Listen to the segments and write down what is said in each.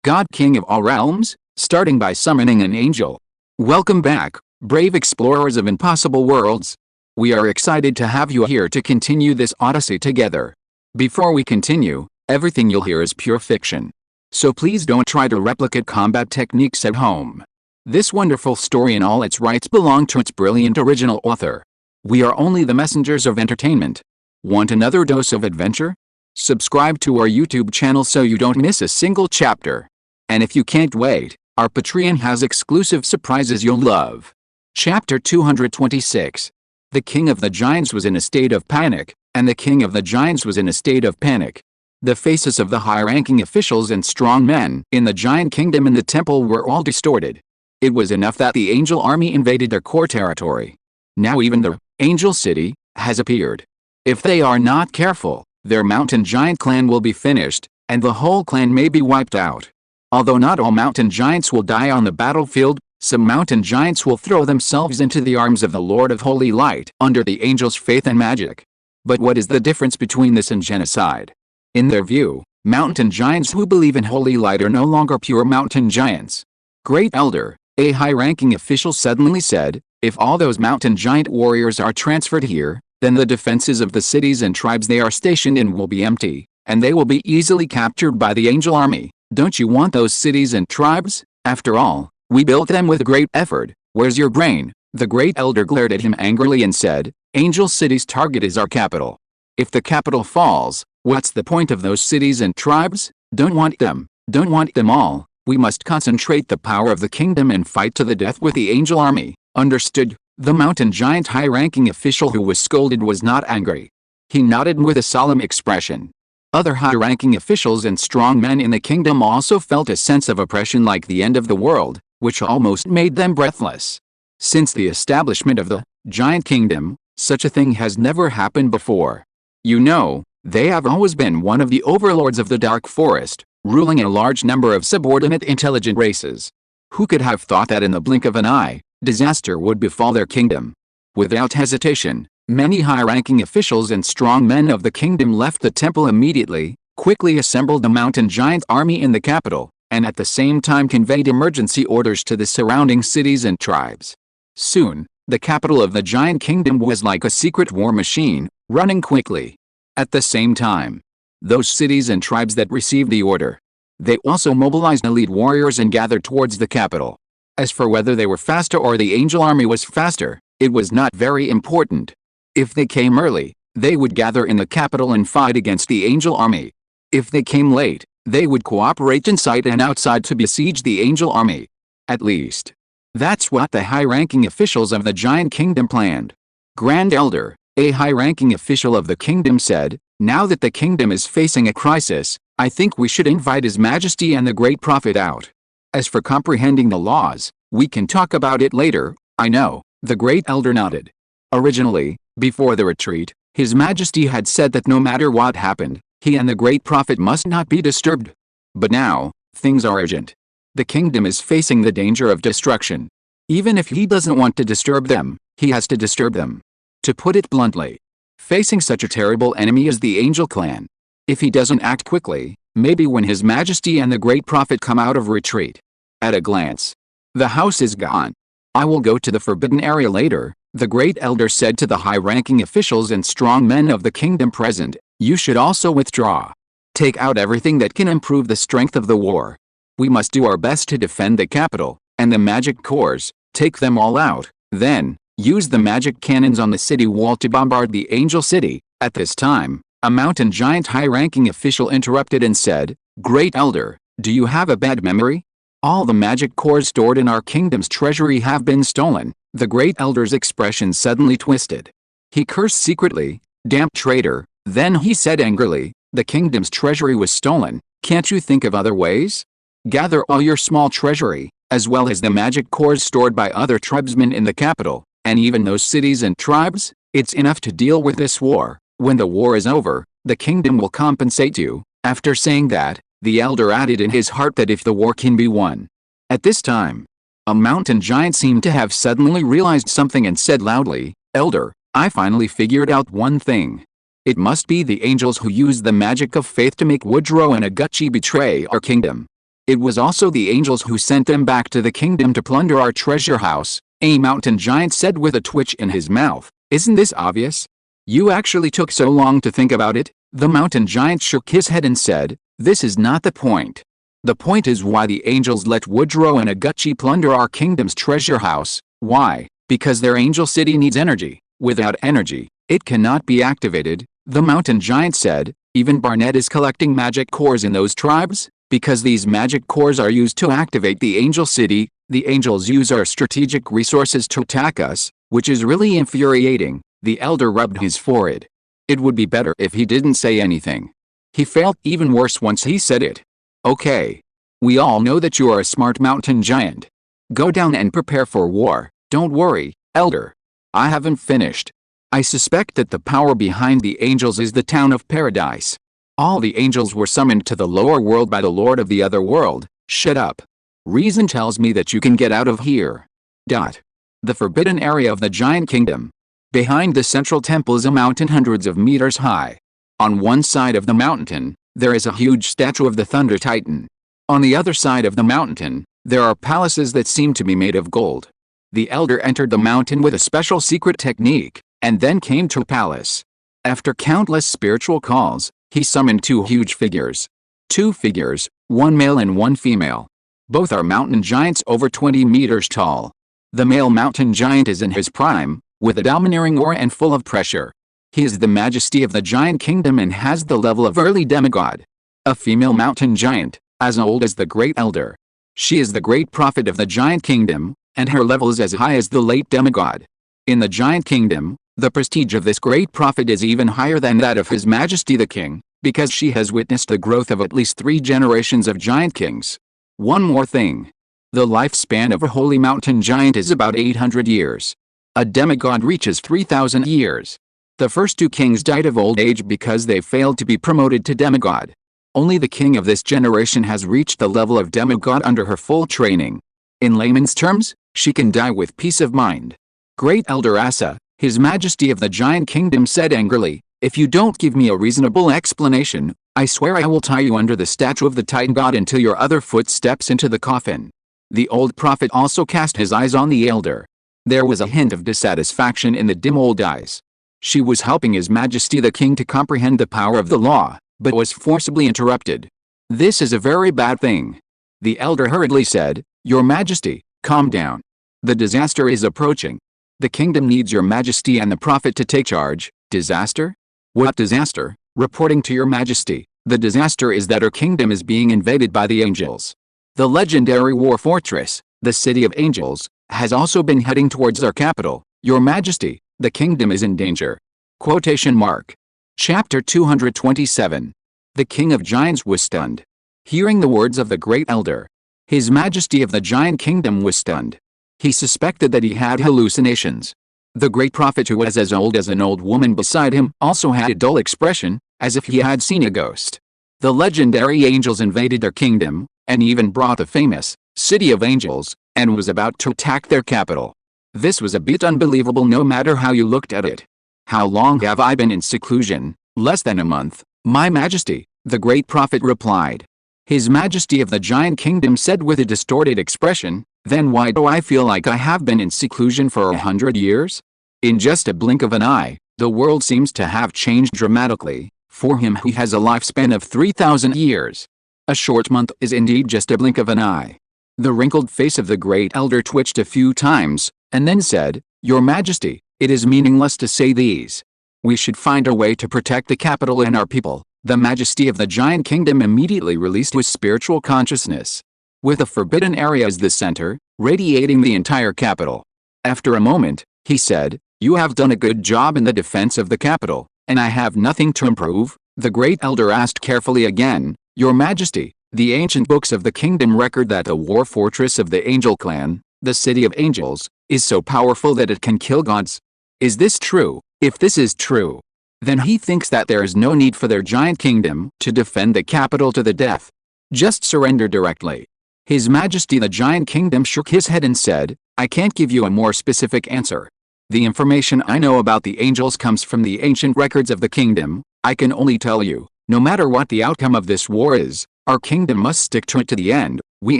God King of all realms, starting by summoning an angel. Welcome back, brave explorers of impossible worlds. We are excited to have you here to continue this odyssey together. Before we continue, everything you'll hear is pure fiction. So please don't try to replicate combat techniques at home. This wonderful story in all its rights belong to its brilliant original author. We are only the messengers of entertainment. Want another dose of adventure? Subscribe to our YouTube channel so you don't miss a single chapter. And if you can't wait, our Patreon has exclusive surprises you'll love. Chapter 226. The King of the Giants was in a state of panic, and the King of the Giants was in a state of panic. The faces of the high-ranking officials and strong men in the Giant Kingdom and the temple were all distorted. It was enough that the angel army invaded their core territory. Now even the Angel City has appeared. If they are not careful, their mountain giant clan will be finished, and the whole clan may be wiped out. Although not all mountain giants will die on the battlefield, some mountain giants will throw themselves into the arms of the Lord of Holy Light under the angel's faith and magic. But what is the difference between this and genocide? In their view, mountain giants who believe in Holy Light are no longer pure mountain giants. Great Elder, a high-ranking official suddenly said, if all those mountain giant warriors are transferred here, then the defenses of the cities and tribes they are stationed in will be empty, and they will be easily captured by the angel army. Don't you want those cities and tribes? After all, we built them with great effort. Where's your brain? The Great Elder glared at him angrily and said, Angel City's target is our capital. If the capital falls, what's the point of those cities and tribes? Don't want them. Don't want them all. We must concentrate the power of the kingdom and fight to the death with the angel army. Understood? The mountain giant high-ranking official who was scolded was not angry. He nodded with a solemn expression. Other high-ranking officials and strong men in the kingdom also felt a sense of oppression like the end of the world, which almost made them breathless. Since the establishment of the Giant Kingdom, such a thing has never happened before. You know, they have always been one of the overlords of the Dark Forest, ruling a large number of subordinate intelligent races. Who could have thought that in the blink of an eye, disaster would befall their kingdom? Without hesitation, many high-ranking officials and strong men of the kingdom left the temple immediately, quickly assembled the mountain giant army in the capital, and at the same time conveyed emergency orders to the surrounding cities and tribes. Soon, the capital of the Giant Kingdom was like a secret war machine, running quickly. At the same time, those cities and tribes that received the order, they also mobilized elite warriors and gathered towards the capital. As for whether they were faster or the angel army was faster, it was not very important. If they came early, they would gather in the capital and fight against the angel army. If they came late, they would cooperate inside and outside to besiege the angel army. At least, that's what the high-ranking officials of the Giant Kingdom planned. Grand Elder, a high-ranking official of the kingdom said, now that the kingdom is facing a crisis, I think we should invite His Majesty and the Great Prophet out. As for comprehending the laws, we can talk about it later. I know, the Great Elder nodded. Originally, before the retreat, His Majesty had said that no matter what happened, he and the Great Prophet must not be disturbed. But now, things are urgent. The kingdom is facing the danger of destruction. Even if he doesn't want to disturb them, he has to disturb them. To put it bluntly, facing such a terrible enemy as the Angel Clan. If he doesn't act quickly, maybe when His Majesty and the Great Prophet come out of retreat. At a glance, the house is gone. I will go to the forbidden area later, the Great Elder said to the high-ranking officials and strong men of the kingdom present. You should also withdraw. Take out everything that can improve the strength of the war. We must do our best to defend the capital, and the magic cores, take them all out, then, use the magic cannons on the city wall to bombard the Angel City. At this time, a mountain giant high-ranking official interrupted and said, Great Elder, do you have a bad memory? All the magic cores stored in our kingdom's treasury have been stolen. The Great Elder's expression suddenly twisted. He cursed secretly, damn traitor. Then he said angrily, the kingdom's treasury was stolen. Can't you think of other ways? Gather all your small treasury, as well as the magic cores stored by other tribesmen in the capital, and even those cities and tribes. It's enough to deal with this war. When the war is over, the kingdom will compensate you. After saying that, the elder added in his heart that if the war can be won. At this time, a mountain giant seemed to have suddenly realized something and said loudly, Elder, I finally figured out one thing. It must be the angels who use the magic of faith to make Woodrow and Aguchi betray our kingdom. It was also the angels who sent them back to the kingdom to plunder our treasure house, a mountain giant said with a twitch in his mouth. Isn't this obvious? You actually took so long to think about it? The mountain giant shook his head and said, this is not the point. The point is why the angels let Woodrow and Aguchi plunder our kingdom's treasure house. Why? Because their angel city needs energy. Without energy, it cannot be activated, the mountain giant said. Even Barnett is collecting magic cores in those tribes, because these magic cores are used to activate the angel city. The angels use our strategic resources to attack us, which is really infuriating. The elder rubbed his forehead. It would be better if he didn't say anything. He felt even worse once he said it. Okay. We all know that you are a smart mountain giant. Go down and prepare for war. Don't worry, elder. I haven't finished. I suspect that the power behind the angels is the town of paradise. All the angels were summoned to the lower world by the Lord of the other world. Shut up. Reason tells me that you can get out of here. The forbidden area of the giant kingdom. Behind the central temple is a mountain hundreds of meters high. On one side of the mountain, there is a huge statue of the Thunder Titan. On the other side of the mountain, there are palaces that seem to be made of gold. The elder entered the mountain with a special secret technique, and then came to a palace. After countless spiritual calls, he summoned two huge figures. Two figures, one male and one female. Both are mountain giants over 20 meters tall. The male mountain giant is in his prime, with a domineering aura and full of pressure. He is the majesty of the giant kingdom and has the level of early demigod. A female mountain giant, as old as the great elder. She is the great prophet of the giant kingdom, and her level is as high as the late demigod. In the giant kingdom, the prestige of this great prophet is even higher than that of His Majesty the King, because she has witnessed the growth of at least 3 generations of giant kings. One more thing. The lifespan of a holy mountain giant is about 800 years. A demigod reaches 3,000 years. The first 2 kings died of old age because they failed to be promoted to demigod. Only the king of this generation has reached the level of demigod under her full training. In layman's terms, she can die with peace of mind. Great Elder Asa, His Majesty of the Giant Kingdom said angrily, if you don't give me a reasonable explanation, I swear I will tie you under the statue of the Titan God until your other foot steps into the coffin. The old prophet also cast his eyes on the elder. There was a hint of dissatisfaction in the dim old eyes. She was helping His Majesty the King to comprehend the power of the law, but was forcibly interrupted. This is a very bad thing. The elder hurriedly said, Your Majesty, calm down. The disaster is approaching. The kingdom needs Your Majesty and the prophet to take charge. Disaster? What disaster? Reporting to Your Majesty, the disaster is that our kingdom is being invaded by the angels. The legendary war fortress, the City of Angels, has also been heading towards our capital. Your Majesty, the kingdom is in danger. Quotation mark. Chapter 227. The King of Giants was stunned. Hearing the words of the great elder, His Majesty of the Giant Kingdom was stunned. He suspected that he had hallucinations. The great prophet, who was as old as an old woman beside him, also had a dull expression, as if he had seen a ghost. The legendary angels invaded their kingdom, and even brought the famous City of Angels, and was about to attack their capital. This was a bit unbelievable no matter how you looked at it. How long have I been in seclusion? Less than a month, My Majesty, the great prophet replied. His Majesty of the Giant Kingdom said with a distorted expression, Then why do I feel like I have been in seclusion for 100 years? In just a blink of an eye, the world seems to have changed dramatically, for him who has a lifespan of 3,000 years. A short month is indeed just a blink of an eye. The wrinkled face of the great elder twitched a few times, and then said, Your Majesty, it is meaningless to say these. We should find a way to protect the capital and our people. The Majesty of the Giant Kingdom immediately released his spiritual consciousness. With a forbidden area as the center, radiating the entire capital. After a moment, he said, You have done a good job in the defense of the capital, and I have nothing to improve. The great elder asked carefully again, Your Majesty, the ancient books of the kingdom record that the war fortress of the Angel Clan, the City of Angels, is so powerful that it can kill gods. Is this true? If this is true, then he thinks that there is no need for their giant kingdom to defend the capital to the death. Just surrender directly. His Majesty the Giant Kingdom shook his head and said, I can't give you a more specific answer. The information I know about the angels comes from the ancient records of the kingdom. I can only tell you, no matter what the outcome of this war is, Our kingdom must stick to it to the end. We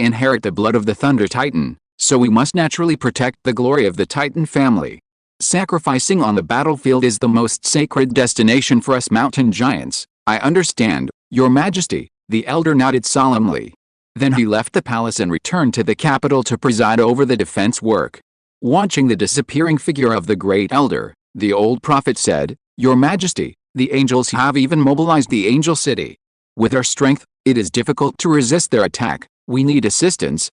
inherit the blood of the Thunder Titan, so we must naturally protect the glory of the Titan family. Sacrificing on the battlefield is the most sacred destination for us mountain giants. I understand, Your Majesty, the elder nodded solemnly. Then he left the palace and returned to the capital to preside over the defense work. Watching the disappearing figure of the great elder, the old prophet said, Your Majesty, the angels have even mobilized the angel city. With our strength, it is difficult to resist their attack. We need assistance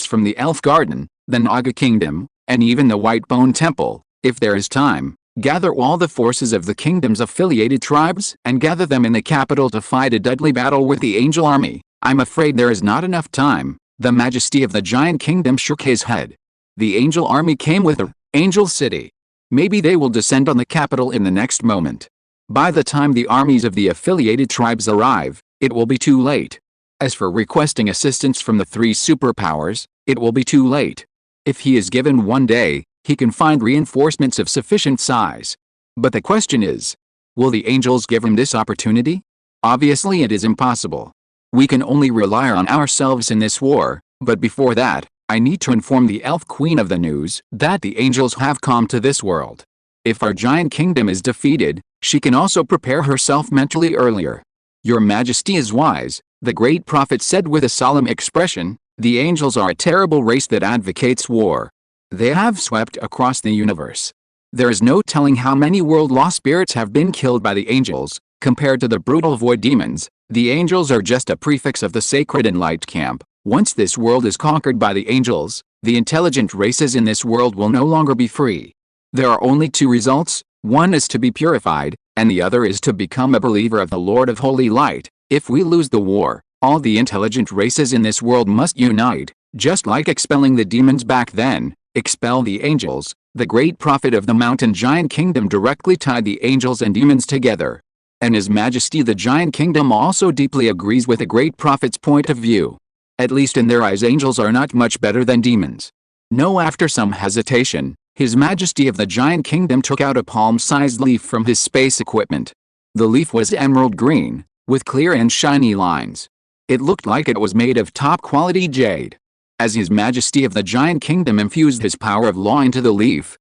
from the Elf Garden, the Naga Kingdom, and even the White Bone Temple. If there is time, gather all the forces of the kingdom's affiliated tribes and gather them in the capital to fight a deadly battle with the angel army. I'm afraid there is not enough time. The Majesty of the Giant Kingdom shook his head. The angel army came with the angel city. Maybe they will descend on the capital in the next moment. By the time the armies of the affiliated tribes arrive, it will be too late. As for requesting assistance from the three superpowers, it will be too late. If he is given 1 day, he can find reinforcements of sufficient size. But the question is, will the angels give him this opportunity? Obviously it is impossible. We can only rely on ourselves in this war, but before that, I need to inform the Elf Queen of the news that the angels have come to this world. If our giant kingdom is defeated, she can also prepare herself mentally earlier. Your Majesty is wise, the great prophet said with a solemn expression. The angels are a terrible race that advocates war. They have swept across the universe. There is no telling how many world-lost spirits have been killed by the angels. Compared to the brutal void demons, the angels are just a prefix of the sacred and light camp. Once this world is conquered by the angels, the intelligent races in this world will no longer be free. There are only two results. One is to be purified, and the other is to become a believer of the Lord of Holy Light. If we lose the war, all the intelligent races in this world must unite, just like expelling the demons back then. Expel the angels. The great prophet of the mountain giant kingdom directly tied the angels and demons together. And His Majesty the Giant Kingdom also deeply agrees with the great prophet's point of view. At least in their eyes angels are not much better than demons. No, after some hesitation, His Majesty of the Giant Kingdom took out a palm-sized leaf from his space equipment. The leaf was emerald green, with clear and shiny lines. It looked like it was made of top-quality jade. As His Majesty of the Giant Kingdom infused his power of law into the leaf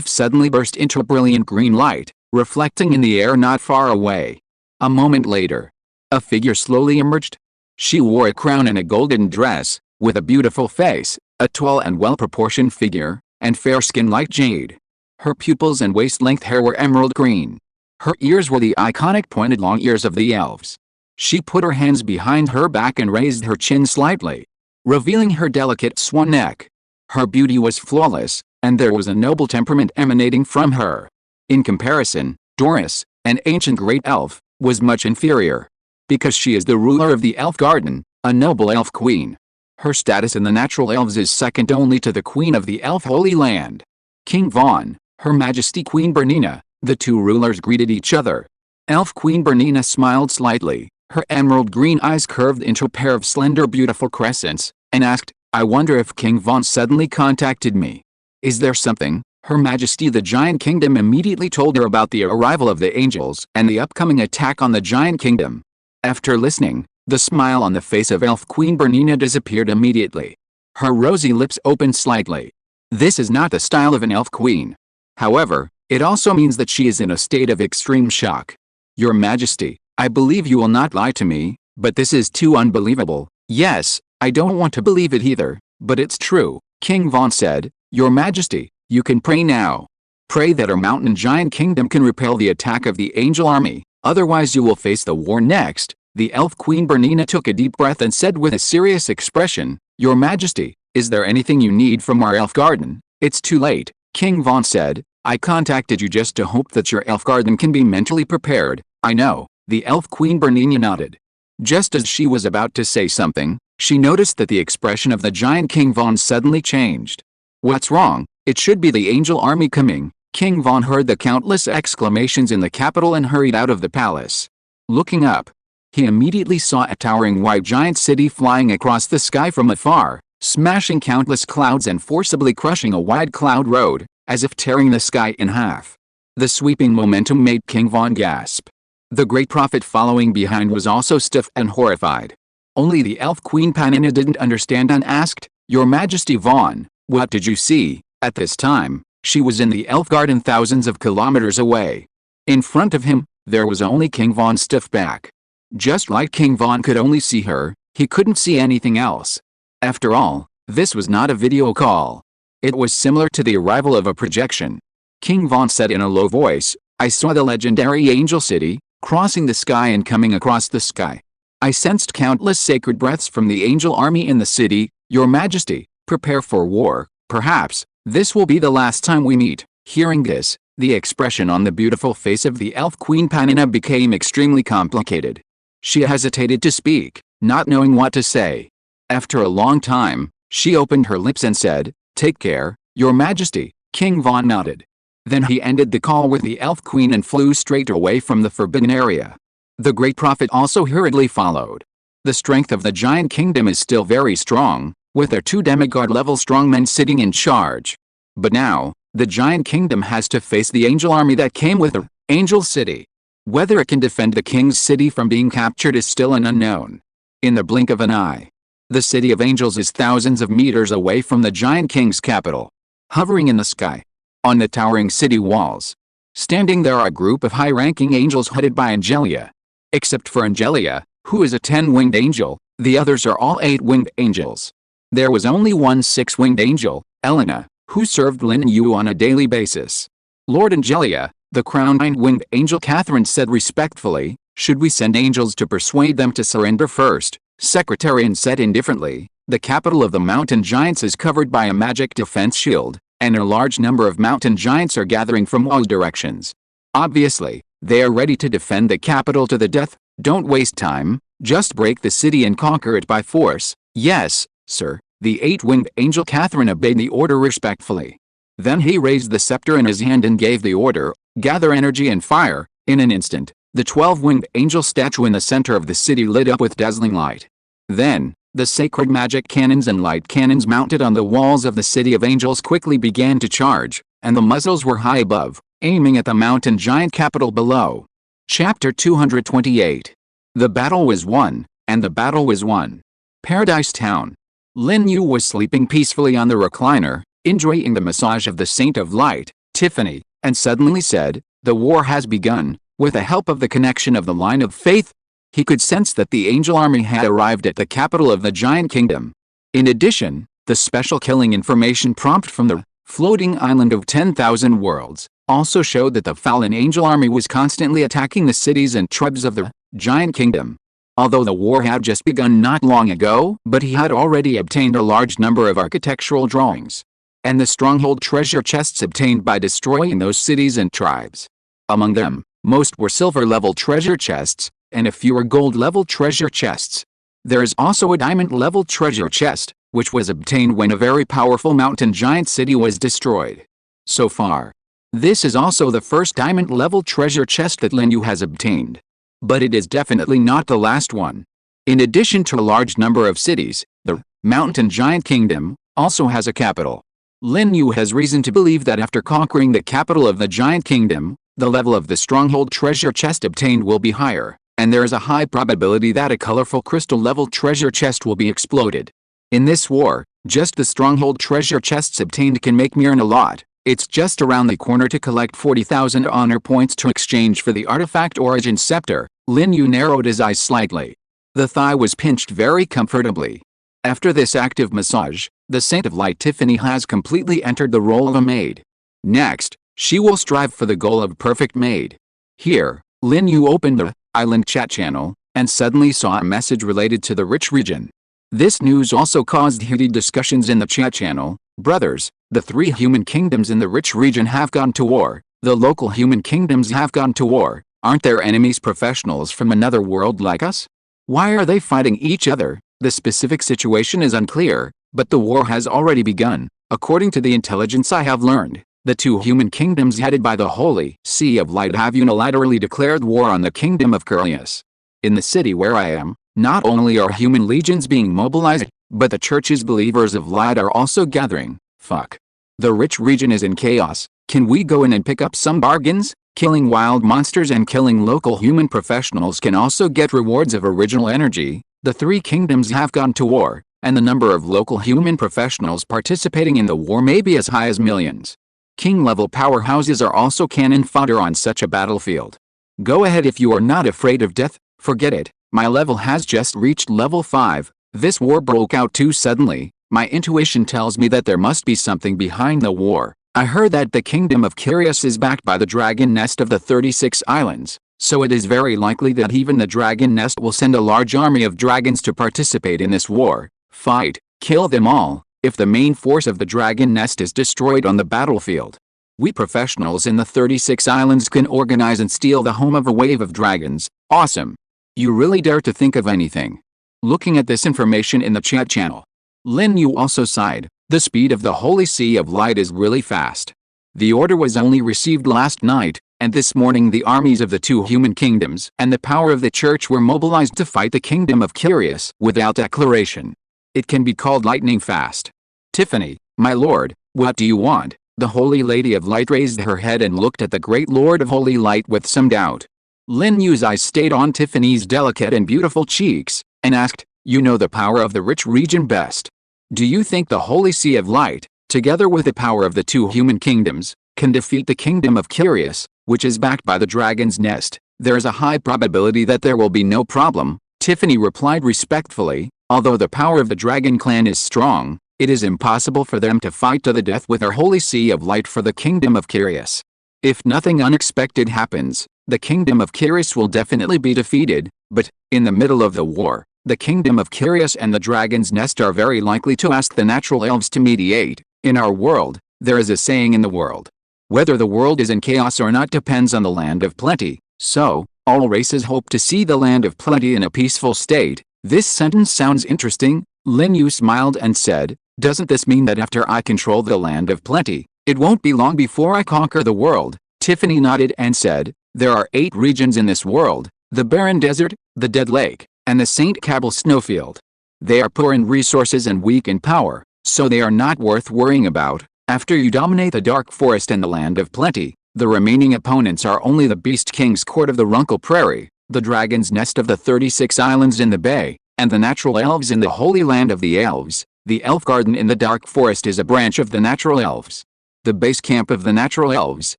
suddenly burst into a brilliant green light, reflecting in the air not far away. A moment later, a figure slowly emerged. She wore a crown and a golden dress, with a beautiful face, a tall and well-proportioned figure, and fair skin like jade. Her pupils and waist-length hair were emerald green. Her ears were the iconic pointed long ears of the elves. She put her hands behind her back and raised her chin slightly, revealing her delicate swan neck. Her beauty was flawless, and there was a noble temperament emanating from her. In comparison, Doris, an ancient great elf, was much inferior. Because she is the ruler of the Elf Garden, a noble elf queen. Her status in the natural elves is second only to the queen of the Elf Holy Land. King Vaughn, Her Majesty Queen Bernina, the two rulers greeted each other. Elf Queen Bernina smiled slightly, her emerald green eyes curved into a pair of slender beautiful crescents, and asked, I wonder if King Vaughn suddenly contacted me. Is there something? Her Majesty the Giant Kingdom immediately told her about the arrival of the angels and the upcoming attack on the Giant Kingdom. After listening, the smile on the face of Elf Queen Bernina disappeared immediately. Her rosy lips opened slightly. This is not the style of an elf queen. However, it also means that she is in a state of extreme shock. Your Majesty, I believe you will not lie to me, but this is too unbelievable. Yes, I don't want to believe it either, but it's true, King Vaughn said. Your Majesty, you can pray now. Pray that our mountain giant kingdom can repel the attack of the angel army. Otherwise you will face the war next. The Elf Queen Bernina took a deep breath and said with a serious expression, Your Majesty, is there anything you need from our elf garden? It's too late, King Vaughn said. I contacted you just to hope that your elf garden can be mentally prepared. I know, the Elf Queen Bernina nodded. Just as she was about to say something, she noticed that the expression of the giant King Vaughn suddenly changed. What's wrong? It should be the angel army coming. King Vaughn heard the countless exclamations in the capital and hurried out of the palace. Looking up, he immediately saw a towering white giant city flying across the sky from afar, smashing countless clouds and forcibly crushing a wide cloud road, as if tearing the sky in half. The sweeping momentum made King Vaughn gasp. The great prophet following behind was also stiff and horrified. Only the elf Queen Panina didn't understand and asked, "Your Majesty Vaughn, what did you see?" At this time, she was in the elf garden thousands of kilometers away. In front of him, there was only King Vaughn's stiff back. Just like King Vaughn could only see her, he couldn't see anything else. After all, this was not a video call. It was similar to the arrival of a projection. King Vaughn said in a low voice, "I saw the legendary Angel City, crossing the sky and coming across the sky. I sensed countless sacred breaths from the angel army in the city. Your Majesty, prepare for war. Perhaps this will be the last time we meet." Hearing this, the expression on the beautiful face of the elf Queen Panina became extremely complicated. She hesitated to speak, not knowing what to say. After a long time, she opened her lips and said, "Take care, Your Majesty." King Vaughn nodded. Then he ended the call with the elf queen and flew straight away from the forbidden area. The great prophet also hurriedly followed. The strength of the giant kingdom is still very strong, with their 2 demigod-level strongmen sitting in charge. But now, the giant kingdom has to face the angel army that came with the Angel City. Whether it can defend the king's city from being captured is still an unknown. In the blink of an eye, the city of angels is thousands of meters away from the giant king's capital. Hovering in the sky, on the towering city walls, standing there are a group of high-ranking angels headed by Angelia. Except for Angelia, who is a 10-winged angel, the others are all 8-winged angels. There was only one 6-winged angel, Elena, who served Lin Yu on a daily basis. Lord Angelia, the crowned 9-winged angel Catherine said respectfully, "Should we send angels to persuade them to surrender first?" Secretarian said indifferently, "The capital of the mountain giants is covered by a magic defense shield, and a large number of mountain giants are gathering from all directions. Obviously, they are ready to defend the capital to the death. Don't waste time, just break the city and conquer it by force." "Yes, sir." The 8-winged angel Catherine obeyed the order respectfully. Then he raised the scepter in his hand and gave the order, "Gather energy and fire." In an instant, the 12-winged angel statue in the center of the city lit up with dazzling light. Then, the sacred magic cannons and light cannons mounted on the walls of the city of angels quickly began to charge, and the muzzles were high above, aiming at the mountain giant capital below. Chapter 228. The battle was won, and the battle was won. Paradise Town. Lin Yu was sleeping peacefully on the recliner, enjoying the massage of the Saint of Light, Tiffany, and suddenly said, "The war has begun." With the help of the connection of the line of faith, he could sense that the angel army had arrived at the capital of the giant kingdom. In addition, the special killing information prompt from the floating island of 10,000 worlds also showed that the fallen angel army was constantly attacking the cities and tribes of the giant kingdom. Although the war had just begun not long ago, but he had already obtained a large number of architectural drawings and the stronghold treasure chests obtained by destroying those cities and tribes. Among them, most were silver-level treasure chests, and a few were gold-level treasure chests. There is also a diamond-level treasure chest, which was obtained when a very powerful mountain giant city was destroyed. So far, this is also the first diamond-level treasure chest that Lin Yu has obtained. But it is definitely not the last one. In addition to a large number of cities, the mountain giant kingdom also has a capital. Lin Yu has reason to believe that after conquering the capital of the giant kingdom, the level of the stronghold treasure chest obtained will be higher, and there is a high probability that a colorful crystal-level treasure chest will be exploded. In this war, just the stronghold treasure chests obtained can make me earn a lot. It's just around the corner to collect 40,000 honor points to exchange for the artifact origin scepter. Lin Yu narrowed his eyes slightly. The thigh was pinched very comfortably. After this active massage, the Saint of Light Tiffany has completely entered the role of a maid. Next, she will strive for the goal of perfect maid. Here, Lin Yu opened the island chat channel, and suddenly saw a message related to the rich region. This news also caused heated discussions in the chat channel. "Brothers, the 3 human kingdoms in the rich region have gone to war. The local human kingdoms have gone to war. Aren't their enemies professionals from another world like us? Why are they fighting each other?" The specific situation is unclear, but the war has already begun. According to the intelligence I have learned, the 2 human kingdoms headed by the Holy Sea of Light have unilaterally declared war on the kingdom of Curious. In the city where I am, not only are human legions being mobilized, but the church's believers of light are also gathering. Fuck. The rich region is in chaos. Can we go in and pick up some bargains? Killing wild monsters and killing local human professionals can also get rewards of original energy. The three kingdoms have gone to war, and the number of local human professionals participating in the war may be as high as millions. King-level powerhouses are also cannon fodder on such a battlefield. Go ahead if you are not afraid of death, forget it, my level has just reached level 5, this war broke out too suddenly, my intuition tells me that there must be something behind the war. I heard that the kingdom of Curious is backed by the dragon nest of the 36 islands, so it is very likely that even the dragon nest will send a large army of dragons to participate in this war. Fight, kill them all, if the main force of the dragon nest is destroyed on the battlefield. We professionals in the 36 islands can organize and steal the home of a wave of dragons. Awesome. You really dare to think of anything. Looking at this information in the chat channel, Lin Yu also sighed. The speed of the Holy Sea of Light is really fast. The order was only received last night, and this morning the armies of the two human kingdoms and the power of the church were mobilized to fight the kingdom of Curious without declaration. It can be called lightning fast. Tiffany, my lord, what do you want? The Holy Lady of Light raised her head and looked at the great Lord of Holy Light with some doubt. Lin Yu's eyes stayed on Tiffany's delicate and beautiful cheeks, and asked, you know the power of the rich region best. Do you think the Holy Sea of Light, together with the power of the two human kingdoms, can defeat the kingdom of Curious, which is backed by the dragon's nest? There is a high probability that there will be no problem, Tiffany replied respectfully. Although the power of the dragon clan is strong, it is impossible for them to fight to the death with our Holy Sea of Light for the kingdom of Curious. If nothing unexpected happens, the kingdom of Curious will definitely be defeated, but, in the middle of the war, the kingdom of Curious and the dragon's nest are very likely to ask the natural elves to mediate. In our world, there is a saying in the world. Whether the world is in chaos or not depends on the land of plenty, so, all races hope to see the land of plenty in a peaceful state. This sentence sounds interesting, Lin Yu smiled and said, doesn't this mean that after I control the land of plenty, it won't be long before I conquer the world? Tiffany nodded and said, there are 8 regions in this world, the barren desert, the dead lake, and the St. Cabal snowfield. They are poor in resources and weak in power, so they are not worth worrying about. After you dominate the dark forest and the land of plenty, the remaining opponents are only the Beast King's court of the Runkle Prairie, the dragon's nest of the 36 islands in the bay, and the natural elves in the holy land of the elves. The elf garden in the dark forest is a branch of the natural elves. The base camp of the natural elves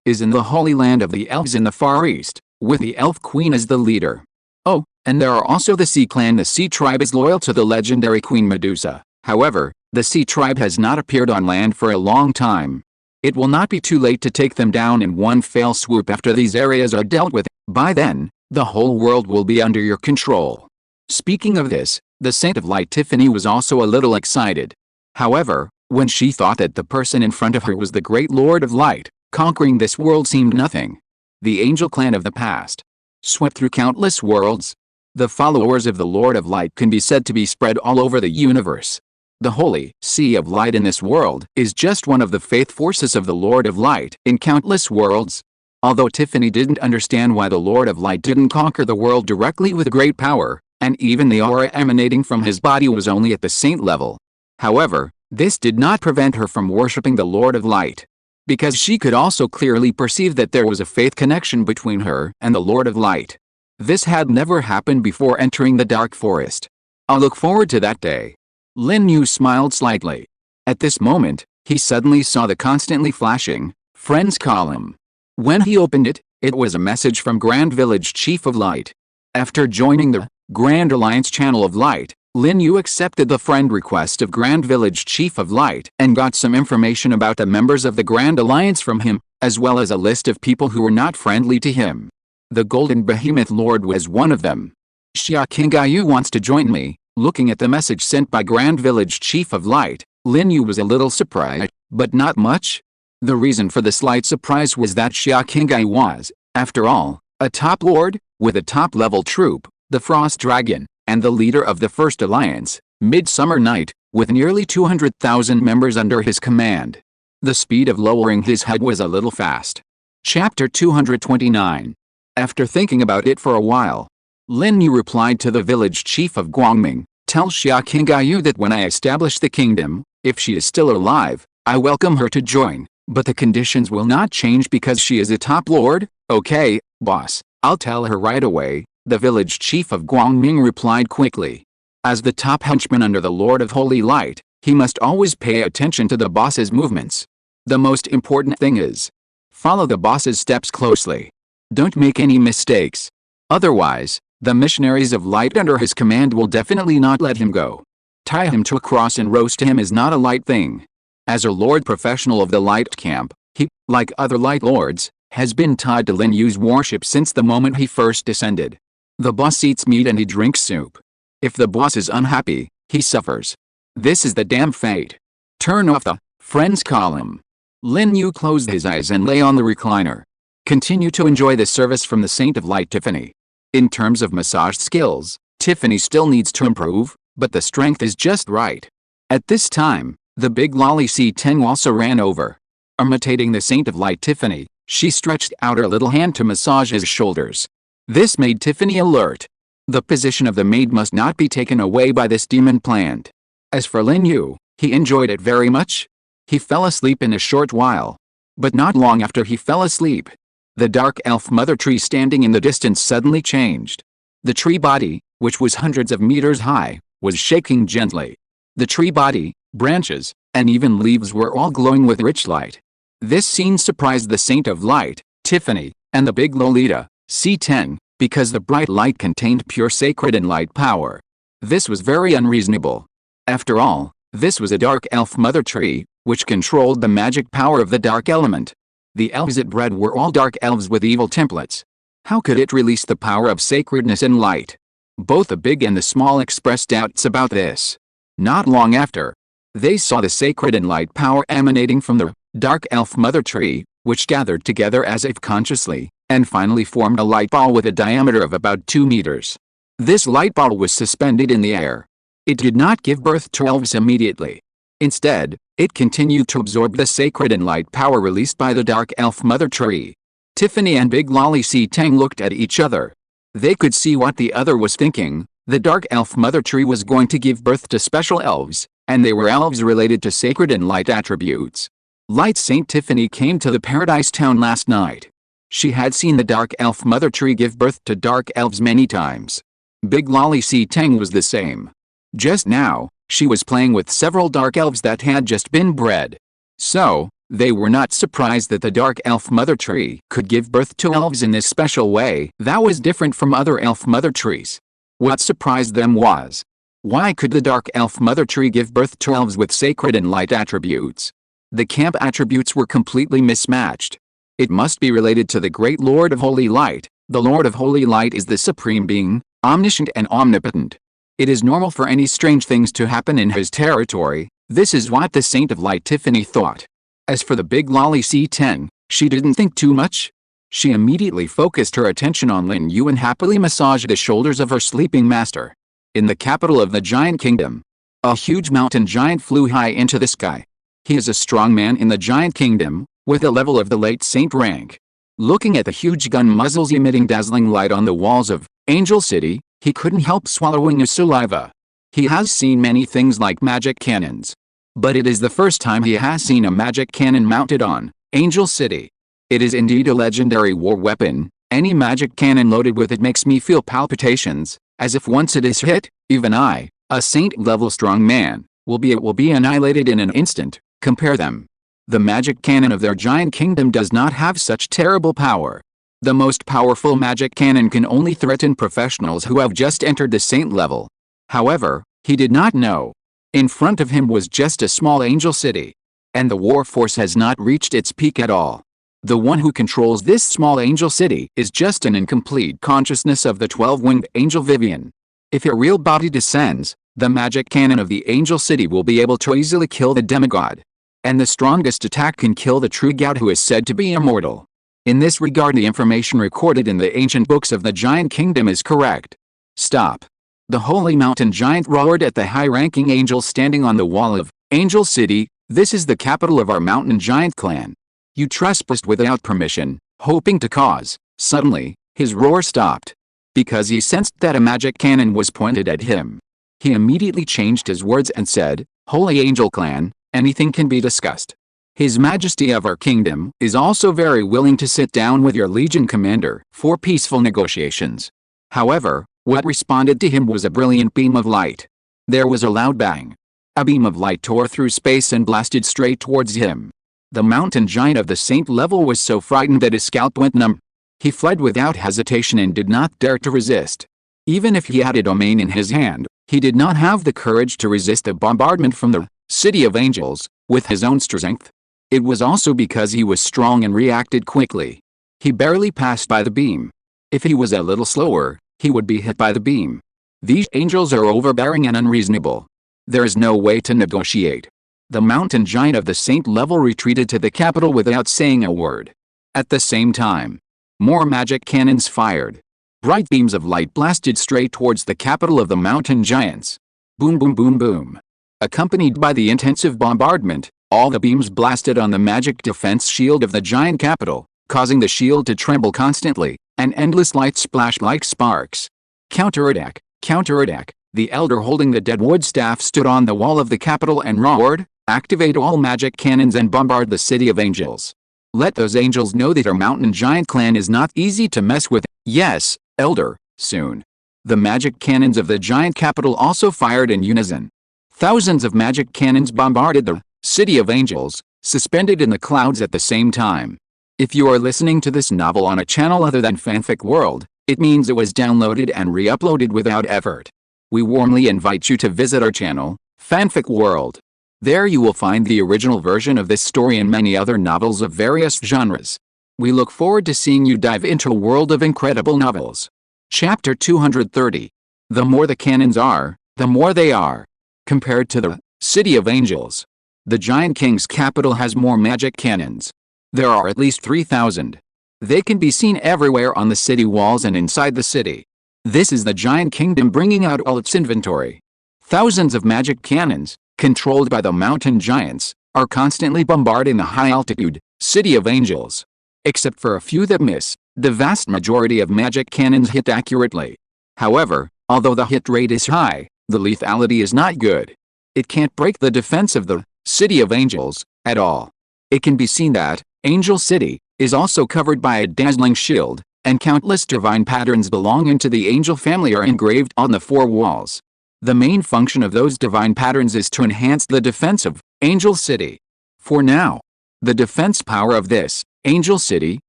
is in the holy land of the elves in the far east, with the elf queen as the leader. Oh, and there are also the Sea Clan. The Sea Tribe is loyal to the legendary Queen Medusa. However, the Sea Tribe has not appeared on land for a long time. It will not be too late to take them down in one fell swoop after these areas are dealt with. By then, the whole world will be under your control. Speaking of this, the Saint of Light Tiffany was also a little excited. However, when she thought that the person in front of her was the great Lord of Light, conquering this world seemed nothing. The angel clan of the past swept through countless worlds. The followers of the Lord of Light can be said to be spread all over the universe. The Holy Sea of Light in this world is just one of the faith forces of the Lord of Light in countless worlds. Although Tiffany didn't understand why the Lord of Light didn't conquer the world directly with great power, and even the aura emanating from his body was only at the saint level. However, this did not prevent her from worshipping the Lord of Light, because she could also clearly perceive that there was a faith connection between her and the Lord of Light. This had never happened before entering the dark forest. I'll look forward to that day. Lin Yu smiled slightly. At this moment, he suddenly saw the constantly flashing Friends column. When he opened it, it was a message from Grand Village Chief of Light. After joining the Grand Alliance Channel of Light, Lin Yu accepted the friend request of Grand Village Chief of Light and got some information about the members of the Grand Alliance from him, as well as a list of people who were not friendly to him. The Golden Behemoth Lord was one of them. Xia Qingyu wants to join me. Looking at the message sent by Grand Village Chief of Light, Lin Yu was a little surprised, but not much. The reason for the slight surprise was that Xia Qingyu was, after all, a top lord, with a top-level troop, the Frost Dragon, and the leader of the First Alliance, Midsummer Night, with nearly 200,000 members under his command. The speed of lowering his head was a little fast. Chapter 229. After thinking about it for a while, Lin Yu replied to the village chief of Guangming, tell Xia Qingyu that when I establish the kingdom, if she is still alive, I welcome her to join, but the conditions will not change because she is a top lord. Okay, boss, I'll tell her right away, the village chief of Guangming replied quickly. As the top henchman under the Lord of Holy Light, he must always pay attention to the boss's movements. The most important thing is, follow the boss's steps closely. Don't make any mistakes. Otherwise, the missionaries of light under his command will definitely not let him go. Tie him to a cross and roast him is not a light thing. As a Lord professional of the light camp, he, like other light lords, has been tied to Lin Yu's warship since the moment he first descended. The boss eats meat and he drinks soup. If the boss is unhappy, he suffers. This is the damn fate. Turn off the friends column. Lin Yu closed his eyes and lay on the recliner. Continue to enjoy the service from the Saint of Light Tiffany. In terms of massage skills, Tiffany still needs to improve, but the strength is just right. At this time, the big lolly C10 also ran over. Imitating the Saint of Light Tiffany, she stretched out her little hand to massage his shoulders. This made Tiffany alert. The position of the maid must not be taken away by this demon plant. As for Lin Yu, he enjoyed it very much. He fell asleep in a short while. But not long after he fell asleep, the dark elf mother tree standing in the distance suddenly changed. The tree body, which was hundreds of meters high, was shaking gently. The tree body, branches, and even leaves were all glowing with rich light. This scene surprised the Saint of Light, Tiffany, and the big Lolita, C10, because the bright light contained pure sacred and light power. This was very unreasonable. After all, this was a dark elf mother tree, which controlled the magic power of the dark element. The elves it bred were all dark elves with evil templates. How could it release the power of sacredness and light? Both the big and the small expressed doubts about this. Not long after, they saw the sacred and light power emanating from the dark elf mother tree, which gathered together as if consciously, and finally formed a light ball with a diameter of about 2 meters. This light ball was suspended in the air. It did not give birth to elves immediately. Instead, it continued to absorb the sacred and light power released by the dark elf mother tree. Tiffany and Big Lolly C10 looked at each other. They could see what the other was thinking. The dark elf mother tree was going to give birth to special elves, and they were elves related to sacred and light attributes. Light Saint Tiffany came to the Paradise Town last night. She had seen the dark elf mother tree give birth to dark elves many times. Big Lolly C10 was the same. Just now, she was playing with several dark elves that had just been bred. So, they were not surprised that the dark elf mother tree could give birth to elves in this special way that was different from other elf mother trees. What surprised them was, why could the dark elf mother tree give birth to elves with sacred and light attributes? The camp attributes were completely mismatched. It must be related to the great Lord of Holy Light. The Lord of Holy Light is the supreme being, omniscient and omnipotent. It is normal for any strange things to happen in his territory. This is what the Saint of Light Tiffany thought. As for the big Lolly C10, she didn't think too much. She immediately focused her attention on Lin Yu and happily massaged the shoulders of her sleeping master. In the capital of the giant kingdom, a huge mountain giant flew high into the sky. He is a strong man in the giant kingdom, with a level of the late saint rank. Looking at the huge gun muzzles emitting dazzling light on the walls of Angel City, he couldn't help swallowing his saliva. He has seen many things like magic cannons, but it is the first time he has seen a magic cannon mounted on Angel City. It is indeed a legendary war weapon. Any magic cannon loaded with it makes me feel palpitations, as if once it is hit, even I, a saint-level strong man, will be annihilated in an instant. Compare them. The magic cannon of their giant kingdom does not have such terrible power. The most powerful magic cannon can only threaten professionals who have just entered the saint level. However, he did not know. In front of him was just a small angel city. And the war force has not reached its peak at all. The one who controls this small angel city is just an incomplete consciousness of the 12-winged angel Vivian. If your real body descends, the magic cannon of the angel city will be able to easily kill the demigod. And the strongest attack can kill the true god who is said to be immortal. In this regard, the information recorded in the ancient books of the giant kingdom is correct. Stop. The holy mountain giant roared at the high-ranking angel standing on the wall of Angel City. This is the capital of our mountain giant clan. You trespassed without permission, hoping to cause. Suddenly, his roar stopped. Because he sensed that a magic cannon was pointed at him. He immediately changed his words and said, Holy Angel Clan, anything can be discussed. His Majesty of our kingdom is also very willing to sit down with your legion commander for peaceful negotiations. However, what responded to him was a brilliant beam of light. There was a loud bang. A beam of light tore through space and blasted straight towards him. The mountain giant of the saint level was so frightened that his scalp went numb. He fled without hesitation and did not dare to resist. Even if he had a domain in his hand, he did not have the courage to resist the bombardment from the city of angels with his own strength. It was also because he was strong and reacted quickly. He barely passed by the beam. If he was a little slower, he would be hit by the beam. These angels are overbearing and unreasonable. There is no way to negotiate. The mountain giant of the saint level retreated to the capital without saying a word. At the same time, more magic cannons fired. Bright beams of light blasted straight towards the capital of the mountain giants. Boom, boom, boom, boom. Accompanied by the intensive bombardment, all the beams blasted on the magic defense shield of the giant capital, causing the shield to tremble constantly, and endless light splashed like sparks. Counterattack, counterattack. The elder holding the dead wood staff stood on the wall of the capital and roared, "Activate all magic cannons and bombard the city of angels. Let those angels know that our mountain giant clan is not easy to mess with." "Yes, elder, soon." The magic cannons of the giant capital also fired in unison. Thousands of magic cannons bombarded the city of angels, suspended in the clouds at the same time. If you are listening to this novel on a channel other than Fanfic World, it means it was downloaded and re-uploaded without effort. We warmly invite you to visit our channel, Fanfic World. There you will find the original version of this story and many other novels of various genres. We look forward to seeing you dive into a world of incredible novels. Chapter 230. The more the cannons are, the more they are. Compared to the city of angels, the giant king's capital has more magic cannons. There are at least 3,000. They can be seen everywhere on the city walls and inside the city. This is the giant kingdom bringing out all its inventory. Thousands of magic cannons, controlled by the mountain giants, are constantly bombarding the high-altitude city of angels. Except for a few that miss, the vast majority of magic cannons hit accurately. However, although the hit rate is high, the lethality is not good. It can't break the defense of the city of angels at all. It can be seen that Angel City is also covered by a dazzling shield, and countless divine patterns belonging to the angel family are engraved on the four walls. The main function of those divine patterns is to enhance the defense of Angel City. For now, the defense power of this Angel City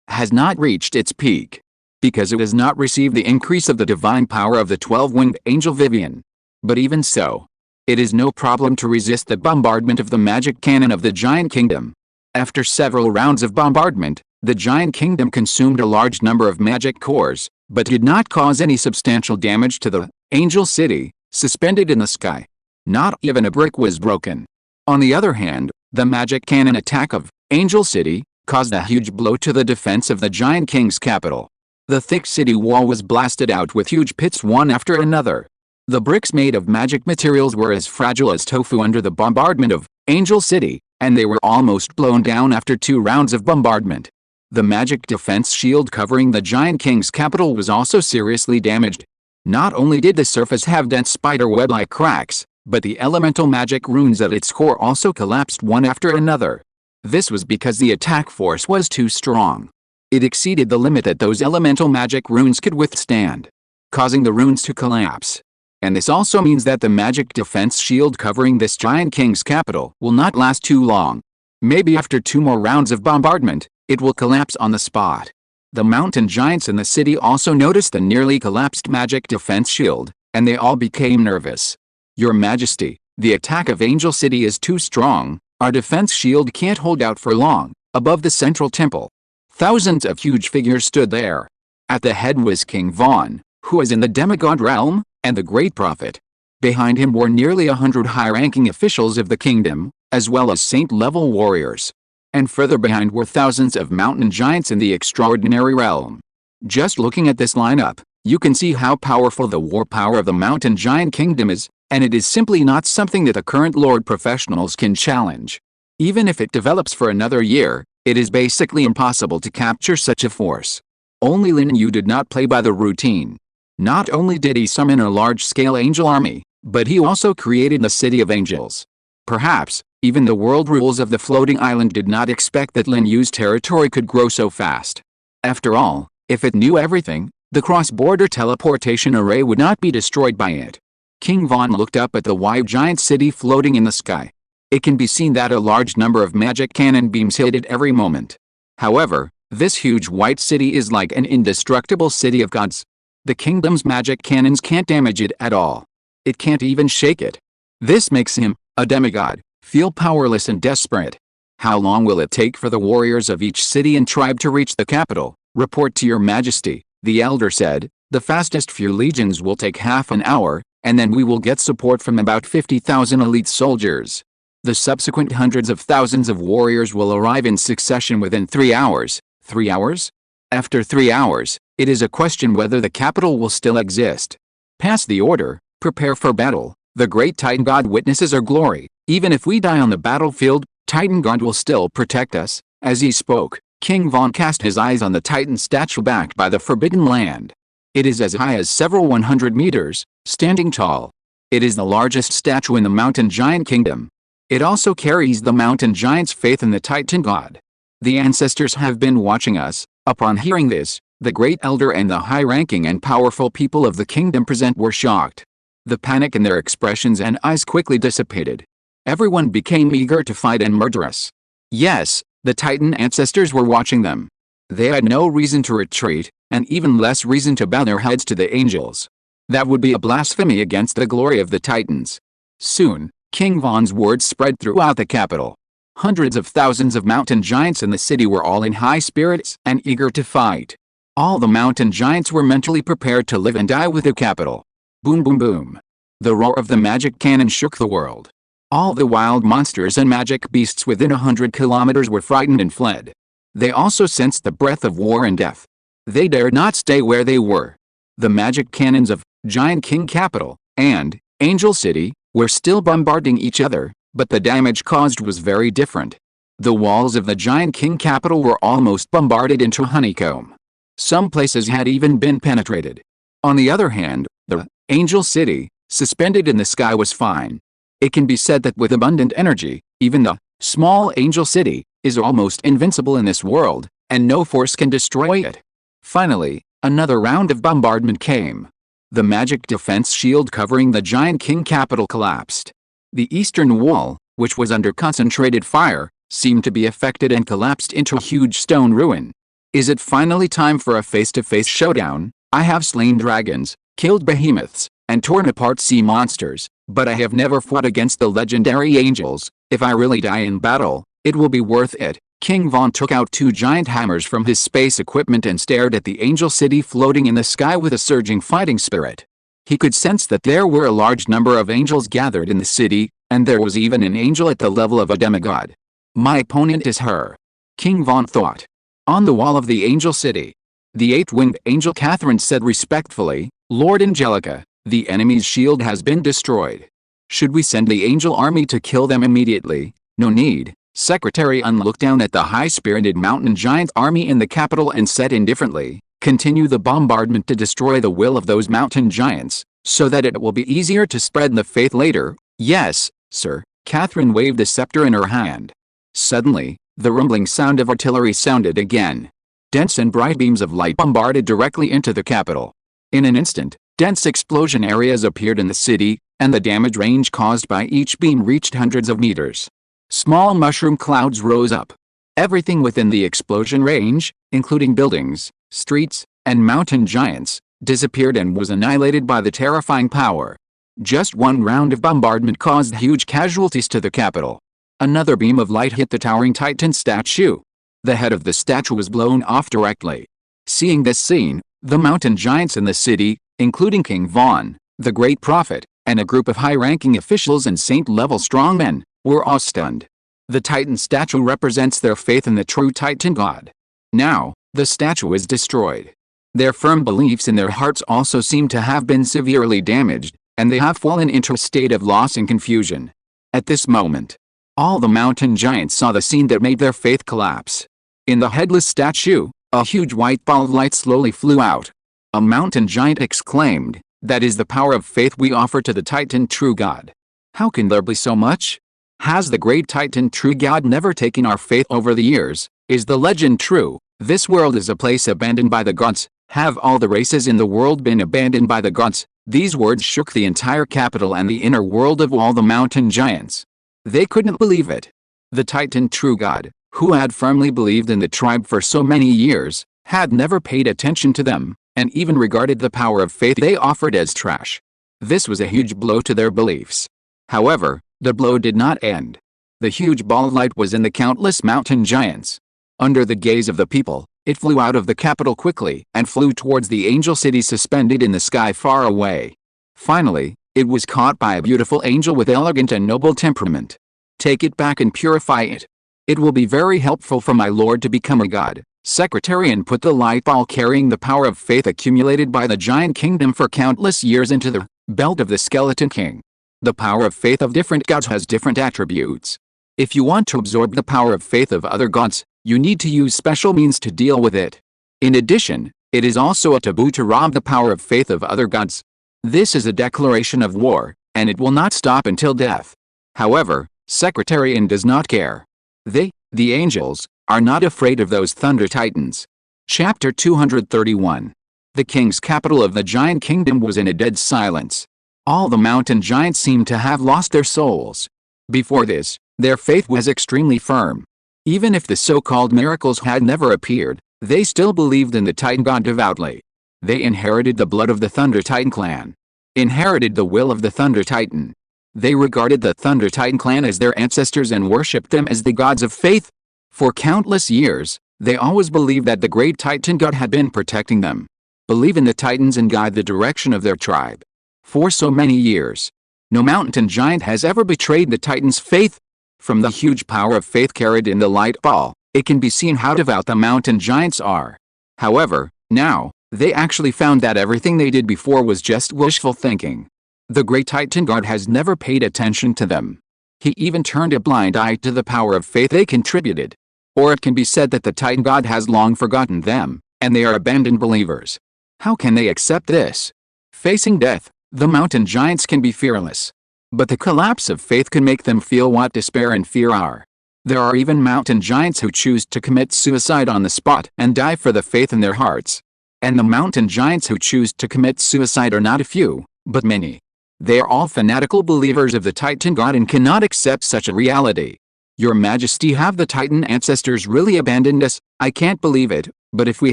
has not reached its peak, because it has not received the increase of the divine power of the 12-winged angel Vivian. But even so, it is no problem to resist the bombardment of the magic cannon of the giant kingdom. After several rounds of bombardment, the giant kingdom consumed a large number of magic cores, but did not cause any substantial damage to the Angel City, suspended in the sky. Not even a brick was broken. On the other hand, the magic cannon attack of Angel City caused a huge blow to the defense of the giant king's capital. The thick city wall was blasted out with huge pits one after another. The bricks made of magic materials were as fragile as tofu under the bombardment of Angel City, and they were almost blown down after 2 rounds of bombardment. The magic defense shield covering the giant king's capital was also seriously damaged. Not only did the surface have dense spiderweb-like cracks, but the elemental magic runes at its core also collapsed one after another. This was because the attack force was too strong. It exceeded the limit that those elemental magic runes could withstand, causing the runes to collapse. And this also means that the magic defense shield covering this giant king's capital will not last too long. Maybe after 2 more rounds of bombardment, it will collapse on the spot. The mountain giants in the city also noticed the nearly collapsed magic defense shield, and they all became nervous. "Your Majesty, the attack of Angel City is too strong. Our defense shield can't hold out for long." Above the central temple, thousands of huge figures stood there. At the head was King Vaughn, who is in the demigod realm, and the great prophet. Behind him were nearly 100 high-ranking officials of the kingdom, as well as saint-level warriors. And further behind were thousands of mountain giants in the extraordinary realm. Just looking at this lineup, you can see how powerful the war power of the mountain giant kingdom is, and it is simply not something that the current Lord professionals can challenge. Even if it develops for another year, it is basically impossible to capture such a force. Only Lin Yu did not play by the routine. Not only did he summon a large-scale angel army, but he also created the City of Angels. Perhaps, even the world rules of the floating island did not expect that Lin Yu's territory could grow so fast. After all, if it knew everything, the cross-border teleportation array would not be destroyed by it. King Von looked up at the white giant city floating in the sky. It can be seen that a large number of magic cannon beams hit it every moment. However, this huge white city is like an indestructible city of gods. The kingdom's magic cannons can't damage it at all. It can't even shake it. This makes him, a demigod, feel powerless and desperate. How long will it take for the warriors of each city and tribe to reach the capital? Report to your majesty, the elder said. The fastest few legions will take half an hour, and then we will get support from about 50,000 elite soldiers. The subsequent hundreds of thousands of warriors will arrive in succession within 3 hours. 3 hours? After 3 hours, it is a question whether the capital will still exist. Pass the order, prepare for battle. The great Titan God witnesses our glory. Even if we die on the battlefield, Titan God will still protect us. As he spoke, King Von cast his eyes on the Titan statue backed by the Forbidden Land. It is as high as several 100 meters, standing tall. It is the largest statue in the Mountain Giant Kingdom. It also carries the Mountain Giant's faith in the Titan God. The ancestors have been watching us. Upon hearing this, the great elder and the high-ranking and powerful people of the kingdom present were shocked. The panic in their expressions and eyes quickly dissipated. Everyone became eager to fight and murderous. Yes, the Titan ancestors were watching them. They had no reason to retreat, and even less reason to bow their heads to the angels. That would be a blasphemy against the glory of the Titans. Soon, King Von's words spread throughout the capital. Hundreds of thousands of mountain giants in the city were all in high spirits and eager to fight. All the mountain giants were mentally prepared to live and die with the capital. Boom boom boom. The roar of the magic cannon shook the world. All the wild monsters and magic beasts within 100 kilometers were frightened and fled. They also sensed the breath of war and death. They dared not stay where they were. The magic cannons of Giant King Capital and Angel City were still bombarding each other, but the damage caused was very different. The walls of the Giant King Capital were almost bombarded into honeycomb. Some places had even been penetrated. On the other hand, the Angel City, suspended in the sky, was fine. It can be said that with abundant energy, even the small Angel City is almost invincible in this world, and no force can destroy it. Finally, another round of bombardment came. The magic defense shield covering the Giant King Capital collapsed. The eastern wall, which was under concentrated fire, seemed to be affected and collapsed into a huge stone ruin. Is it finally time for a face-to-face showdown? I have slain dragons, killed behemoths, and torn apart sea monsters, but I have never fought against the legendary angels. If I really die in battle, it will be worth it. King Von took out 2 giant hammers from his space equipment and stared at the Angel City floating in the sky with a surging fighting spirit. He could sense that there were a large number of angels gathered in the city, and there was even an angel at the level of a demigod. My opponent is her. King Von thought. On the wall of the Angel City, the 8-winged angel Catherine said respectfully, Lord Angelica, the enemy's shield has been destroyed. Should we send the angel army to kill them immediately? No need. Secretary Un looked down at the high-spirited mountain giant army in the capital and said indifferently, continue the bombardment to destroy the will of those mountain giants, so that it will be easier to spread the faith later. Yes, sir. Catherine waved a scepter in her hand. Suddenly, the rumbling sound of artillery sounded again. Dense and bright beams of light bombarded directly into the capital. In an instant, dense explosion areas appeared in the city, and the damage range caused by each beam reached hundreds of meters. Small mushroom clouds rose up. Everything within the explosion range, including buildings, streets, and mountain giants, disappeared and was annihilated by the terrifying power. Just one round of bombardment caused huge casualties to the capital. Another beam of light hit the towering Titan statue. The head of the statue was blown off directly. Seeing this scene, the mountain giants in the city, including King Von, the great prophet, and a group of high-ranking officials and saint-level strongmen, were awe-stunned. The Titan statue represents their faith in the true Titan God. Now, the statue is destroyed. Their firm beliefs in their hearts also seem to have been severely damaged, and they have fallen into a state of loss and confusion. At this moment, all the mountain giants saw the scene that made their faith collapse. In the headless statue, a huge white ball of light slowly flew out. A mountain giant exclaimed, "That is the power of faith we offer to the Titan true God. How can there be so much? Has the great Titan true God never taken our faith over the years? Is the legend true? This world is a place abandoned by the gods. Have all the races in the world been abandoned by the gods? These words shook the entire capital and the inner world of all the mountain giants. They couldn't believe it. The Titan true god, who had firmly believed in the tribe for so many years, had never paid attention to them, and even regarded the power of faith they offered as trash. This was a huge blow to their beliefs. However, the blow did not end. The huge ball of light was in the countless mountain giants. Under the gaze of the people, it flew out of the capital quickly and flew towards the angel city suspended in the sky far away. Finally, it was caught by a beautiful angel with elegant and noble temperament. Take it back and purify it. It will be very helpful for my lord to become a god, secretary, and put the light ball carrying the power of faith accumulated by the giant kingdom for countless years into the belt of the skeleton king. The power of faith of different gods has different attributes. If you want to absorb the power of faith of other gods, you need to use special means to deal with it. In addition, it is also a taboo to rob the power of faith of other gods. This is a declaration of war, and it will not stop until death. However, Secretarian does not care. They, the angels, are not afraid of those thunder titans. Chapter 231. The king's capital of the giant kingdom was in a dead silence. All the mountain giants seemed to have lost their souls. Before this, their faith was extremely firm. Even if the so-called miracles had never appeared, they still believed in the Titan god devoutly. They inherited the blood of the Thunder Titan clan. Inherited the will of the Thunder Titan. They regarded the Thunder Titan clan as their ancestors and worshipped them as the gods of faith. For countless years, they always believed that the great Titan god had been protecting them. Believe in the Titans and guide the direction of their tribe. For so many years, no mountain giant has ever betrayed the Titan's faith. From the huge power of faith carried in the light ball, it can be seen how devout the mountain giants are. However, now, they actually found that everything they did before was just wishful thinking. The great Titan god has never paid attention to them. He even turned a blind eye to the power of faith they contributed. Or it can be said that the Titan god has long forgotten them, and they are abandoned believers. How can they accept this? Facing death, the mountain giants can be fearless. But the collapse of faith can make them feel what despair and fear are. There are even mountain giants who choose to commit suicide on the spot and die for the faith in their hearts. And the mountain giants who choose to commit suicide are not a few, but many. They are all fanatical believers of the Titan god and cannot accept such a reality. Your Majesty, have the Titan ancestors really abandoned us? I can't believe it, but if we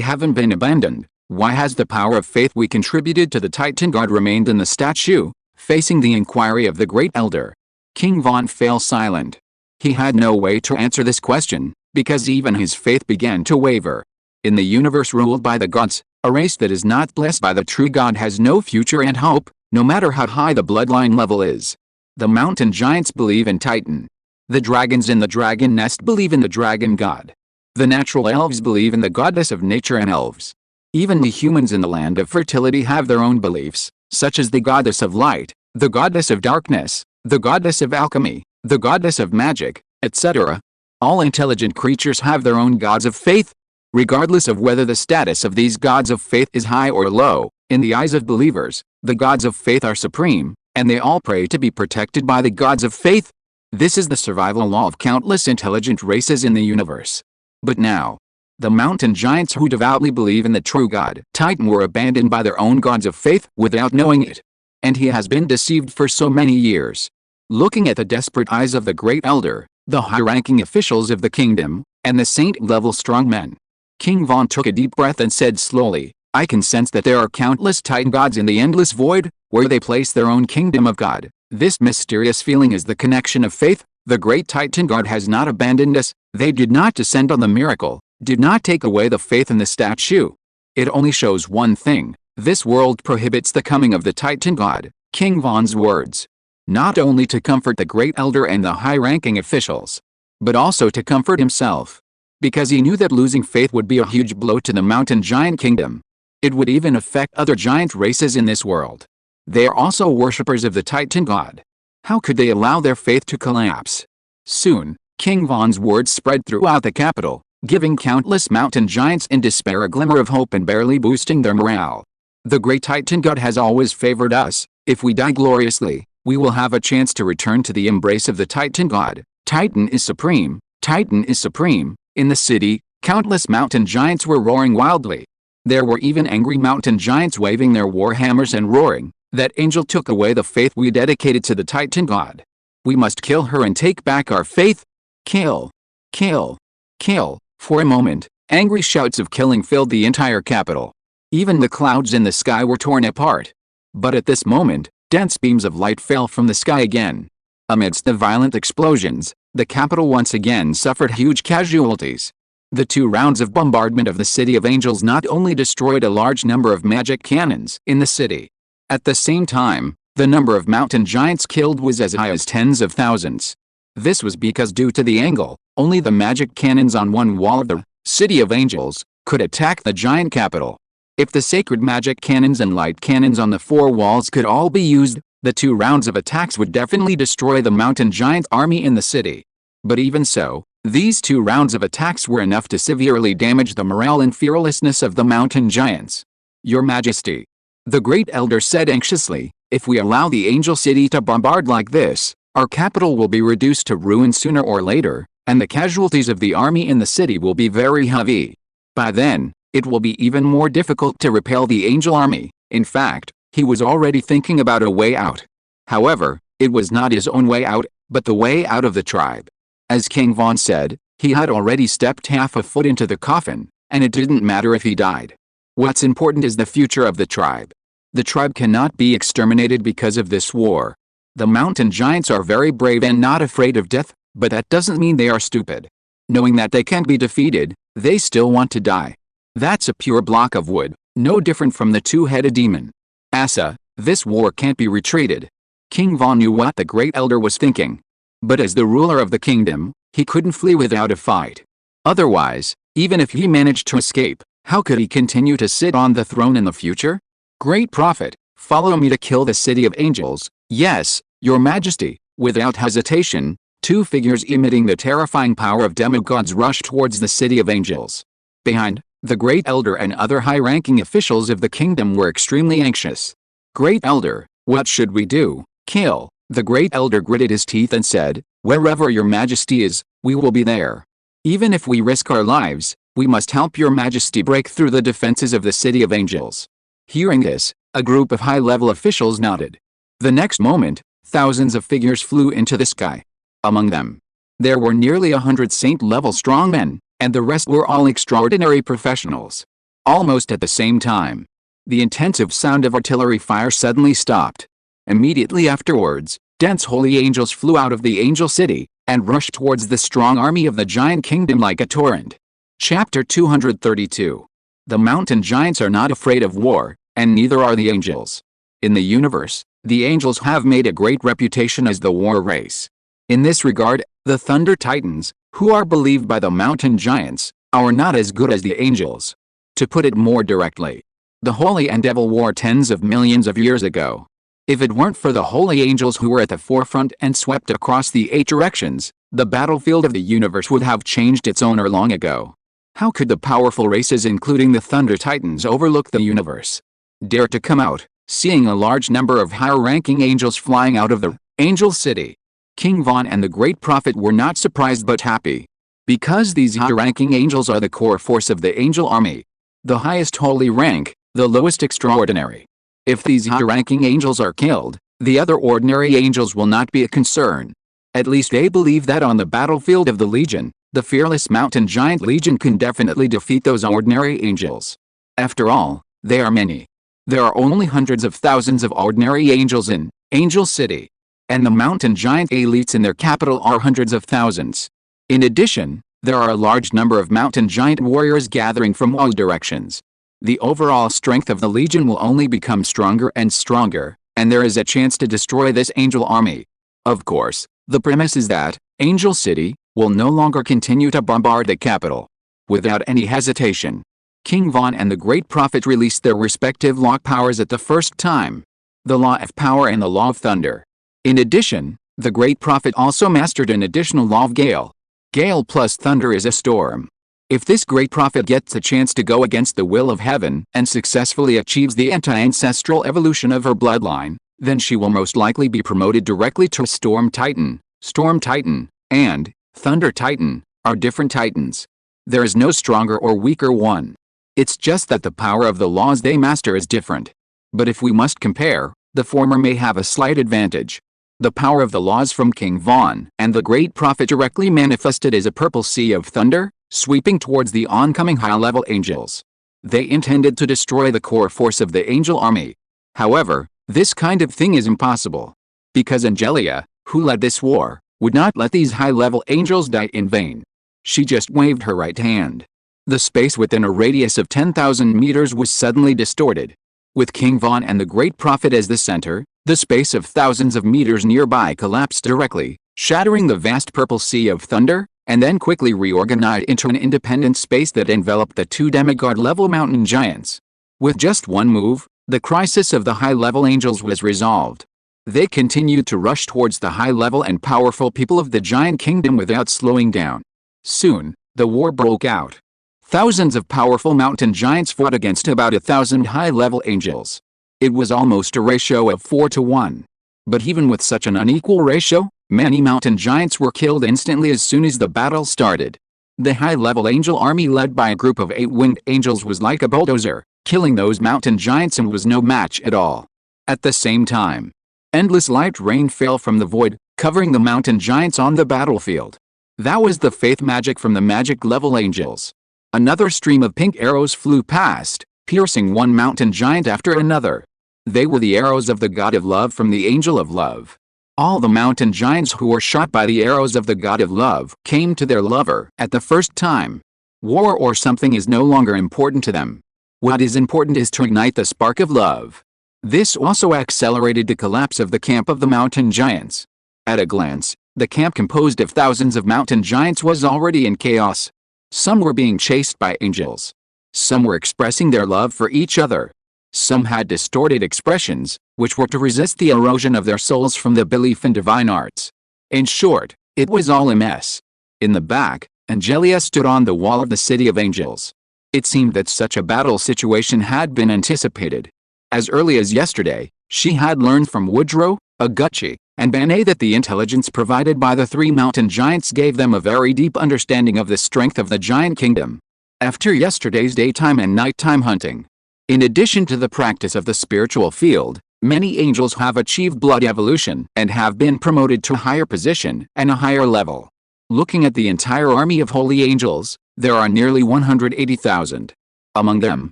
haven't been abandoned, why has the power of faith we contributed to the Titan god remained in the statue? Facing the inquiry of the great elder, King Von fell silent. He had no way to answer this question, because even his faith began to waver. In the universe ruled by the gods, a race that is not blessed by the true God has no future and hope, no matter how high the bloodline level is. The mountain giants believe in Titan. The dragons in the dragon nest believe in the dragon god. The natural elves believe in the goddess of nature and elves. Even the humans in the land of fertility have their own beliefs, such as the goddess of light, the goddess of darkness, the goddess of alchemy, the goddess of magic, etc. All intelligent creatures have their own gods of faith. Regardless of whether the status of these gods of faith is high or low, in the eyes of believers, the gods of faith are supreme, and they all pray to be protected by the gods of faith. This is the survival law of countless intelligent races in the universe. But now, the mountain giants who devoutly believe in the true God, Titan, were abandoned by their own gods of faith without knowing it. And he has been deceived for so many years. Looking at the desperate eyes of the great elder, the high-ranking officials of the kingdom, and the saint-level strongmen, King Von took a deep breath and said slowly, I can sense that there are countless Titan gods in the endless void, where they place their own kingdom of God. This mysterious feeling is the connection of faith. The great Titan god has not abandoned us. They did not descend on the miracle, did not take away the faith in the statue. It only shows one thing. This world prohibits the coming of the Titan god. King Von's words. Not only to comfort the great elder and the high-ranking officials, but also to comfort himself. Because he knew that losing faith would be a huge blow to the mountain giant kingdom. It would even affect other giant races in this world. They are also worshippers of the Titan god. How could they allow their faith to collapse? Soon, King Von's words spread throughout the capital, giving countless mountain giants in despair a glimmer of hope and barely boosting their morale. The great Titan god has always favored us. If we die gloriously, we will have a chance to return to the embrace of the Titan god. Titan is supreme. Titan is supreme. In the city, countless mountain giants were roaring wildly. There were even angry mountain giants waving their war hammers and roaring, That angel took away the faith we dedicated to the Titan God. We must kill her and take back our faith. Kill. Kill. Kill. For a moment, angry shouts of killing filled the entire capital. Even the clouds in the sky were torn apart. But at this moment, dense beams of light fell from the sky again. Amidst the violent explosions, the capital once again suffered huge casualties. The 2 rounds of bombardment of the City of Angels not only destroyed a large number of magic cannons in the city. At the same time, the number of mountain giants killed was as high as tens of thousands. This was because due to the angle, only the magic cannons on one wall of the City of Angels could attack the giant capital. If the sacred magic cannons and light cannons on the 4 walls could all be used, the 2 rounds of attacks would definitely destroy the mountain giant army in the city. But even so, these 2 rounds of attacks were enough to severely damage the morale and fearlessness of the mountain giants. Your Majesty, the Great Elder said anxiously, if we allow the Angel City to bombard like this, our capital will be reduced to ruin sooner or later, and the casualties of the army in the city will be very heavy. By then, it will be even more difficult to repel the Angel army. In fact, he was already thinking about a way out. However, it was not his own way out, but the way out of the tribe. As King Von said, he had already stepped half a foot into the coffin, and it didn't matter if he died. What's important is the future of the tribe. The tribe cannot be exterminated because of this war. The mountain giants are very brave and not afraid of death, but that doesn't mean they are stupid. Knowing that they can't be defeated, they still want to die. That's a pure block of wood, no different from the 2-headed demon. Asa, this war can't be retreated. King Von knew what the Great Elder was thinking. But as the ruler of the kingdom, he couldn't flee without a fight. Otherwise, even if he managed to escape, how could he continue to sit on the throne in the future? Great Prophet, follow me to kill the City of Angels. Yes, Your Majesty. Without hesitation, 2 figures emitting the terrifying power of demigods rushed towards the City of Angels. Behind, the Great Elder and other high-ranking officials of the kingdom were extremely anxious. Great Elder, what should we do? Kill. The Great Elder gritted his teeth and said, wherever Your Majesty is, we will be there. Even if we risk our lives, we must help Your Majesty break through the defenses of the City of Angels. Hearing this, a group of high-level officials nodded. The next moment, thousands of figures flew into the sky. Among them, there were nearly 100 saint-level strongmen, and the rest were all extraordinary professionals. Almost at the same time, the intensive sound of artillery fire suddenly stopped. Immediately afterwards, dense holy angels flew out of the Angel City, and rushed towards the strong army of the giant kingdom like a torrent. Chapter 232. The mountain giants are not afraid of war, and neither are the angels. In the universe, the angels have made a great reputation as the war race. In this regard, the Thunder Titans, who are believed by the mountain giants, are not as good as the angels. To put it more directly, the holy and devil war tens of millions of years ago. If it weren't for the holy angels who were at the forefront and swept across the 8 directions, the battlefield of the universe would have changed its owner long ago. How could the powerful races including the Thunder Titans overlook the universe? Dare to come out, seeing a large number of higher-ranking angels flying out of the Angel City. King Von and the Great Prophet were not surprised but happy. Because these high-ranking angels are the core force of the angel army. The highest holy rank, the lowest extraordinary. If these high-ranking angels are killed, the other ordinary angels will not be a concern. At least they believe that on the battlefield of the Legion, the fearless mountain giant Legion can definitely defeat those ordinary angels. After all, they are many. There are only hundreds of thousands of ordinary angels in Angel City. And the mountain giant elites in their capital are hundreds of thousands. In addition, there are a large number of mountain giant warriors gathering from all directions. The overall strength of the Legion will only become stronger and stronger, and there is a chance to destroy this angel army. Of course, the premise is that Angel City will no longer continue to bombard the capital. Without any hesitation, King Von and the Great Prophet released their respective law powers at the first time. The Law of Power and the Law of Thunder. In addition, the Great Prophet also mastered an additional law of Gale. Gale plus thunder is a storm. If this Great Prophet gets a chance to go against the will of heaven and successfully achieves the anti-ancestral evolution of her bloodline, then she will most likely be promoted directly to Storm Titan. Storm Titan and Thunder Titan are different titans. There is no stronger or weaker one. It's just that the power of the laws they master is different. But if we must compare, The former may have a slight advantage. The power of the laws from King Von and the Great Prophet directly manifested as a purple sea of thunder, sweeping towards the oncoming high-level angels. They intended to destroy the core force of the angel army. However, this kind of thing is impossible. Because Angelia, who led this war, would not let these high-level angels die in vain. She just waved her right hand. The space within a radius of 10,000 meters was suddenly distorted. With King Von and the Great Prophet as the center, the space of thousands of meters nearby collapsed directly, shattering the vast purple sea of thunder, and then quickly reorganized into an independent space that enveloped the two demigod-level mountain giants. With just one move, the crisis of the high-level angels was resolved. They continued to rush towards the high-level and powerful people of the giant kingdom without slowing down. Soon, the war broke out. Thousands of powerful mountain giants fought against about 1,000 high-level angels. It was almost a ratio of 4 to 1. But even with such an unequal ratio, many mountain giants were killed instantly as soon as the battle started. The high-level angel army led by a group of 8 winged angels was like a bulldozer, killing those mountain giants and was no match at all. At the same time, endless light rain fell from the void, covering the mountain giants on the battlefield. That was the faith magic from the magic-level angels. Another stream of pink arrows flew past, piercing one mountain giant after another. They were the arrows of the god of love from the angel of love. All the mountain giants who were shot by the arrows of the god of love came to their lover at the first time. War or something is no longer important to them. What is important is to ignite the spark of love. This also accelerated the collapse of the camp of the mountain giants. At a glance, the camp composed of thousands of mountain giants was already in chaos. Some were being chased by angels. Some were expressing their love for each other. Some had distorted expressions, which were to resist the erosion of their souls from the belief in divine arts. In short, it was all a mess. In the back, Angelia stood on the wall of the City of Angels. It seemed that such a battle situation had been anticipated. As early as yesterday, she had learned from Woodrow, Aguchi, and Banet that the intelligence provided by the 3 mountain giants gave them a very deep understanding of the strength of the giant kingdom. After yesterday's daytime and nighttime hunting, in addition to the practice of the spiritual field, many angels have achieved blood evolution and have been promoted to a higher position and a higher level. Looking at the entire army of holy angels, there are nearly 180,000. Among them,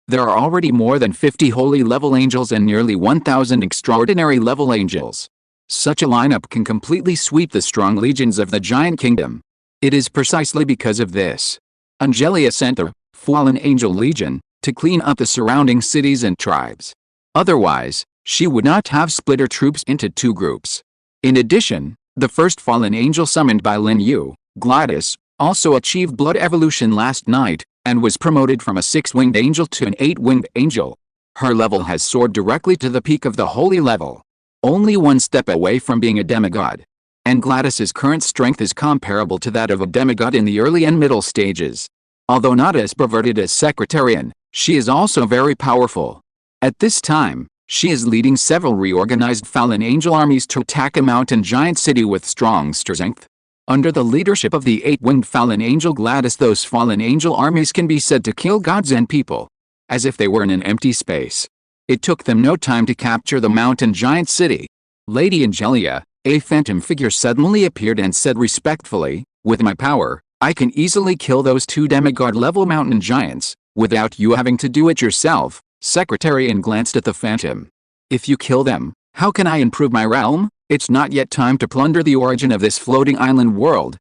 there are already more than 50 holy level angels and nearly 1,000 extraordinary level angels. Such a lineup can completely sweep the strong legions of the giant kingdom. It is precisely because of this Angelia sent the Fallen Angel Legion to clean up the surrounding cities and tribes. Otherwise, she would not have split her troops into 2 groups. In addition, the first fallen angel summoned by Lin Yu, Gladys, also achieved blood evolution last night, and was promoted from a 6-winged angel to an 8-winged angel. Her level has soared directly to the peak of the holy level. Only one step away from being a demigod. And Gladys's current strength is comparable to that of a demigod in the early and middle stages. Although not as perverted as Secretarian, she is also very powerful. At this time, she is leading several reorganized fallen angel armies to attack a mountain giant city with strong strength. Under the leadership of the 8-winged fallen angel Gladys, those fallen angel armies can be said to kill gods and people, as if they were in an empty space. It took them no time to capture the mountain giant city. Lady Angelia, a phantom figure, suddenly appeared and said respectfully, "With my power, I can easily kill those 2 demigod-level mountain giants, without you having to do it yourself." Secretarian glanced at the phantom. "If you kill them, how can I improve my realm? It's not yet time to plunder the origin of this floating island world.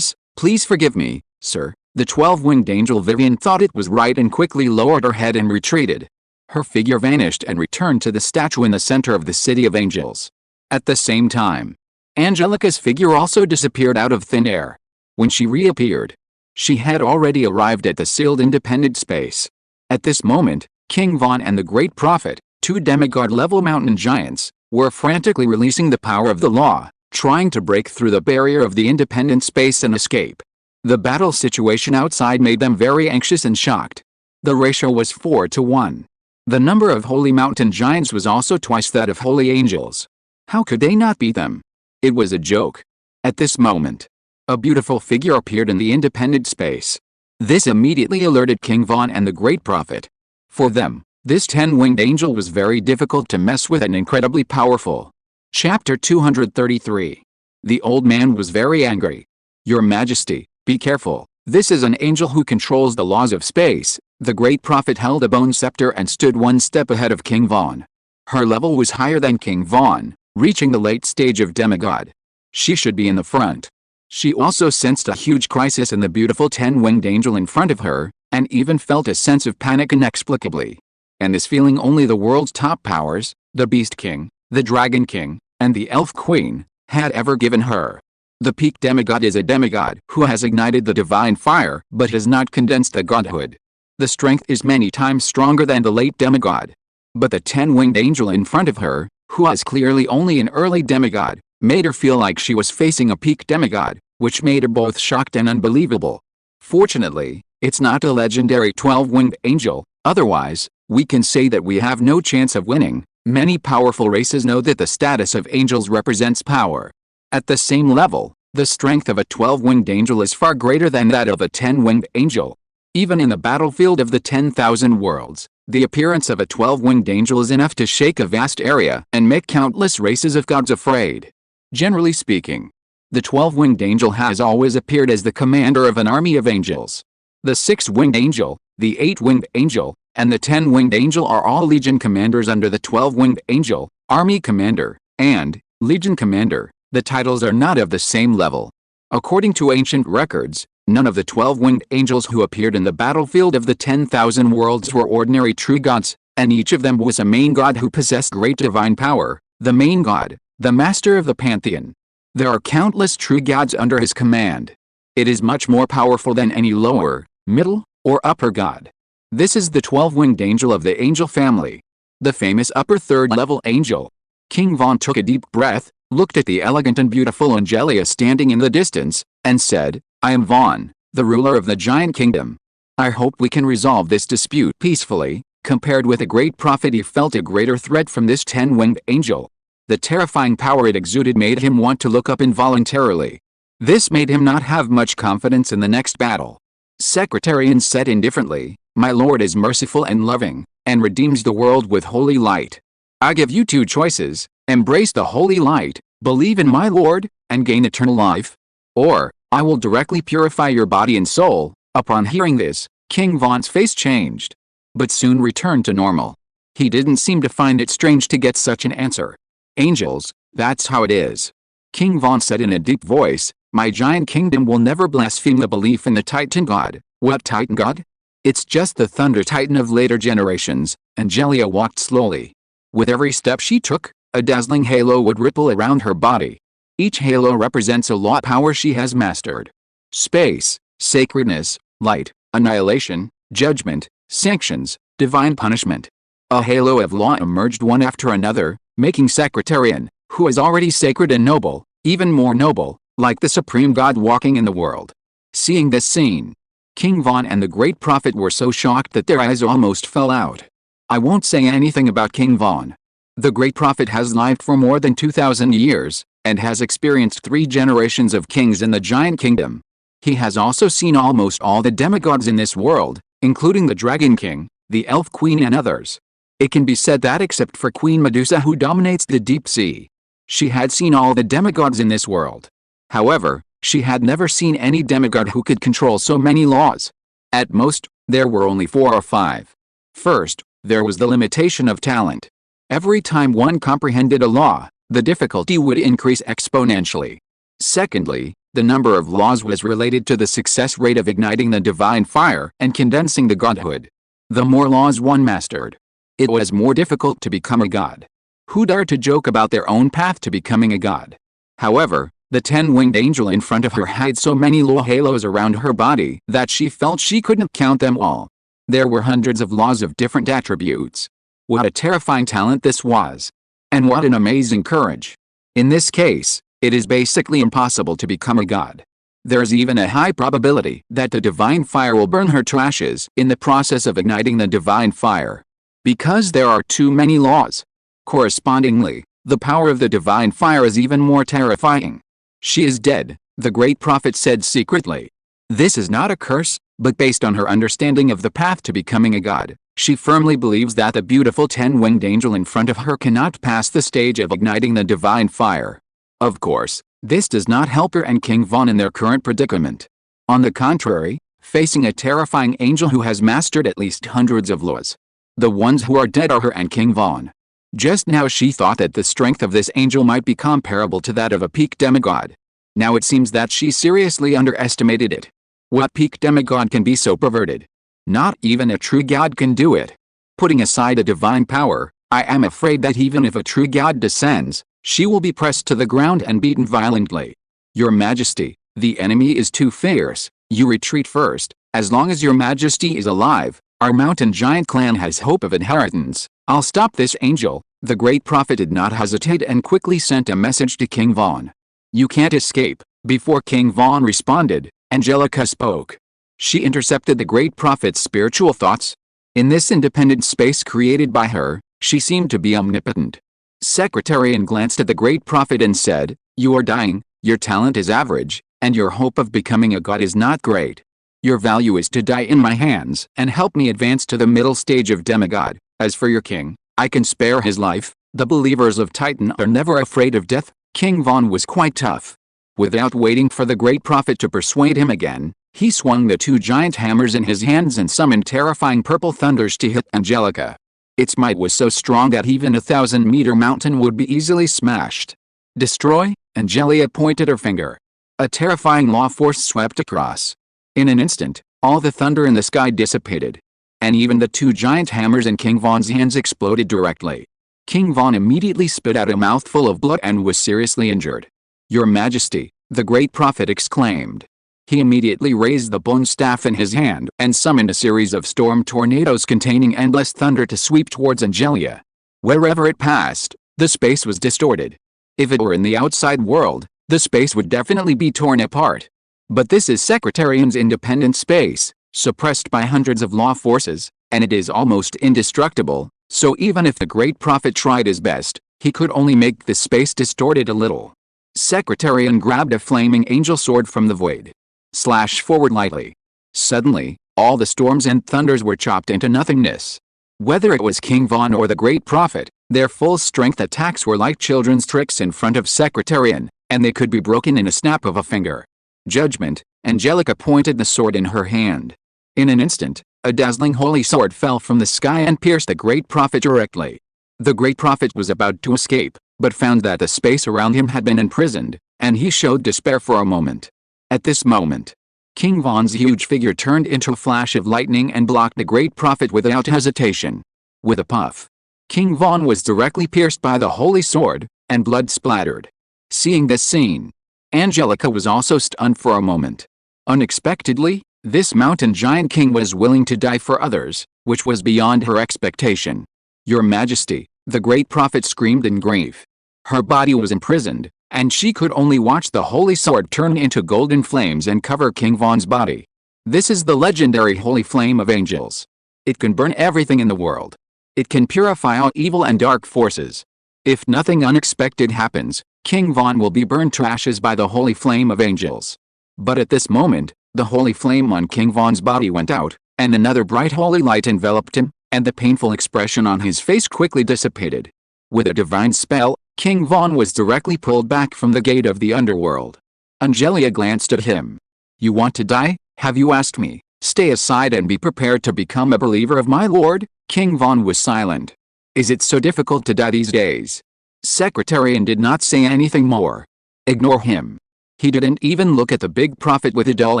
Please forgive me, sir." The 12-winged angel Vivian thought it was right and quickly lowered her head and retreated. Her figure vanished and returned to the statue in the center of the City of Angels. At the same time, Angelica's figure also disappeared out of thin air. When she reappeared, she had already arrived at the sealed independent space. At this moment, King Von and the Great Prophet, 2 demigod-level mountain giants, were frantically releasing the power of the law, trying to break through the barrier of the independent space and escape. The battle situation outside made them very anxious and shocked. The ratio was 4 to 1. The number of holy mountain giants was also twice that of holy angels. How could they not beat them? It was a joke. At this moment, a beautiful figure appeared in the independent space. This immediately alerted King Von and the Great Prophet. For them, This 10-winged angel was very difficult to mess with and incredibly powerful. Chapter 233. The old man was very angry. Your Majesty, be careful. This is an angel who controls the laws of space. The great prophet held a bone scepter and stood one step ahead of King Von. Her level was higher than King Von, reaching the late stage of demigod. She should be in the front. She also sensed a huge crisis in the beautiful 10-winged angel in front of her, and even felt a sense of panic inexplicably. And this feeling only the world's top powers, the Beast King, the Dragon King, and the Elf Queen, had ever given her. The peak demigod is a demigod who has ignited the divine fire but has not condensed the godhood. The strength is many times stronger than the late demigod. But the 10-winged angel in front of her, who was clearly only an early demigod, made her feel like she was facing a peak demigod, which made her both shocked and unbelievable. Fortunately, it's not a legendary 12-winged angel, otherwise, we can say that we have no chance of winning. Many powerful races know that the status of angels represents power. At the same level, the strength of a 12-winged angel is far greater than that of a 10-winged angel. Even in the battlefield of the 10,000 worlds, the appearance of a 12-winged angel is enough to shake a vast area and make countless races of gods afraid. Generally speaking, the 12-winged angel has always appeared as the commander of an army of angels. The 6-winged angel, the 8-winged angel, and the 10-winged angel are all legion commanders under the 12-winged angel, army commander, and legion commander. The titles are not of the same level. According to ancient records, none of the 12-winged angels who appeared in the battlefield of the 10,000 worlds were ordinary true gods, and each of them was a main god who possessed great divine power, the main god, the master of the pantheon. There are countless true gods under his command. It is much more powerful than any lower, middle, or upper god. This is the 12-winged angel of the angel family. The famous upper third-level angel. King Von took a deep breath, looked at the elegant and beautiful Angelia standing in the distance, and said, I am Von, the ruler of the giant kingdom. I hope we can resolve this dispute peacefully. Compared with the great prophet, he felt a greater threat from this 10-winged angel. The terrifying power it exuded made him want to look up involuntarily. This made him not have much confidence in the next battle. Secretarian said indifferently, My lord is merciful and loving, and redeems the world with holy light. I give you two choices: embrace the holy light, believe in my lord, and gain eternal life, or I will directly purify your body and soul. Upon hearing this, King Von's face changed, but soon returned to normal. He didn't seem to find it strange to get such an answer. Angels, that's how it is. King Von said in a deep voice, My giant kingdom will never blaspheme the belief in the Titan God. What Titan God? It's just the Thunder Titan of later generations. Angelia walked slowly. With every step she took, a dazzling halo would ripple around her body. Each halo represents a law power she has mastered. Space, sacredness, light, annihilation, judgment, sanctions, divine punishment. A halo of law emerged one after another, making Secretarian, who is already sacred and noble, even more noble, like the supreme god walking in the world. Seeing this scene, King Von and the great prophet were so shocked that their eyes almost fell out. I won't say anything about King Von. The great prophet has lived for more than 2,000 years, and has experienced 3 generations of kings in the giant kingdom. He has also seen almost all the demigods in this world, including the Dragon King, the Elf Queen and others. It can be said that except for Queen Medusa who dominates the deep sea, she had seen all the demigods in this world. However, she had never seen any demigod who could control so many laws. At most, there were only 4 or 5. First, there was the limitation of talent. Every time one comprehended a law, the difficulty would increase exponentially. Secondly, the number of laws was related to the success rate of igniting the divine fire and condensing the godhood. The more laws one mastered, it was more difficult to become a god. Who dared to joke about their own path to becoming a god? However, the 10-winged angel in front of her had so many law halos around her body that she felt she couldn't count them all. There were hundreds of laws of different attributes. What a terrifying talent this was. And what an amazing courage. In this case, it is basically impossible to become a god. There's even a high probability that the divine fire will burn her to ashes in the process of igniting the divine fire. Because there are too many laws. Correspondingly, the power of the divine fire is even more terrifying. She is dead, the great prophet said secretly. This is not a curse, but based on her understanding of the path to becoming a god, She firmly believes that the beautiful 10-winged angel in front of her cannot pass the stage of igniting the divine fire. Of course, this does not help her and King Von in their current predicament. On the contrary, facing a terrifying angel who has mastered at least hundreds of laws. The ones who are dead are her and King Von. Just now she thought that the strength of this angel might be comparable to that of a peak demigod. Now it seems that she seriously underestimated it. What peak demigod can be so perverted? Not even a true god can do it. Putting aside a divine power, I am afraid that even if a true god descends, she will be pressed to the ground and beaten violently. Your Majesty, the enemy is too fierce. You retreat first. As long as your Majesty is alive, our mountain giant clan has hope of inheritance. I'll stop this angel. The great prophet did not hesitate and quickly sent a message to King Von. You can't escape. Before King Von responded, Angelica spoke. She intercepted the great prophet's spiritual thoughts. In this independent space created by her, she seemed to be omnipotent. Secretarian glanced at the great prophet and said, "You are dying, your talent is average, and your hope of becoming a god is not great. Your value is to die in my hands and help me advance to the middle stage of demigod. As for your king, I can spare his life. The believers of Titan are never afraid of death." King Von was quite tough. Without waiting for the great prophet to persuade him again, he swung the two giant hammers in his hands and summoned terrifying purple thunders to hit Angelica. Its might was so strong that even a 1,000-meter mountain would be easily smashed. "Destroy?" Angelica pointed her finger. A terrifying law force swept across. In an instant, all the thunder in the sky dissipated. And even the two giant hammers in King Von's hands exploded directly. King Von immediately spit out a mouthful of blood and was seriously injured. "Your Majesty," the great prophet exclaimed. He immediately raised the bone staff in his hand and summoned a series of storm tornadoes containing endless thunder to sweep towards Angelica. Wherever it passed, the space was distorted. If it were in the outside world, the space would definitely be torn apart. But this is Secretarian's independent space, suppressed by hundreds of law forces, and it is almost indestructible, so even if the great prophet tried his best, he could only make the space distorted a little. Secretarian grabbed a flaming angel sword from the void. Slash forward lightly. Suddenly, all the storms and thunders were chopped into nothingness. Whether it was King Von or the great prophet, their full-strength attacks were like children's tricks in front of Secretarian, and they could be broken in a snap of a finger. Judgment, Angelica pointed the sword in her hand. In an instant, a dazzling holy sword fell from the sky and pierced the great prophet directly. The great prophet was about to escape, but found that the space around him had been imprisoned, and he showed despair for a moment. At this moment, King Von's huge figure turned into a flash of lightning and blocked the great prophet without hesitation. With a puff, King Von was directly pierced by the holy sword, and blood splattered. Seeing this scene, Angelica was also stunned for a moment. Unexpectedly, this mountain giant king was willing to die for others, which was beyond her expectation. "Your Majesty," the great prophet screamed in grief. Her body was imprisoned, and she could only watch the holy sword turn into golden flames and cover King Von's body. This is the legendary holy flame of angels. It can burn everything in the world. It can purify all evil and dark forces. If nothing unexpected happens, King Von will be burned to ashes by the holy flame of angels. But at this moment, the holy flame on King Von's body went out, and another bright holy light enveloped him, and the painful expression on his face quickly dissipated. With a divine spell, King Von was directly pulled back from the gate of the underworld. Angelica glanced at him. "You want to die? Have you asked me? Stay aside and be prepared to become a believer of my lord." King Von was silent. "Is it so difficult to die these days?" Secretarian did not say anything more. Ignore him. He didn't even look at the big prophet with a dull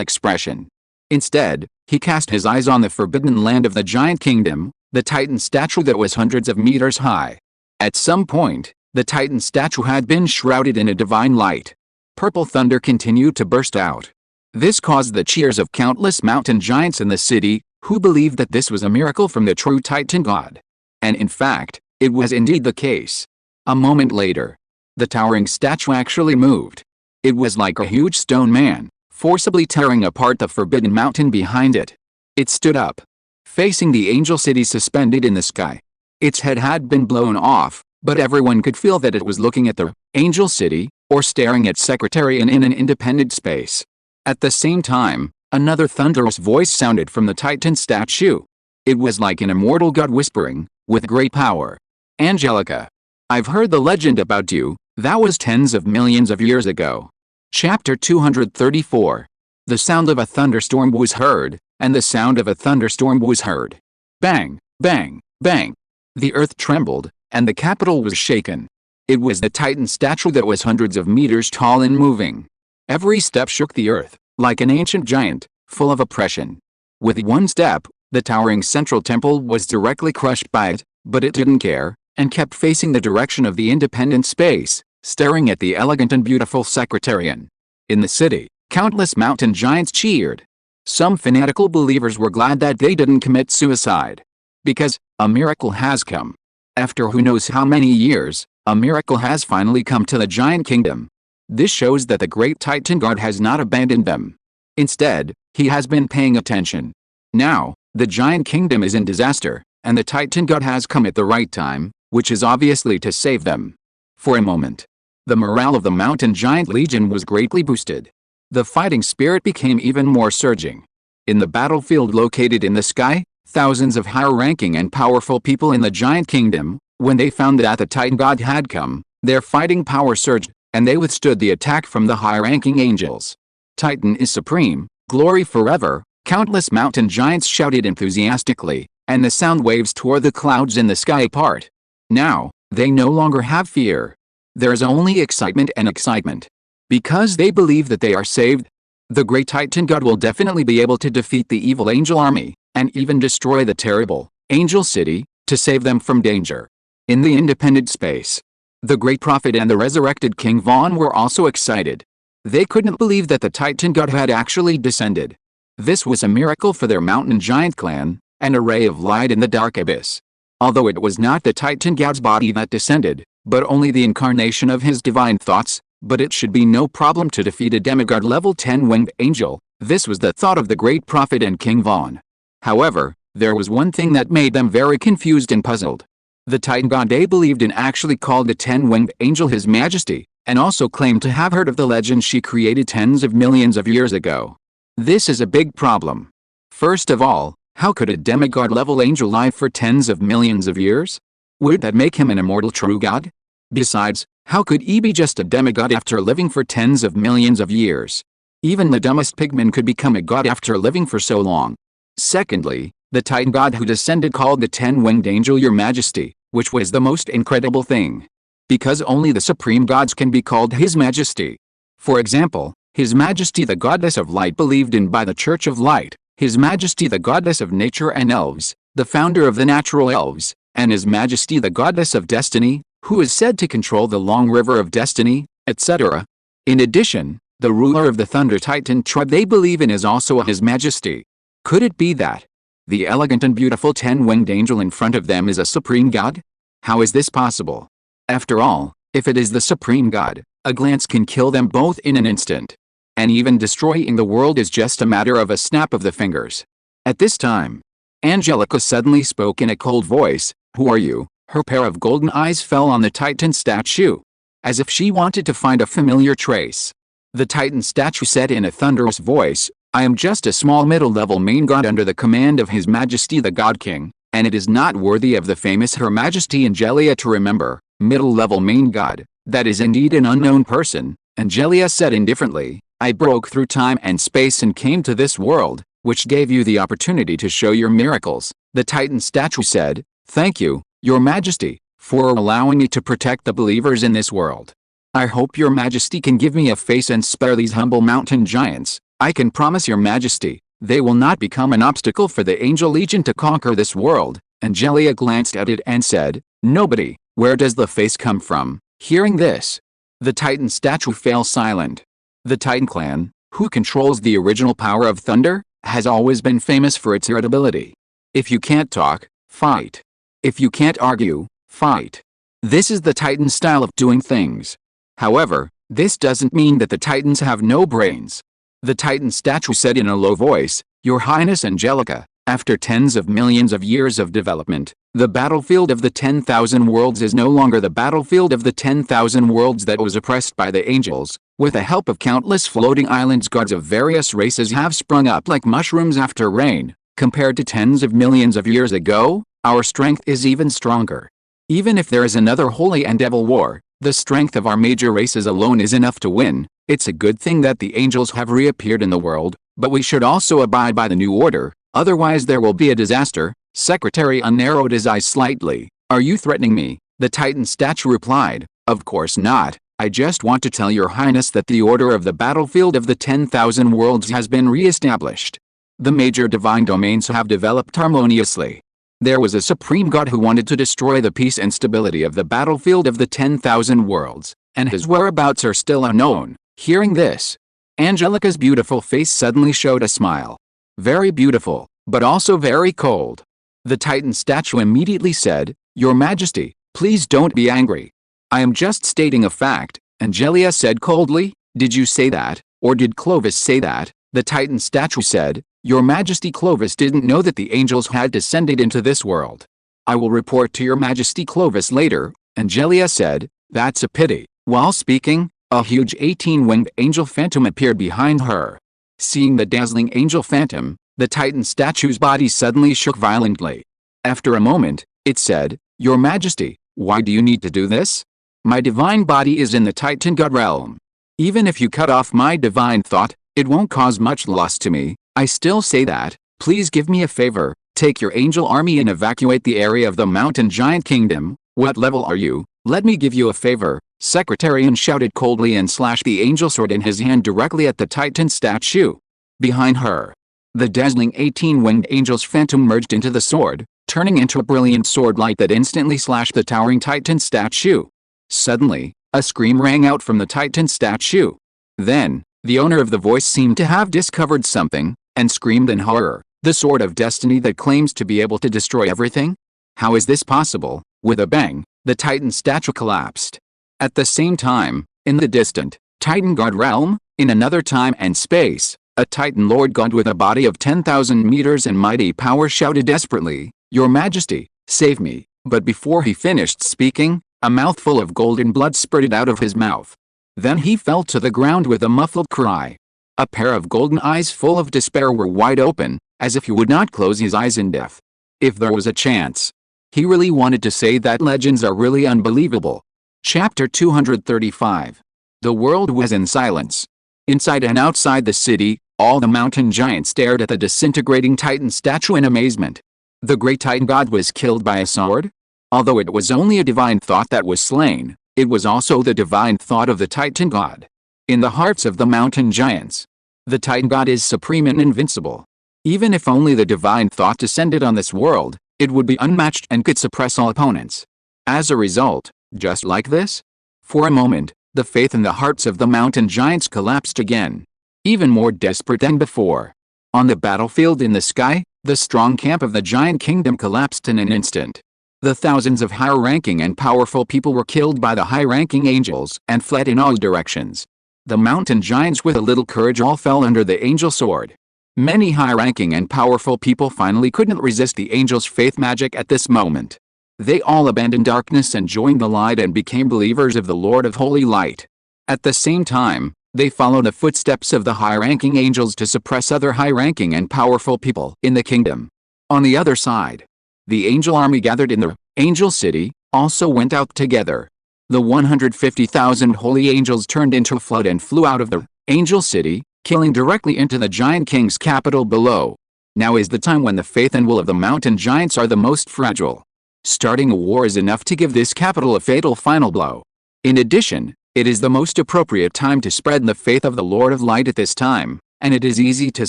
expression. Instead, he cast his eyes on the forbidden land of the giant kingdom, the Titan statue that was hundreds of meters high. At some point, the Titan statue had been shrouded in a divine light. Purple thunder continued to burst out. This caused the cheers of countless mountain giants in the city, who believed that this was a miracle from the true Titan god. And in fact, it was indeed the case. A moment later, the towering statue actually moved. It was like a huge stone man, forcibly tearing apart the forbidden mountain behind it. It stood up, facing the angel city suspended in the sky. Its head had been blown off, but everyone could feel that it was looking at the angel city, or staring at Secretarian in an independent space. At the same time, another thunderous voice sounded from the Titan statue. It was like an immortal god whispering, with great power. Angelica. I've heard the legend about you, that was tens of millions of years ago. Chapter 234. The sound of a thunderstorm was heard, and the sound of a thunderstorm was heard. Bang, bang, bang. The earth trembled, and the capital was shaken. It was the Titan statue that was hundreds of meters tall and moving. Every step shook the earth, like an ancient giant, full of oppression. With one step, the towering central temple was directly crushed by it, but it didn't care, and kept facing the direction of the independent space, staring at the elegant and beautiful secretarian. In the city, countless mountain giants cheered. Some fanatical believers were glad that they didn't commit suicide. Because, a miracle has come. After who knows how many years, a miracle has finally come to the giant kingdom. This shows that the great Titan God has not abandoned them. Instead, he has been paying attention. Now, the giant kingdom is in disaster, and the Titan God has come at the right time, which is obviously to save them. For a moment, the morale of the mountain giant legion was greatly boosted. The fighting spirit became even more surging. In the battlefield located in the sky, thousands of higher-ranking and powerful people in the giant kingdom, when they found that the Titan God had come, their fighting power surged, and they withstood the attack from the high-ranking angels. Titan is supreme, glory forever, countless mountain giants shouted enthusiastically, and the sound waves tore the clouds in the sky apart. Now, they no longer have fear. There is only excitement and excitement. Because they believe that they are saved, the great Titan God will definitely be able to defeat the evil angel army, and even destroy the terrible angel city, to save them from danger. In the independent space, the great prophet and the resurrected King Vaughn were also excited. They couldn't believe that the Titan God had actually descended. This was a miracle for their mountain giant clan, an ray of light in the dark abyss. Although it was not the Titan God's body that descended, but only the incarnation of his divine thoughts, but it should be no problem to defeat a demigod level 10 winged angel. This was the thought of the great prophet and King Vaughn. However, there was one thing that made them very confused and puzzled. The Titan God they believed in actually called the 10-winged angel His Majesty, and also claimed to have heard of the legend she created tens of millions of years ago. This is a big problem. First of all, how could a demigod-level angel live for tens of millions of years? Would that make him an immortal true god? Besides, how could he be just a demigod after living for tens of millions of years? Even the dumbest pigman could become a god after living for so long. Secondly, the Titan God who descended called the 10-winged angel Your Majesty, which was the most incredible thing. Because only the supreme gods can be called His Majesty. For example, His Majesty the Goddess of Light believed in by the Church of Light, His Majesty the Goddess of Nature and Elves, the founder of the natural elves, and His Majesty the Goddess of Destiny, who is said to control the long river of destiny, etc. In addition, the ruler of the Thunder Titan tribe they believe in is also His Majesty. Could it be that the elegant and beautiful 10-winged angel in front of them is a supreme god? How is this possible? After all, if it is the supreme god, a glance can kill them both in an instant. And even destroying the world is just a matter of a snap of the fingers. At this time, Angelica suddenly spoke in a cold voice. Who are you? Her pair of golden eyes fell on the Titan statue, as if she wanted to find a familiar trace. The Titan statue said in a thunderous voice, I am just a small middle-level main god under the command of His Majesty the God King, and it is not worthy of the famous Her Majesty Angelia to remember. Middle-level main god, that is indeed an unknown person, Angelia said indifferently. I broke through time and space and came to this world, which gave you the opportunity to show your miracles. The Titan statue said, Thank you, Your Majesty, for allowing me to protect the believers in this world. I hope Your Majesty can give me a face and spare these humble mountain giants. I can promise Your Majesty, they will not become an obstacle for the Angel Legion to conquer this world. Angelia glanced at it and said, Nobody, where does the face come from? Hearing this, the Titan statue fell silent. The Titan clan, who controls the original power of thunder, has always been famous for its irritability. If you can't talk, fight. If you can't argue, fight. This is the Titan style of doing things. However, this doesn't mean that the Titans have no brains. The Titan statue said in a low voice, Your Highness Angelica, after tens of millions of years of development, the battlefield of the 10,000 worlds is no longer the battlefield of the 10,000 worlds that was oppressed by the angels. With the help of countless floating islands, gods of various races have sprung up like mushrooms after rain, Compared to tens of millions of years ago, our strength is even stronger. Even if there is another holy and devil war, the strength of our major races alone is enough to win. It's a good thing that the angels have reappeared in the world, but we should also abide by the new order, otherwise there will be a disaster. Secretary unnarrowed his eyes slightly. Are you threatening me? The Titan statue replied. Of course not. I just want to tell your highness that the order of the battlefield of the 10,000 worlds has been re-established. The major divine domains have developed harmoniously. There was a supreme god who wanted to destroy the peace and stability of the battlefield of the 10,000 worlds, and his whereabouts are still unknown. Hearing this, Angelica's beautiful face suddenly showed a smile. Very beautiful, but also very cold. The Titan statue immediately said, Your Majesty, please don't be angry. I am just stating a fact, Angelia said coldly. Did you say that, or did Clovis say that? The Titan statue said, Your Majesty, Clovis didn't know that the angels had descended into this world. I will report to Your Majesty Clovis later, Angelia said. That's a pity. While speaking, a huge 18-winged angel phantom appeared behind her. Seeing the dazzling angel phantom, the Titan statue's body suddenly shook violently. After a moment, it said, Your Majesty, why do you need to do this? My divine body is in the Titan God realm. Even if you cut off my divine thought, it won't cause much loss to me. I still say that. Please give me a favor. Take your angel army and evacuate the area of the mountain giant kingdom. What level are you? Let me give you a favor. Secretarian shouted coldly and slashed the angel sword in his hand directly at the Titan statue. Behind her, the dazzling 18-winged angel's phantom merged into the sword, turning into a brilliant sword light that instantly slashed the towering Titan statue. Suddenly, a scream rang out from the Titan statue. Then, the owner of the voice seemed to have discovered something, and screamed in horror. The sword of destiny that claims to be able to destroy everything? How is this possible? With a bang, the Titan statue collapsed. At the same time, in the distant Titan God realm, in another time and space, a Titan Lord God with a body of 10,000 meters and mighty power shouted desperately, Your Majesty, save me. But before he finished speaking, a mouthful of golden blood spurted out of his mouth. Then he fell to the ground with a muffled cry. A pair of golden eyes full of despair were wide open, as if he would not close his eyes in death. If there was a chance. He really wanted to say that legends are really unbelievable. Chapter 235. The world was in silence. Inside and outside the city, all the mountain giants stared at the disintegrating Titan statue in amazement. The great Titan god was killed by a sword? Although it was only a divine thought that was slain, it was also the divine thought of the Titan god. In the hearts of the mountain giants, the Titan god is supreme and invincible. Even if only the divine thought descended on this world, it would be unmatched and could suppress all opponents. As a result, just like this, for a moment, the faith in the hearts of the mountain giants collapsed again. Even more desperate than before. On the battlefield in the sky, the strong camp of the giant kingdom collapsed in an instant. The thousands of high-ranking and powerful people were killed by the high-ranking angels and fled in all directions. The mountain giants with a little courage all fell under the angel sword. Many high-ranking and powerful people finally couldn't resist the angel's faith magic at this moment. They all abandoned darkness and joined the light and became believers of the Lord of Holy Light. At the same time, they followed the footsteps of the high-ranking angels to suppress other high-ranking and powerful people in the kingdom. On the other side, the angel army gathered in the angel city also went out together. The 150,000 holy angels turned into a flood and flew out of the angel city, killing directly into the giant king's capital below. Now is the time when the faith and will of the mountain giants are the most fragile. Starting a war is enough to give this capital a fatal final blow. In addition, it is the most appropriate time to spread the faith of the Lord of Light at this time, and it is easy to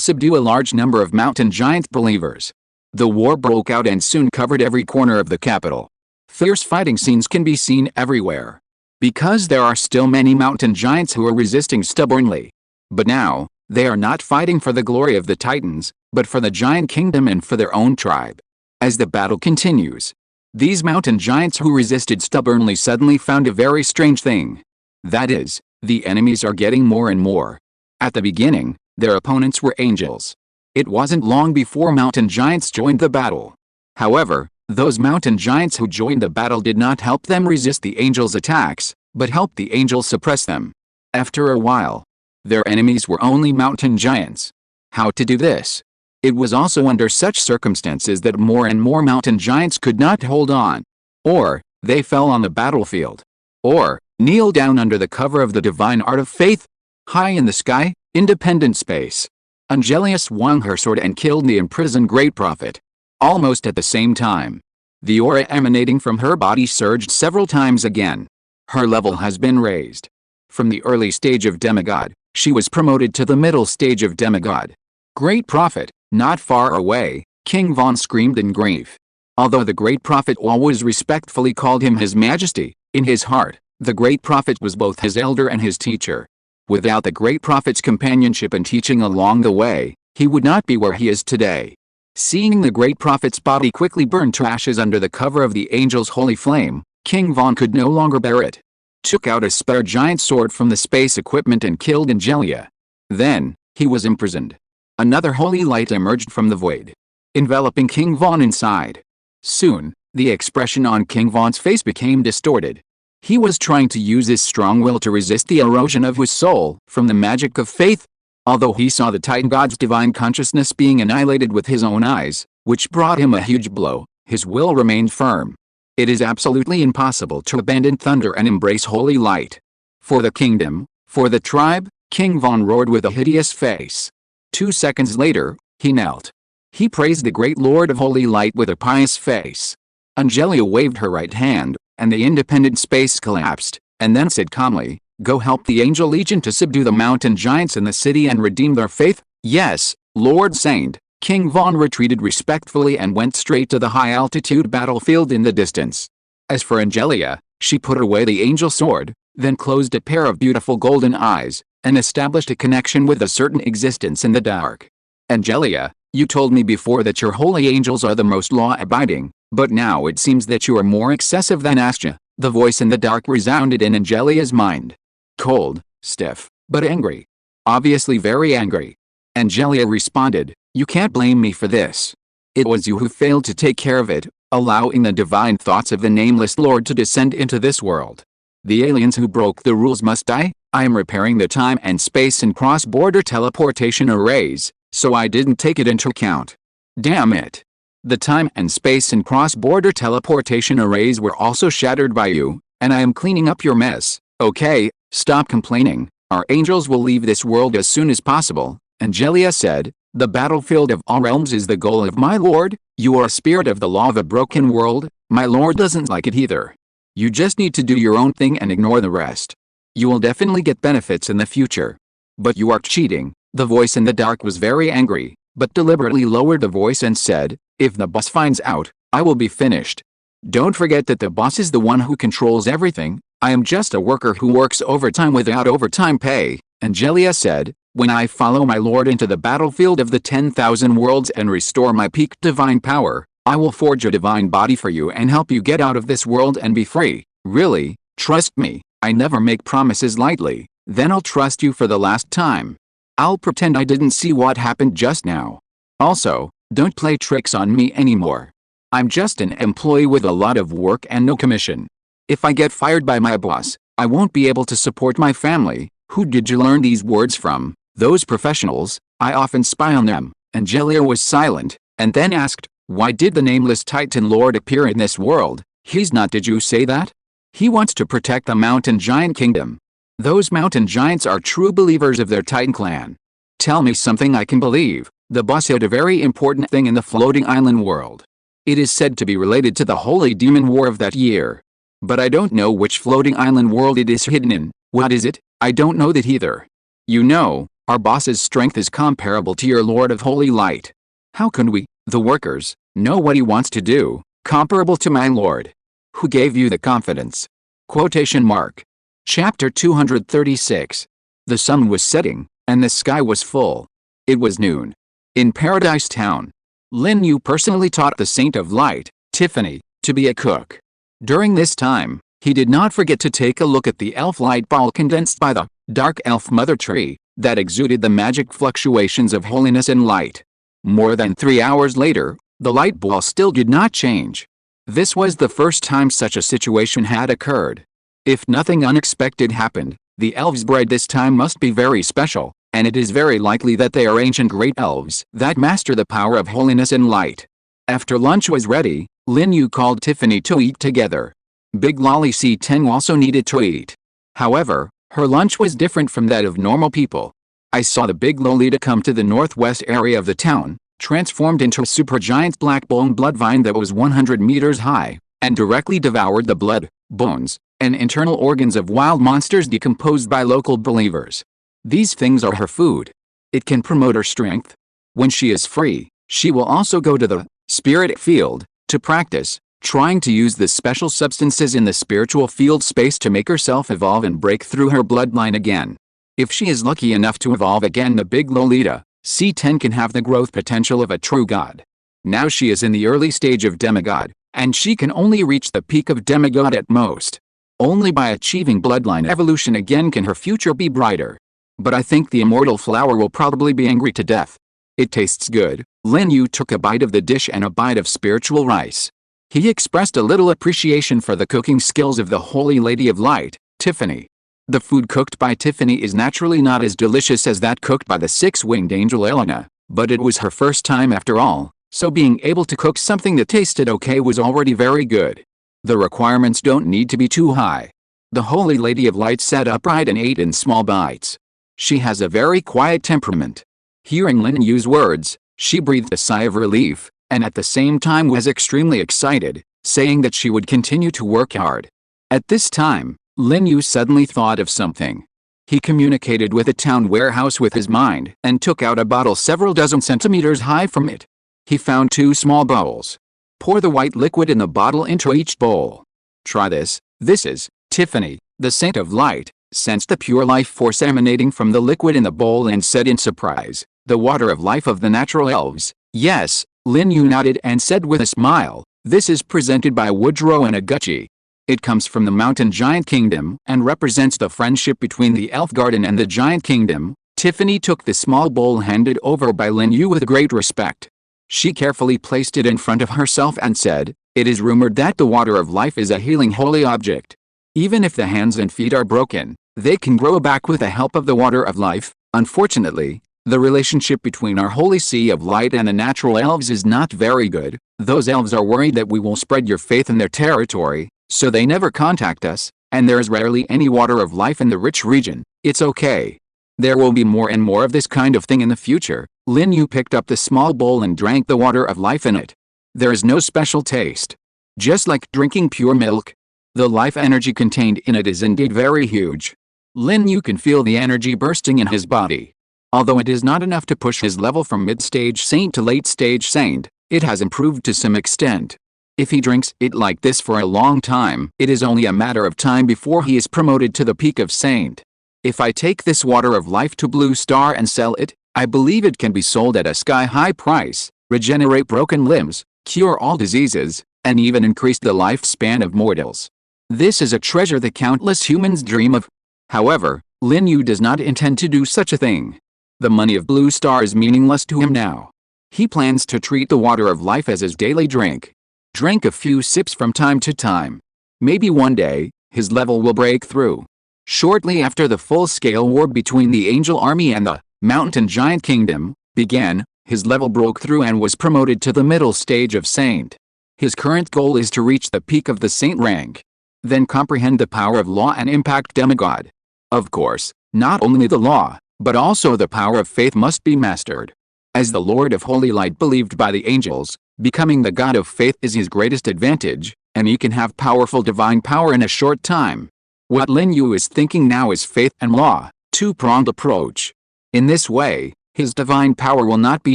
subdue a large number of mountain giant believers. The war broke out and soon covered every corner of the capital. Fierce fighting scenes can be seen everywhere. Because there are still many mountain giants who are resisting stubbornly. But now, they are not fighting for the glory of the Titans, but for the giant kingdom and for their own tribe. As the battle continues, these mountain giants who resisted stubbornly suddenly found a very strange thing. That is, the enemies are getting more and more. At the beginning, their opponents were angels. It wasn't long before mountain giants joined the battle. However, those mountain giants who joined the battle did not help them resist the angels' attacks, but helped the angels suppress them. After a while, their enemies were only mountain giants. How to do this? It was also under such circumstances that more and more mountain giants could not hold on. Or, they fell on the battlefield. Or, kneel down under the cover of the divine art of faith. High in the sky, independent space. Angelia swung her sword and killed the imprisoned great prophet. Almost at the same time, the aura emanating from her body surged several times again. Her level has been raised. From the early stage of demigod, she was promoted to the middle stage of demigod. Great prophet, not far away, King Von screamed in grief. Although the great prophet always respectfully called him His Majesty, in his heart, the great prophet was both his elder and his teacher. Without the great prophet's companionship and teaching along the way, he would not be where he is today. Seeing the great prophet's body quickly burn to ashes under the cover of the angel's holy flame, King Von could no longer bear it. Took out a spare giant sword from the space equipment and killed Angelia. Then, he was imprisoned. Another holy light emerged from the void, enveloping King Von inside. Soon, the expression on King Von's face became distorted. He was trying to use his strong will to resist the erosion of his soul from the magic of faith. Although he saw the Titan God's divine consciousness being annihilated with his own eyes, which brought him a huge blow, his will remained firm. It is absolutely impossible to abandon thunder and embrace holy light. For the kingdom, for the tribe, King Von roared with a hideous face. 2 seconds later, he knelt. He praised the great Lord of Holy Light with a pious face. Angelia waved her right hand, and the independent space collapsed, and then said calmly, "Go help the Angel Legion to subdue the mountain giants in the city and redeem their faith." "Yes, Lord Saint." King Von retreated respectfully and went straight to the high-altitude battlefield in the distance. As for Angelia, she put away the angel sword, then closed a pair of beautiful golden eyes, and established a connection with a certain existence in the dark. "Angelia, you told me before that your holy angels are the most law-abiding, but now it seems that you are more excessive than Astra." The voice in the dark resounded in Angelia's mind. Cold, stiff, but angry. Obviously very angry. Angelia responded, "You can't blame me for this. It was you who failed to take care of it, allowing the divine thoughts of the nameless Lord to descend into this world. The aliens who broke the rules must die. I am repairing the time and space and cross-border teleportation arrays, so I didn't take it into account. Damn it. The time and space and cross-border teleportation arrays were also shattered by you, and I am cleaning up your mess. Okay, stop complaining. Our angels will leave this world as soon as possible." Angelia said, "The battlefield of all realms is the goal of my lord. You are a spirit of the law of a broken world. My lord doesn't like it either. You just need to do your own thing and ignore the rest. You will definitely get benefits in the future. But you are cheating." The voice in the dark was very angry, but deliberately lowered the voice and said, "If the boss finds out, I will be finished. Don't forget that the boss is the one who controls everything. I am just a worker who works overtime without overtime pay." Angelia said, "When I follow my lord into the battlefield of the 10,000 worlds and restore my peak divine power, I will forge a divine body for you and help you get out of this world and be free. Really, trust me, I never make promises lightly. Then I'll trust you for the last time. I'll pretend I didn't see what happened just now. Also, don't play tricks on me anymore. I'm just an employee with a lot of work and no commission. If I get fired by my boss, I won't be able to support my family." "Who did you learn these words from?" "Those professionals. I often spy on them." Angelia was silent, and then asked, "Why did the nameless Titan Lord appear in this world?" "He's not. Did you say that? He wants to protect the mountain giant kingdom. Those mountain giants are true believers of their Titan clan. Tell me something I can believe." The boss had a very important thing in the floating island world. It is said to be related to the holy demon war of that year. But I don't know which floating island world it is hidden in. What is it? I don't know that either. You know, our boss's strength is comparable to your Lord of Holy Light. How can we, the workers, know what he wants to do, comparable to my Lord? Who gave you the confidence?" Quotation mark. Chapter 236. The sun was setting, and the sky was full. It was noon. In Paradise Town, Lin Yu personally taught the Saint of Light, Tiffany, to be a cook. During this time, he did not forget to take a look at the elf light ball condensed by the dark elf mother tree that exuded the magic fluctuations of holiness and light. More than 3 hours later, the light ball still did not change. This was the first time such a situation had occurred. If nothing unexpected happened, the elf's bride this time must be very special. and it is very likely that they are ancient great elves that master the power of holiness and light. After lunch was ready, Lin Yu called Tiffany to eat together. Big Lolly C10 also needed to eat. However, her lunch was different from that of normal people. I saw the big Lolita come to the northwest area of the town, transformed into a supergiant black bone blood vine that was 100 meters high, and directly devoured the blood, bones, and internal organs of wild monsters decomposed by local believers. These things are her food. It can promote her strength. When she is free, she will also go to the spirit field to practice, trying to use the special substances in the spiritual field space to make herself evolve and break through her bloodline again. If she is lucky enough to evolve again, the big Lolita C10 can have the growth potential of a true god. Now she is in the early stage of demigod, and she can only reach the peak of demigod at most. Only by achieving bloodline evolution again can her future be brighter. But I think the immortal flower will probably be angry to death. It tastes good. Lin Yu took a bite of the dish and a bite of spiritual rice. He expressed a little appreciation for the cooking skills of the Holy Lady of Light, Tiffany. The food cooked by Tiffany is naturally not as delicious as that cooked by the six-winged angel Elena, but it was her first time after all, so being able to cook something that tasted okay was already very good. The requirements don't need to be too high. The Holy Lady of Light sat upright and ate in small bites. She has a very quiet temperament. Hearing Lin Yu's words, she breathed a sigh of relief, and at the same time was extremely excited, saying that she would continue to work hard. At this time, Lin Yu suddenly thought of something. He communicated with a town warehouse with his mind and took out a bottle several dozen centimeters high from it. He found 2 small bowls. Pour the white liquid in the bottle into each bowl. Try this. This is Tiffany, the Saint of Light, sensed the pure life force emanating from the liquid in the bowl and said in surprise, "The water of life of the natural elves." Yes, Lin Yu nodded and said with a smile, "This is presented by Woodrow and Aguchi. It comes from the Mountain Giant Kingdom and represents the friendship between the Elf Garden and the Giant Kingdom." Tiffany took the small bowl handed over by Lin Yu with great respect. She carefully placed it in front of herself and said, "It is rumored that the water of life is a healing holy object. Even if the hands and feet are broken, they can grow back with the help of the water of life. Unfortunately, the relationship between our holy sea of light and the natural elves is not very good. Those elves are worried that we will spread your faith in their territory, so they never contact us, and there is rarely any water of life in the rich region. It's okay. There will be more and more of this kind of thing in the future." Lin Yu picked up the small bowl and drank the water of life in it. There is no special taste. Just like drinking pure milk. The life energy contained in it is indeed very huge. Lin Yu can feel the energy bursting in his body. Although it is not enough to push his level from mid-stage saint to late-stage saint, it has improved to some extent. If he drinks it like this for a long time, it is only a matter of time before he is promoted to the peak of saint. If I take this water of life to Blue Star and sell it, I believe it can be sold at a sky-high price, regenerate broken limbs, cure all diseases, and even increase the lifespan of mortals. This is a treasure that countless humans dream of. However, Lin Yu does not intend to do such a thing. The money of Blue Star is meaningless to him now. He plans to treat the water of life as his daily drink. Drink a few sips from time to time. Maybe one day, his level will break through. Shortly after the full-scale war between the Angel Army and the Mountain Giant Kingdom began, his level broke through and was promoted to the middle stage of Saint. His current goal is to reach the peak of the Saint rank. Then comprehend the power of law and impact demigod. Of course, not only the law, but also the power of faith must be mastered. As the Lord of Holy Light believed by the angels, becoming the God of faith is his greatest advantage, and he can have powerful divine power in a short time. What Lin Yu is thinking now is faith and law, two-pronged approach. In this way, his divine power will not be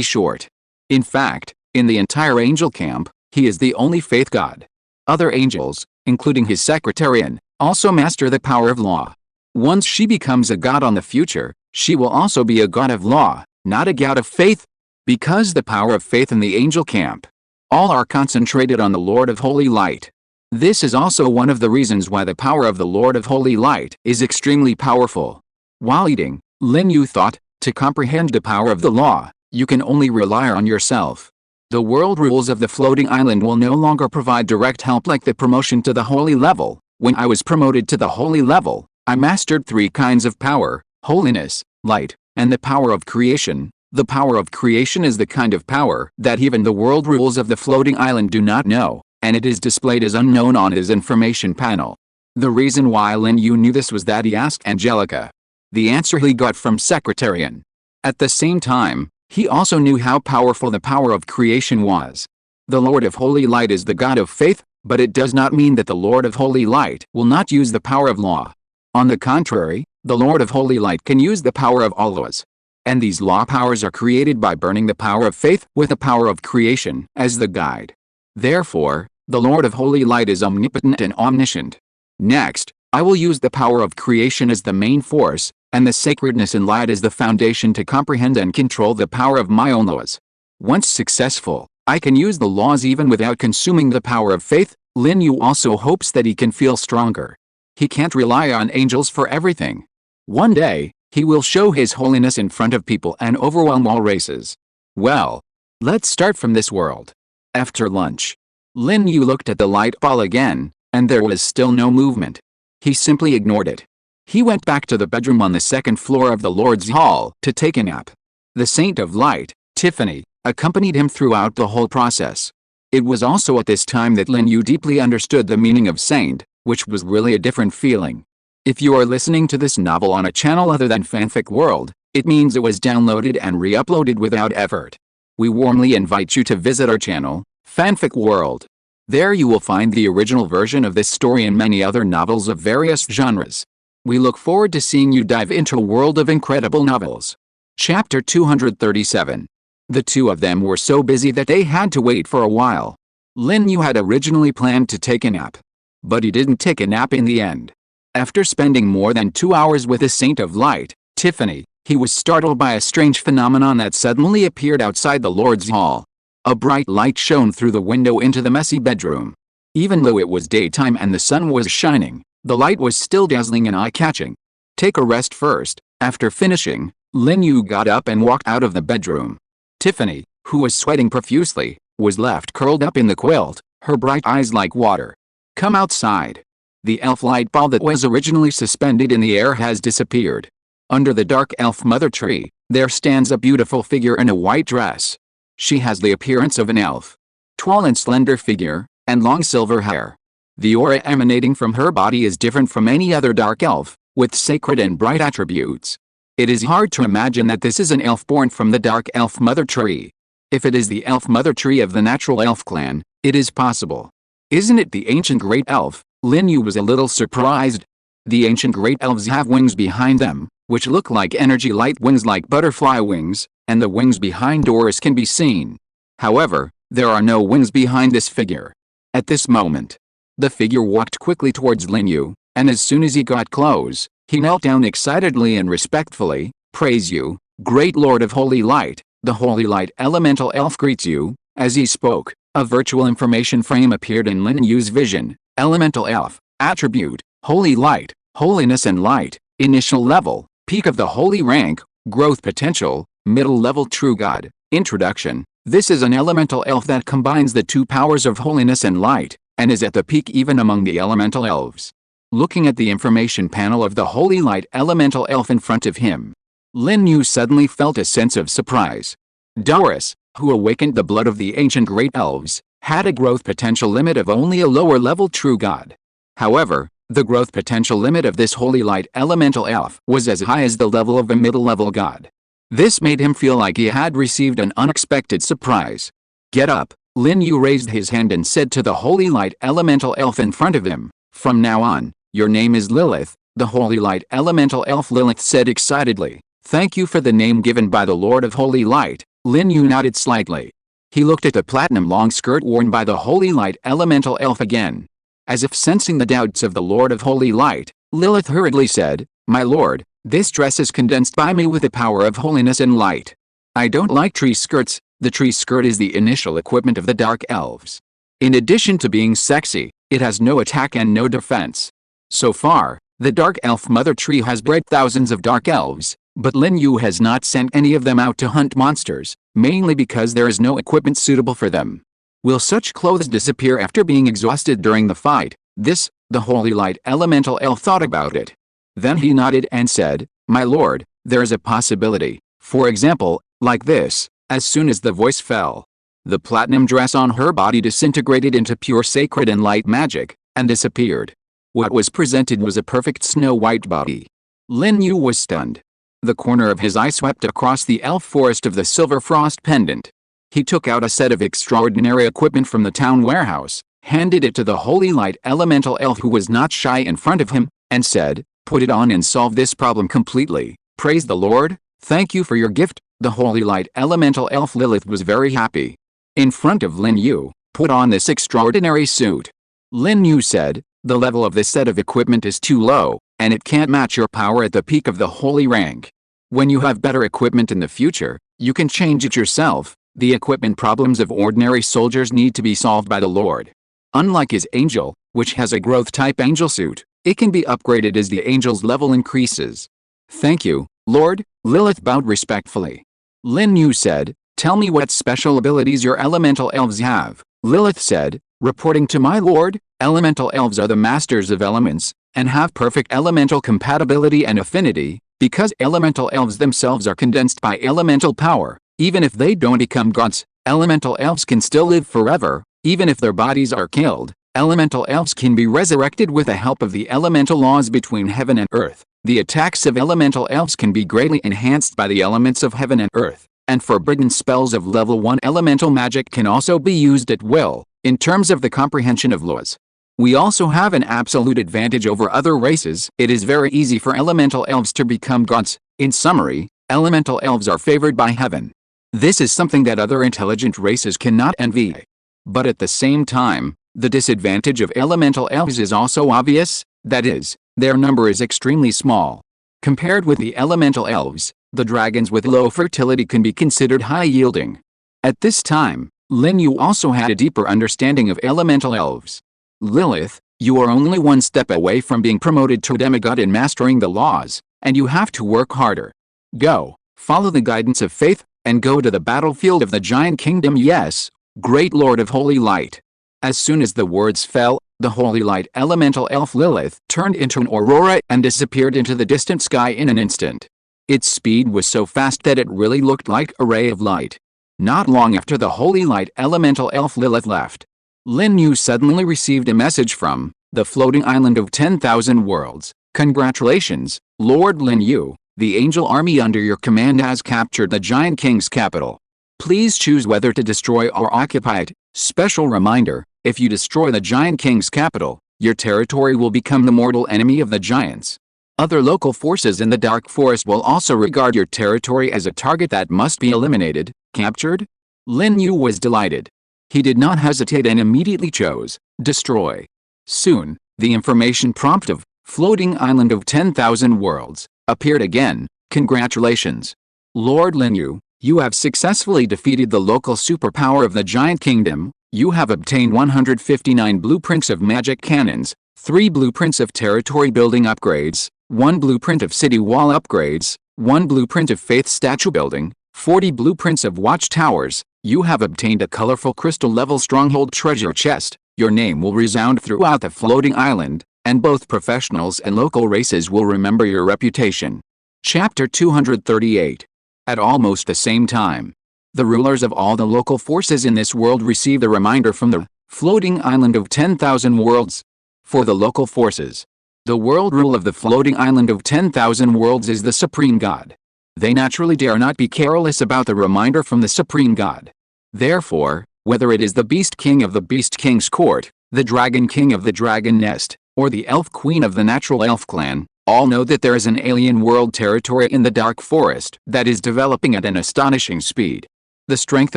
short. In fact, in the entire angel camp, he is the only faith god. Other angels, including his secretarian, also master the power of law. Once she becomes a god on the future, she will also be a god of law, not a god of faith. Because the power of faith in the angel camp, all are concentrated on the Lord of Holy Light. This is also one of the reasons why the power of the Lord of Holy Light is extremely powerful. While eating, Lin Yu thought, to comprehend the power of the law, you can only rely on yourself. The world rules of the floating island will no longer provide direct help like the promotion to the holy level. When I was promoted to the holy level, I mastered 3 kinds of power: holiness, light, and the power of creation. The power of creation is the kind of power that even the world rules of the floating island do not know, and it is displayed as unknown on his information panel. The reason why Lin Yu knew this was that he asked Angelica. The answer he got from Secretarian. At the same time, he also knew how powerful the power of creation was. The Lord of Holy Light is the God of faith, but it does not mean that the Lord of Holy Light will not use the power of law. On the contrary, the Lord of Holy Light can use the power of all laws. And these law powers are created by burning the power of faith with the power of creation as the guide. Therefore, the Lord of Holy Light is omnipotent and omniscient. Next, I will use the power of creation as the main force, and the sacredness in light as the foundation to comprehend and control the power of my own laws. Once successful, I can use the laws even without consuming the power of faith. Lin Yu also hopes that he can feel stronger. He can't rely on angels for everything. One day, he will show his holiness in front of people and overwhelm all races. Well, let's start from this world. After lunch, Lin Yu looked at the light ball again, and there was still no movement. He simply ignored it. He went back to the bedroom on the second floor of the Lord's Hall to take a nap. The Saint of Light, Tiffany, accompanied him throughout the whole process. It was also at this time that Lin Yu deeply understood the meaning of saint, which was really a different feeling. If you are listening to this novel on a channel other than Fanfic World, it means it was downloaded and re-uploaded without effort. We warmly invite you to visit our channel, Fanfic World. There you will find the original version of this story and many other novels of various genres. We look forward to seeing you dive into a world of incredible novels. Chapter 237. The two of them were so busy that they had to wait for a while. Lin Yu had originally planned to take a nap. But he didn't take a nap in the end. After spending more than 2 hours with the Saint of Light, Tiffany, he was startled by a strange phenomenon that suddenly appeared outside the Lord's Hall. A bright light shone through the window into the messy bedroom. Even though it was daytime and the sun was shining, the light was still dazzling and eye-catching. Take a rest first. After finishing, Lin Yu got up and walked out of the bedroom. Tiffany, who was sweating profusely, was left curled up in the quilt, her bright eyes like water. Come outside. The elf light ball that was originally suspended in the air has disappeared. Under the dark elf mother tree, there stands a beautiful figure in a white dress. She has the appearance of an elf. Tall and slender figure, and long silver hair. The aura emanating from her body is different from any other dark elf, with sacred and bright attributes. It is hard to imagine that this is an elf born from the dark elf mother tree. If it is the elf mother tree of the natural elf clan, it is possible. Isn't it the ancient great elf? Lin Yu was a little surprised. The ancient great elves have wings behind them, which look like energy light wings like butterfly wings, and the wings behind Doris can be seen. However, there are no wings behind this figure. At this moment, the figure walked quickly towards Lin Yu, and as soon as he got close, he knelt down excitedly and respectfully. Praise you, great Lord of Holy Light. The Holy Light elemental elf greets you. As he spoke, a virtual information frame appeared in Lin Yu's vision. Elemental elf, attribute, holy light, holiness and light, initial level, peak of the holy rank, growth potential, middle level true god. Introduction. This is an elemental elf that combines the two powers of holiness and light, and is at the peak even among the elemental elves. Looking at the information panel of the holy light elemental elf in front of him, Lin Yu suddenly felt a sense of surprise. Doris, who awakened the blood of the ancient great elves, had a growth potential limit of only a lower level true god. However, the growth potential limit of this holy light elemental elf was as high as the level of a middle level god. This made him feel like he had received an unexpected surprise. Get up. Lin Yu raised his hand and said to the holy light elemental elf in front of him, from now on, your name is Lilith. The holy light elemental elf Lilith said excitedly. Thank you for the name given by the Lord of Holy Light. Lin Yu nodded slightly. He looked at the platinum long skirt worn by the holy light elemental elf again. As if sensing the doubts of the Lord of Holy Light, Lilith hurriedly said, My lord, this dress is condensed by me with the power of holiness and light. I don't like tree skirts. The tree skirt is the initial equipment of the dark elves. In addition to being sexy, it has no attack and no defense. So far, the dark elf mother tree has bred thousands of dark elves, but Lin Yu has not sent any of them out to hunt monsters, mainly because there is no equipment suitable for them. Will such clothes disappear after being exhausted during the fight? The holy light elemental elf thought about it. Then he nodded and said, My lord, There is a possibility, for example, like this: as soon as the voice fell, the platinum dress on her body disintegrated into pure sacred and light magic, and disappeared. What was presented was a perfect snow-white body. Lin Yu was stunned. The corner of his eye swept across the elf forest of the silver frost pendant. He took out a set of extraordinary equipment from the town warehouse, handed it to the holy light elemental elf who was not shy in front of him, and said, "Put it on and solve this problem completely. Praise the Lord, thank you for your gift." The holy light elemental elf Lilith was very happy. In front of Lin Yu, "Put on this extraordinary suit." Lin Yu said, "The level of this set of equipment is too low, and it can't match your power at the peak of the holy rank. When you have better equipment in the future, you can change it yourself. The equipment problems of ordinary soldiers need to be solved by the Lord. Unlike his angel, which has a growth-type angel suit, it can be upgraded as the angel's level increases." "Thank you, Lord," Lilith bowed respectfully. Lin Yu said, "Tell me what special abilities your elemental elves have." Lilith said, "Reporting to my lord, elemental elves are the masters of elements, and have perfect elemental compatibility and affinity, because elemental elves themselves are condensed by elemental power. Even if they don't become gods, elemental elves can still live forever. Even if their bodies are killed, elemental elves can be resurrected with the help of the elemental laws between heaven and earth. The attacks of elemental elves can be greatly enhanced by the elements of heaven and earth, and forbidden spells of level 1 elemental magic can also be used at will. In terms of the comprehension of laws, we also have an absolute advantage over other races. It is very easy for elemental elves to become gods. In summary, elemental elves are favored by heaven. This is something that other intelligent races cannot envy. But at the same time, the disadvantage of elemental elves is also obvious, that is, their number is extremely small. Compared with the elemental elves, the dragons with low fertility can be considered high-yielding. At this time, Lin Yu also had a deeper understanding of elemental elves. "Lilith, you are only one step away from being promoted to demigod and mastering the laws, and you have to work harder. Go, follow the guidance of faith, and go to the battlefield of the giant kingdom. Yes, great Lord of Holy Light." As soon as the words fell, the Holy Light elemental elf Lilith turned into an aurora and disappeared into the distant sky in an instant. Its speed was so fast that it really looked like a ray of light. Not long after the Holy Light elemental elf Lilith left, Lin Yu suddenly received a message from the floating island of 10,000 worlds. "Congratulations, Lord Lin Yu. The angel army under your command has captured the giant king's capital. Please choose whether to destroy or occupy it. Special reminder, if you destroy the giant king's capital, your territory will become the mortal enemy of the giants. Other local forces in the dark forest will also regard your territory as a target that must be eliminated, captured." Lin Yu was delighted. He did not hesitate and immediately chose destroy. Soon, the information prompt of floating island of 10,000 worlds appeared again. "Congratulations, Lord Lin Yu. You have successfully defeated the local superpower of the giant kingdom. You have obtained 159 blueprints of magic cannons, 3 blueprints of territory building upgrades, 1 blueprint of city wall upgrades, 1 blueprint of faith statue building, 40 blueprints of watchtowers. You have obtained a colorful crystal-level stronghold treasure chest. Your name will resound throughout the floating island, and both professionals and local races will remember your reputation." Chapter 238. At almost the same time, the rulers of all the local forces in this world received a reminder from the floating island of 10,000 worlds. For the local forces, the world rule of the floating island of 10,000 worlds is the supreme god. They naturally dare not be careless about the reminder from the supreme god. Therefore, whether it is the beast king of the beast king's court, the dragon king of the dragon nest, or the elf queen of the natural elf clan, all know that there is an alien world territory in the dark forest that is developing at an astonishing speed. The strength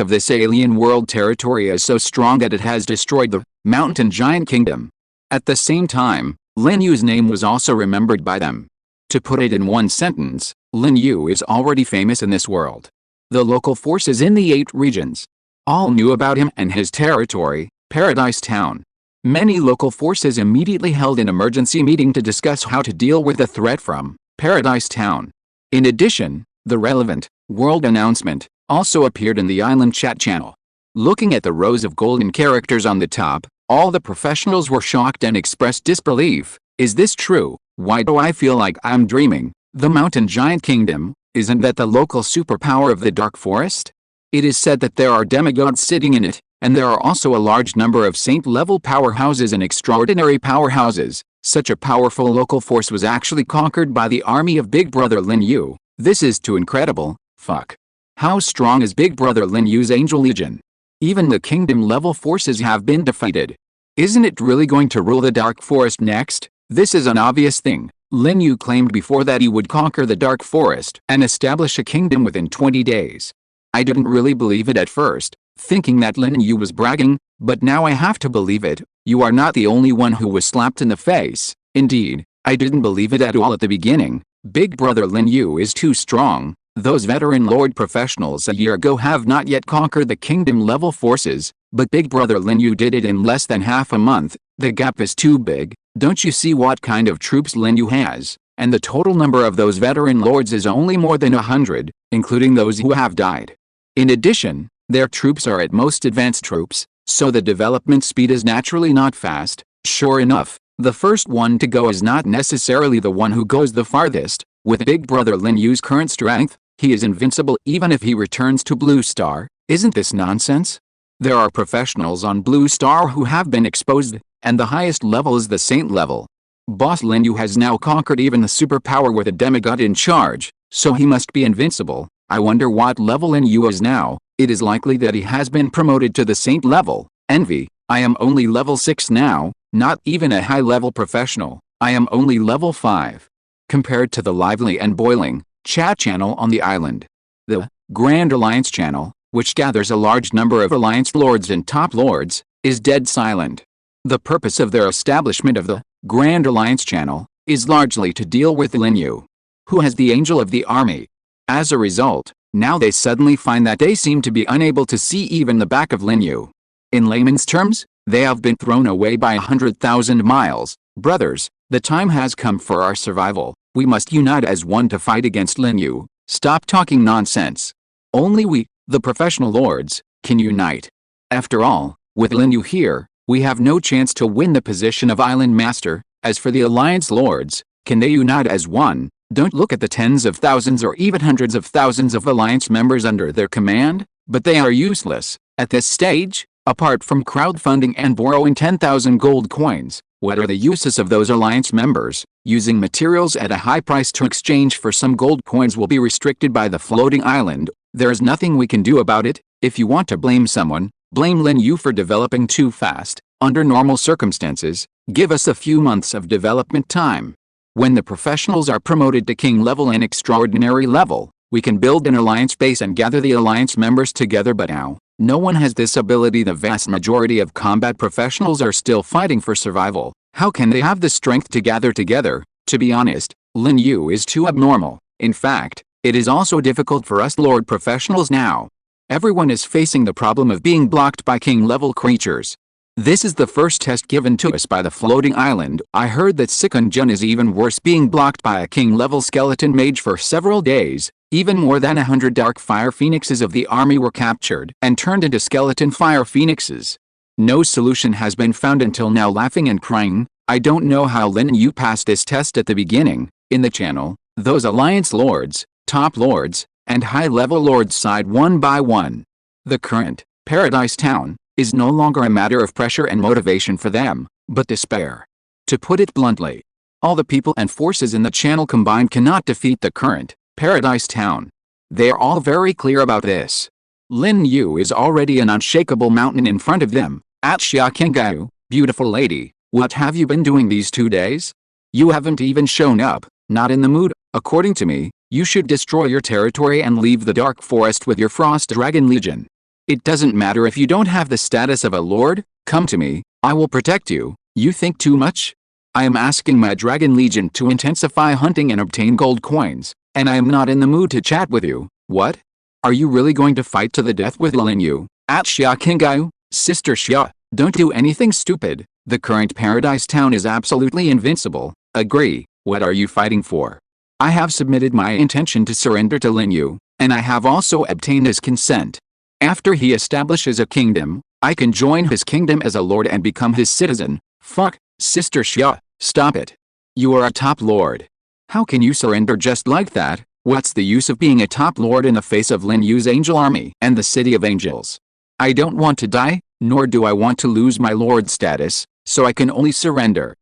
of this alien world territory is so strong that it has destroyed the mountain giant kingdom. At the same time, Lin Yu's name was also remembered by them. To put it in one sentence, Lin Yu is already famous in this world. The local forces in the 8 regions all knew about him and his territory, Paradise Town. Many local forces immediately held an emergency meeting to discuss how to deal with the threat from Paradise Town. In addition, the relevant world announcement also appeared in the island chat channel. Looking at the rows of golden characters on the top, all the professionals were shocked and expressed disbelief. "Is this true? Why do I feel like I'm dreaming? The mountain giant kingdom, Isn't that the local superpower of the Dark Forest? It is said that there are demigods sitting in it, and there are also a large number of saint-level powerhouses and extraordinary powerhouses. Such a powerful local force was actually conquered by the army of Big Brother Lin Yu. This is too incredible. Fuck. How strong is Big Brother Lin Yu's Angel Legion? Even the kingdom-level forces have been defeated. Isn't it really going to rule the Dark Forest next? This is an obvious thing. Lin Yu claimed before that he would conquer the Dark Forest and establish a kingdom within 20 days. I didn't really believe it at first, thinking that Lin Yu was bragging, but now I have to believe it. You are not the only one who was slapped in the face. Indeed, I didn't believe it at all at the beginning. Big Brother Lin Yu is too strong. Those veteran lord professionals a year ago have not yet conquered the kingdom-level forces, but Big Brother Lin Yu did it in less than half a month. The gap is too big. Don't you see what kind of troops Lin Yu has? And the total number of those veteran lords is only more than 100, including those who have died. In addition, their troops are at most advanced troops, so the development speed is naturally not fast. Sure enough, the first one to go is not necessarily the one who goes the farthest. With Big Brother Lin Yu's current strength, he is invincible even if he returns to Blue Star. Isn't this nonsense? There are professionals on Blue Star who have been exposed, and the highest level is the Saint level. Boss Lin Yu has now conquered even the superpower with a demigod in charge, so he must be invincible. I wonder what level Lin Yu is now. It is likely that he has been promoted to the Saint level. Envy. I am only level 6 now, not even a high-level professional. I am only level 5. Compared to the lively and boiling chat channel on the island, the Grand Alliance channel, which gathers a large number of Alliance lords and top lords, is dead silent. The purpose of their establishment of the Grand Alliance channel is largely to deal with Lin Yu, who has the Angel of the Army. As a result, now they suddenly find that they seem to be unable to see even the back of Lin Yu. In layman's terms, they have been thrown away by 100,000 miles. Brothers, the time has come for our survival. We must unite as one to fight against Lin Yu. Stop talking nonsense. Only we, the professional lords, can unite. After all, with Lin Yu here, we have no chance to win the position of Island Master. As for the Alliance lords, can they unite as one? Don't look at the tens of thousands or even hundreds of thousands of Alliance members under their command, but they are useless. At this stage, apart from crowdfunding and borrowing 10,000 gold coins, what are the uses of those Alliance members? Using materials at a high price to exchange for some gold coins will be restricted by the floating island. There is nothing we can do about it. If you want to blame someone, blame Lin Yu for developing too fast. Under normal circumstances, give us a few months of development time. When the professionals are promoted to king level and extraordinary level, we can build an alliance base and gather the alliance members together, but now, no one has this ability. The vast majority of combat professionals are still fighting for survival. How can they have the strength to gather together? To be honest, Lin Yu is too abnormal. In fact, it is also difficult for us lord professionals now. Everyone is facing the problem of being blocked by king-level creatures. This is the first test given to us by the floating island. I heard that Sikun Jun is even worse, being blocked by a king-level skeleton mage for several days. Even more than 100 dark fire phoenixes of the army were captured and turned into skeleton fire phoenixes. No solution has been found until now. Laughing and crying, I don't know how Lin Yu passed this test at the beginning. In the channel, those alliance lords, top lords, and high-level lords sighed one by one. The current Paradise Town is no longer a matter of pressure and motivation for them, but despair. To put it bluntly, all the people and forces in the channel combined cannot defeat the current Paradise Town. They are all very clear about this. Lin Yu is already an unshakable mountain in front of them. At Xiakengayu, beautiful lady, what have you been doing these 2 days? You haven't even shown up, not in the mood. According to me, you should destroy your territory and leave the Dark Forest with your Frost Dragon Legion. It doesn't matter if you don't have the status of a lord. Come to me, I will protect you. You think too much? I am asking my Dragon Legion to intensify hunting and obtain gold coins, and I am not in the mood to chat with you. What? Are you really going to fight to the death with Lin Yu? At Xiakengayu, Sister Xia, don't do anything stupid. The current Paradise Town is absolutely invincible. Agree. What are you fighting for? I have submitted my intention to surrender to Lin Yu, and I have also obtained his consent. After he establishes a kingdom, I can join his kingdom as a lord and become his citizen. Fuck, Sister Xia, stop it. You are a top lord. How can you surrender just like that? What's the use of being a top lord in the face of Lin Yu's angel army and the city of angels? I don't want to die, nor do I want to lose my lord status, so I can only surrender.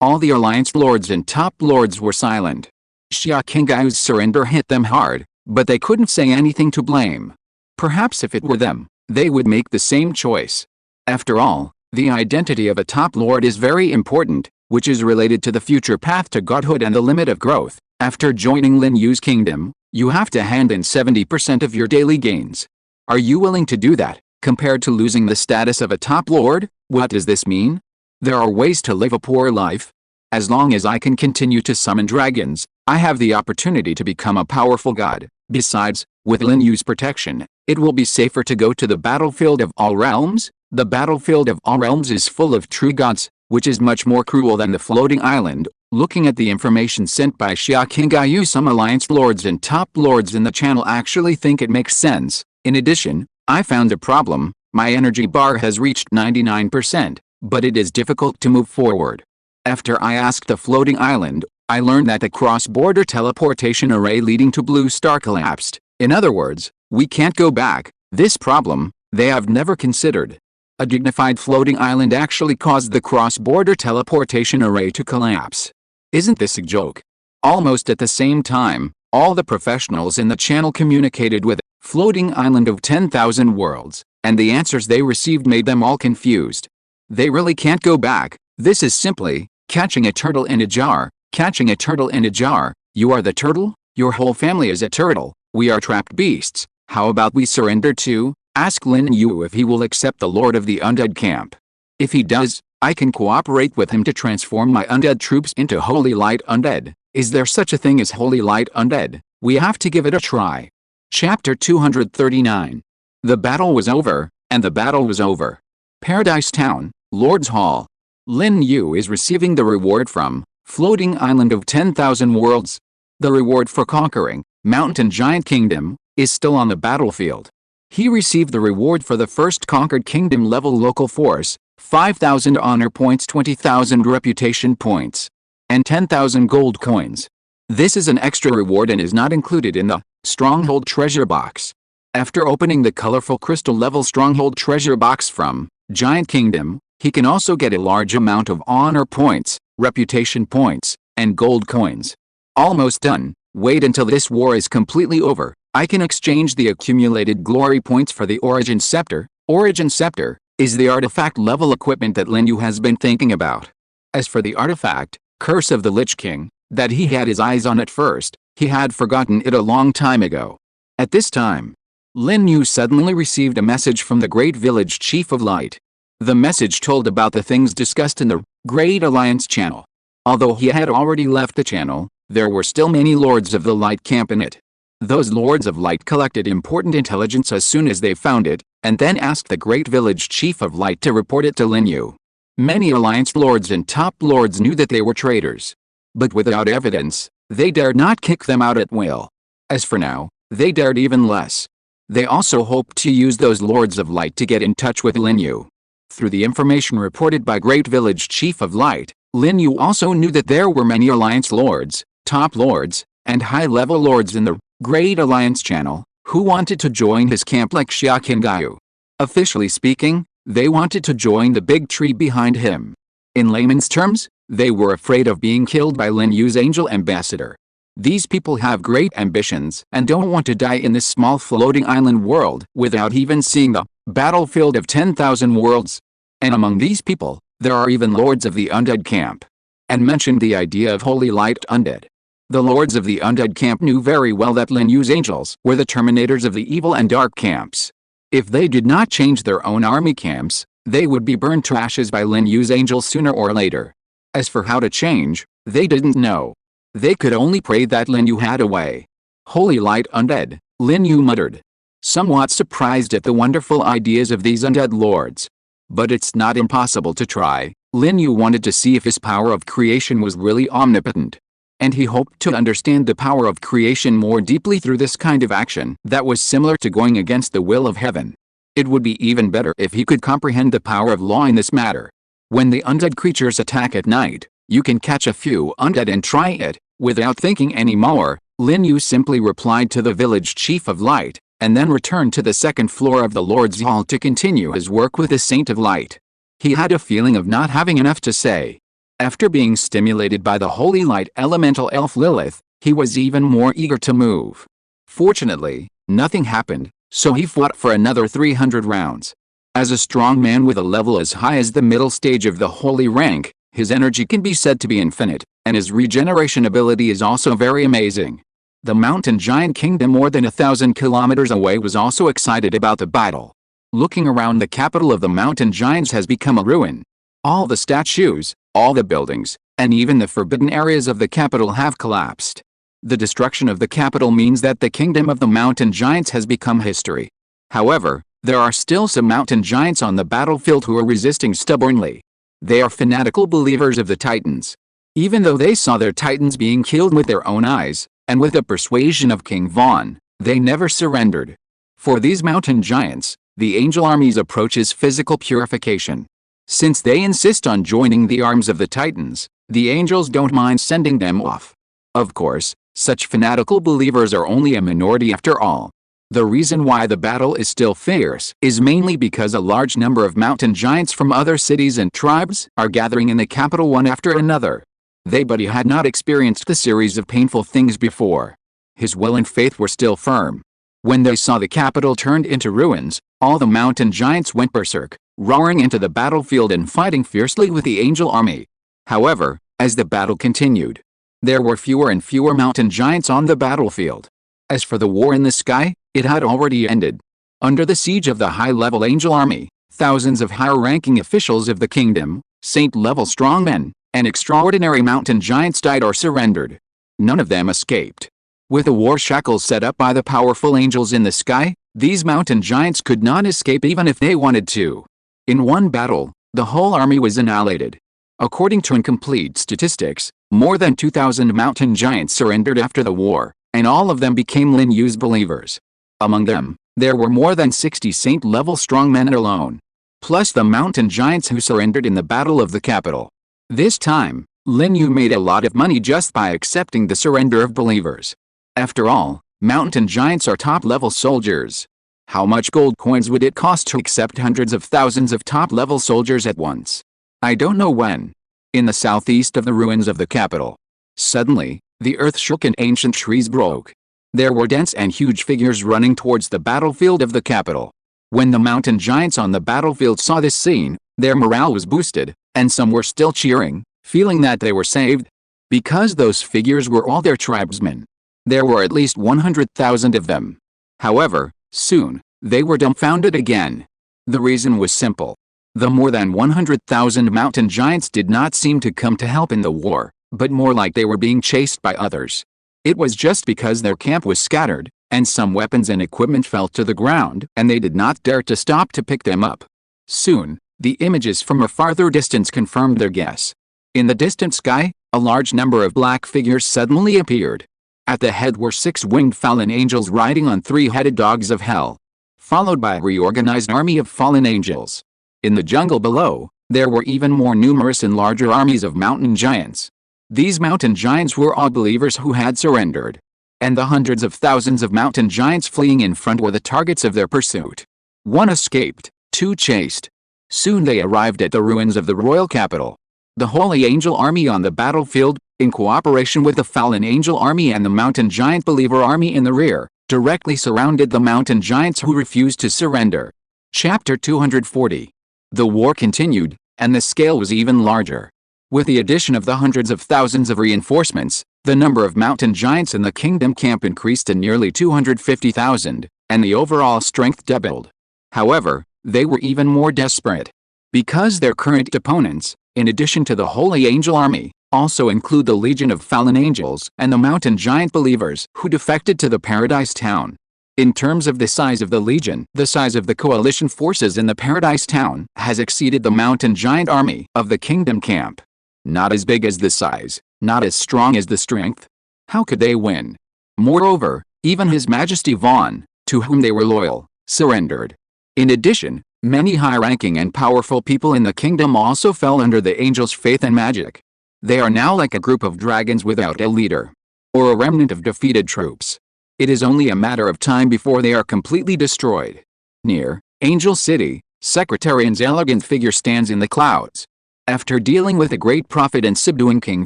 All the alliance lords and top lords were silent. Xia Qingyu's surrender hit them hard, but they couldn't say anything to blame. Perhaps if it were them, they would make the same choice. After all, the identity of a top lord is very important, which is related to the future path to godhood and the limit of growth. After joining Lin Yu's kingdom, you have to hand in 70% of your daily gains. Are you willing to do that, compared to losing the status of a top lord? What does this mean? There are ways to live a poor life. As long as I can continue to summon dragons, I have the opportunity to become a powerful god. Besides, with Lin Yu's protection, it will be safer to go to the battlefield of all realms. The battlefield of all realms is full of true gods, which is much more cruel than the floating island. Looking at the information sent by Xia Qingyu, some alliance lords and top lords in the channel actually think it makes sense. In addition, I found a problem. My energy bar has reached 99%, but it is difficult to move forward. After I asked the floating island, I learned that the cross-border teleportation array leading to Blue Star collapsed. In other words, we can't go back. This problem, they have never considered. A dignified floating island actually caused the cross-border teleportation array to collapse. Isn't this a joke? Almost at the same time, all the professionals in the channel communicated with Floating Island of 10,000 Worlds, and the answers they received made them all confused. They really can't go back. This is simply catching a turtle in a jar. Catching a turtle in a jar. You are the turtle? Your whole family is a turtle. We are trapped beasts. How about we surrender too? Ask Lin Yu if he will accept the Lord of the Undead camp. If he does, I can cooperate with him to transform my undead troops into Holy Light Undead. Is there such a thing as Holy Light Undead? We have to give it a try. Chapter 239. The battle was over, and the battle was over. Paradise Town, Lord's Hall. Lin Yu is receiving the reward from Floating Island of 10,000 Worlds. The reward for conquering Mountain Giant Kingdom is still on the battlefield. He received the reward for the first conquered kingdom level local force, 5,000 honor points, 20,000 reputation points, and 10,000 gold coins. This is an extra reward and is not included in the Stronghold treasure box. After opening the colorful crystal level Stronghold treasure box from Giant Kingdom, he can also get a large amount of honor points, reputation points, and gold coins. Almost done. Wait until this war is completely over. I can exchange the accumulated glory points for the Origin Scepter. Origin Scepter is the artifact level equipment that Lin Yu has been thinking about. As for the artifact, Curse of the Lich King, that he had his eyes on at first, he had forgotten it a long time ago. At this time, Lin Yu suddenly received a message from the Great Village Chief of Light. The message told about the things discussed in the Great Alliance channel. Although he had already left the channel, there were still many Lords of the Light camp in it. Those Lords of Light collected important intelligence as soon as they found it, and then asked the Great Village Chief of Light to report it to Lin Yu. Many Alliance Lords and top Lords knew that they were traitors. But without evidence, they dared not kick them out at will. As for now, they dared even less. They also hoped to use those Lords of Light to get in touch with Lin Yu. Through the information reported by Great Village Chief of Light, Lin Yu also knew that there were many Alliance Lords, top Lords, and high-level Lords in the Great Alliance channel, who wanted to join his camp like Xia Qingyu. Officially speaking, they wanted to join the big tree behind him. In layman's terms, they were afraid of being killed by Lin Yu's angel ambassador. These people have great ambitions and don't want to die in this small floating island world without even seeing the battlefield of 10,000 worlds. And among these people, there are even Lords of the Undead camp. And mentioned the idea of Holy Light Undead. The Lords of the Undead camp knew very well that Lin Yu's angels were the terminators of the evil and dark camps. If they did not change their own army camps, they would be burned to ashes by Lin Yu's angels sooner or later. As for how to change, they didn't know. They could only pray that Lin Yu had a way. Holy Light Undead, Lin Yu muttered. Somewhat surprised at the wonderful ideas of these undead lords. But it's not impossible to try. Lin Yu wanted to see if his power of creation was really omnipotent. And he hoped to understand the power of creation more deeply through this kind of action that was similar to going against the will of heaven. It would be even better if he could comprehend the power of law in this matter. When the undead creatures attack at night, you can catch a few undead and try it, without thinking any more, Lin Yu simply replied to the village chief of light, and then returned to the second floor of the Lord's Hall to continue his work with the Saint of Light. He had a feeling of not having enough to say. After being stimulated by the holy light elemental elf Lilith, he was even more eager to move. Fortunately, nothing happened, so he fought for another 300 rounds. As a strong man with a level as high as the middle stage of the holy rank, his energy can be said to be infinite, and his regeneration ability is also very amazing. The mountain giant kingdom more than 1,000 kilometers away was also excited about the battle. Looking around, the capital of the mountain giants has become a ruin. All the statues, all the buildings, and even the forbidden areas of the capital have collapsed. The destruction of the capital means that the kingdom of the mountain giants has become history. However, there are still some mountain giants on the battlefield who are resisting stubbornly. They are fanatical believers of the Titans. Even though they saw their Titans being killed with their own eyes, and with the persuasion of King Vaughn, they never surrendered. For these mountain giants, the angel army's approach is physical purification. Since they insist on joining the arms of the Titans, the angels don't mind sending them off. Of course, such fanatical believers are only a minority after all. The reason why the battle is still fierce is mainly because a large number of mountain giants from other cities and tribes are gathering in the capital one after another. But he had not experienced the series of painful things before. His will and faith were still firm. When they saw the capital turned into ruins, all the mountain giants went berserk, roaring into the battlefield and fighting fiercely with the angel army. However, as the battle continued, there were fewer and fewer mountain giants on the battlefield. As for the war in the sky, it had already ended. Under the siege of the high-level angel army, thousands of higher-ranking officials of the kingdom, saint-level strongmen, and extraordinary mountain giants died or surrendered. None of them escaped. With the war shackles set up by the powerful angels in the sky, these mountain giants could not escape even if they wanted to. In one battle, the whole army was annihilated. According to incomplete statistics, more than 2,000 mountain giants surrendered after the war, and all of them became Lin Yu's believers. Among them, there were more than 60 saint-level strongmen alone, plus the mountain giants who surrendered in the Battle of the Capital. This time, Lin Yu made a lot of money just by accepting the surrender of believers. After all, mountain giants are top-level soldiers. How much gold coins would it cost to accept hundreds of thousands of top-level soldiers at once? I don't know when. In the southeast of the ruins of the capital, suddenly, the earth shook and ancient trees broke. There were dense and huge figures running towards the battlefield of the capital. When the mountain giants on the battlefield saw this scene, their morale was boosted, and some were still cheering, feeling that they were saved. Because those figures were all their tribesmen. There were at least 100,000 of them. However, soon, they were dumbfounded again. The reason was simple. The more than 100,000 mountain giants did not seem to come to help in the war, but more like they were being chased by others. It was just because their camp was scattered, and some weapons and equipment fell to the ground, and they did not dare to stop to pick them up. Soon, the images from a farther distance confirmed their guess. In the distant sky, a large number of black figures suddenly appeared. At the head were 6 winged fallen angels riding on 3-headed dogs of hell, followed by a reorganized army of fallen angels. In the jungle below, there were even more numerous and larger armies of mountain giants. These mountain giants were all believers who had surrendered. And the hundreds of thousands of mountain giants fleeing in front were the targets of their pursuit. 1 escaped, 2 chased. Soon they arrived at the ruins of the royal capital. The Holy Angel Army on the battlefield, in cooperation with the Fallen Angel Army and the Mountain Giant Believer Army in the rear, directly surrounded the mountain giants who refused to surrender. Chapter 240. The war continued, and the scale was even larger. With the addition of the hundreds of thousands of reinforcements, the number of mountain giants in the kingdom camp increased to nearly 250,000, and the overall strength doubled. However, they were even more desperate. Because their current opponents, in addition to the Holy Angel Army, also include the Legion of Fallen Angels and the Mountain Giant Believers who defected to the Paradise Town. In terms of the size of the Legion, the size of the coalition forces in the Paradise Town has exceeded the Mountain Giant Army of the Kingdom Camp. Not as big as the size, not as strong as the strength. How could they win? Moreover, even His Majesty Vaughn, to whom they were loyal, surrendered. In addition, many high-ranking and powerful people in the kingdom also fell under the angels' faith and magic. They are now like a group of dragons without a leader. or a remnant of defeated troops. It is only a matter of time before they are completely destroyed. Near Angel City, Secretary An's elegant figure stands in the clouds. After dealing with the great prophet and subduing King